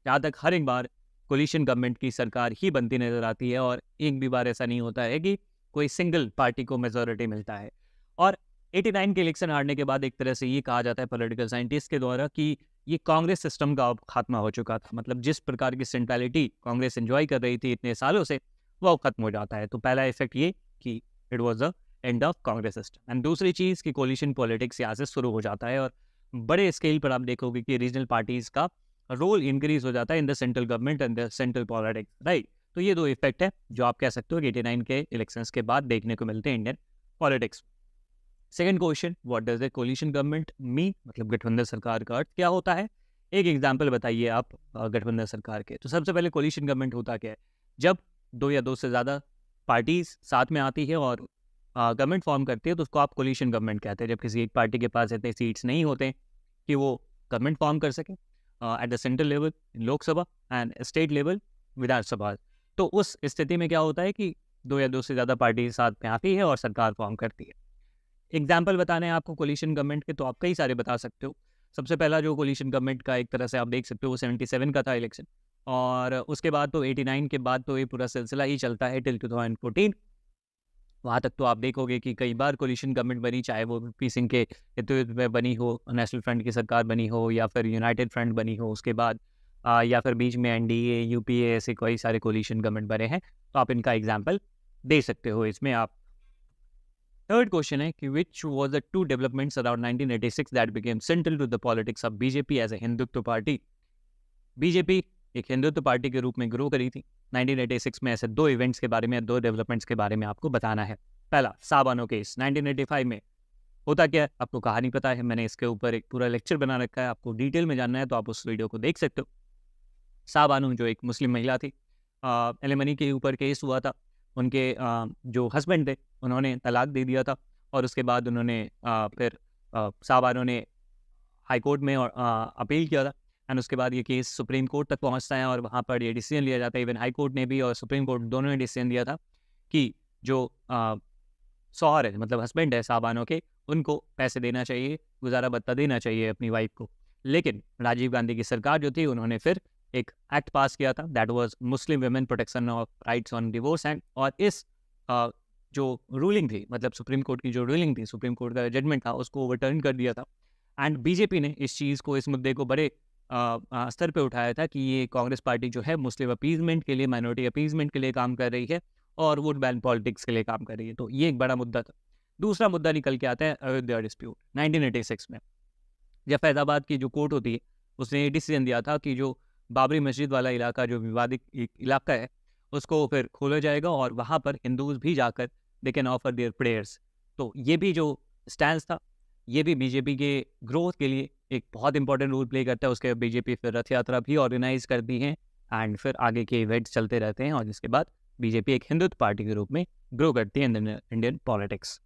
जहाँ तक हर एक बार कोलिशन गवर्नमेंट की सरकार ही बनती नजर आती है और एक भी बार ऐसा नहीं होता है कि कोई सिंगल पार्टी को मेजोरिटी मिलता है। और 89 के इलेक्शन हारने के बाद एक तरह से ये कहा जाता है पॉलिटिकल साइंटिस्ट के द्वारा कि ये कांग्रेस सिस्टम का अब खात्मा हो चुका था। मतलब जिस प्रकार की सेंट्रलिटी कांग्रेस एंजॉय कर रही थी इतने सालों से, वो अब खत्म हो जाता है। तो पहला इफेक्ट ये कि it was the end of Congress system. And दूसरी चीज़ कि कोलिशन पॉलिटिक्स यहाँ से शुरू हो जाता है और बड़े स्केल पर आप देखोगे कि रीजनल पार्टीज का रोल इंक्रीज हो जाता है in the central government and the central politics, right. तो ये दो इफेक्ट है जो आप कह सकते हो कि 89 के इलेक्शंस के बाद देखने को मिलते हैं Indian politics. Second question, what does the coalition government mean, मतलब गठबंधन सरकार का अर्थ क्या होता है। एक एग्जाम्पल बताइए आप गठबंधन सरकार के। तो सबसे पहले कोलिशन गवर्नमेंट होता क्या है, जब दो या दो से ज़्यादा पार्टीज साथ में आती है और गवर्नमेंट फॉर्म करती है तो उसको आप कोलिशन गवर्नमेंट कहते हैं। जब किसी एक पार्टी के पास इतने सीट्स नहीं होते कि वो गवर्नमेंट फॉर्म कर सके at the central level Lok Sabha and state level Vidhan Sabha, तो उस स्थिति में क्या होता है कि दो या दो से ज़्यादा पार्टी साथ में आती है और सरकार फॉर्म करती है। एग्जाम्पल बताने हैं आपको कोलिशन गवर्नमेंट के तो आप कई सारे बता सकते हो। सबसे पहला जो कोलिशन गवर्नमेंट का एक तरह से आप देख सकते हो वो 77 का था इलेक्शन और उसके बाद तो 89 के बाद तो ये पूरा सिलसिला ही चलता है टिल 2014। वहाँ तक तो आप देखोगे कि कई बार कोलिशन गवर्नमेंट बनी, चाहे वो पी सिंह के नेतृत्व में बनी हो, नेशनल फ्रंट की सरकार बनी हो या फिर यूनाइटेड फ्रंट बनी हो उसके बाद या फिर बीच में एनडीए यूपीए ऐसे कई सारे कोलिशन गवर्नमेंट बने हैं। तो आप इनका एग्जाम्पल दे सकते हो इसमें आप। थर्ड क्वेश्चन है कि which was the two developments around 1986 that became central to the politics of BJP as a Hindutva party. BJP एक हिंदुत्व पार्टी के रूप में ग्रो करी थी 1986 में। ऐसे दो इवेंट्स के बारे में, दो डेवलपमेंट्स के बारे में आपको बताना है। पहला, साबानो केस 1985 में होता क्या है आपको कहानी पता है, मैंने इसके ऊपर एक पूरा लेक्चर बना रखा है, आपको डिटेल में जानना है तो आप उस वीडियो को देख सकते हो। साबानो जो एक मुस्लिम महिला थी, एलिमनी के ऊपर केस हुआ था। उनके जो हस्बैंड थे उन्होंने तलाक दे दिया था और उसके बाद उन्होंने फिर साबानो ने हाई कोर्ट में और अपील किया था एंड उसके बाद ये केस सुप्रीम कोर्ट तक पहुंचता है और वहाँ पर ये डिसीजन लिया जाता है। इवन हाई कोर्ट ने भी और सुप्रीम कोर्ट दोनों ने डिसीजन दिया था कि जो शौहर है मतलब हस्बैंड है साबानो के, उनको पैसे देना चाहिए, गुजारा भत्ता देना चाहिए अपनी वाइफ को। लेकिन राजीव गांधी की सरकार जो थी उन्होंने फिर एक एक्ट पास किया था that was Muslim women protection of rights on divorce act. और इस जो रूलिंग थी, मतलब सुप्रीम कोर्ट की जो रूलिंग थी, सुप्रीम कोर्ट का जजमेंट था, उसको ओवरटर्न कर दिया था। एंड बीजेपी ने इस चीज़ को, इस मुद्दे को बड़े स्तर पे उठाया था कि ये कांग्रेस पार्टी जो है मुस्लिम अपीजमेंट के लिए, माइनॉरिटी अपीजमेंट के लिए काम कर रही है और वोट बैंक पॉलिटिक्स के लिए काम कर रही है। तो ये एक बड़ा मुद्दा था। दूसरा मुद्दा निकल के आता है अयोध्या डिस्प्यूट 1986 में, जब फैजाबाद की जो कोर्ट होती है उसने ये डिसीजन दिया था कि जो बाबरी मस्जिद वाला इलाका, जो विवादित इलाका है, उसको फिर खोला जाएगा और वहाँ पर हिंदूज भी जाकर they can offer there prayers. तो ये भी जो स्टैंड था, ये भी बीजेपी के ग्रोथ के लिए एक बहुत इंपॉर्टेंट रोल प्ले करता है। उसके बीजेपी फिर रथ यात्रा भी ऑर्गेनाइज करती है एंड फिर आगे के इवेंट्स चलते रहते हैं और जिसके बाद बीजेपी एक हिंदुत्व पार्टी के रूप में ग्रो करती है इन इंडियन पॉलिटिक्स।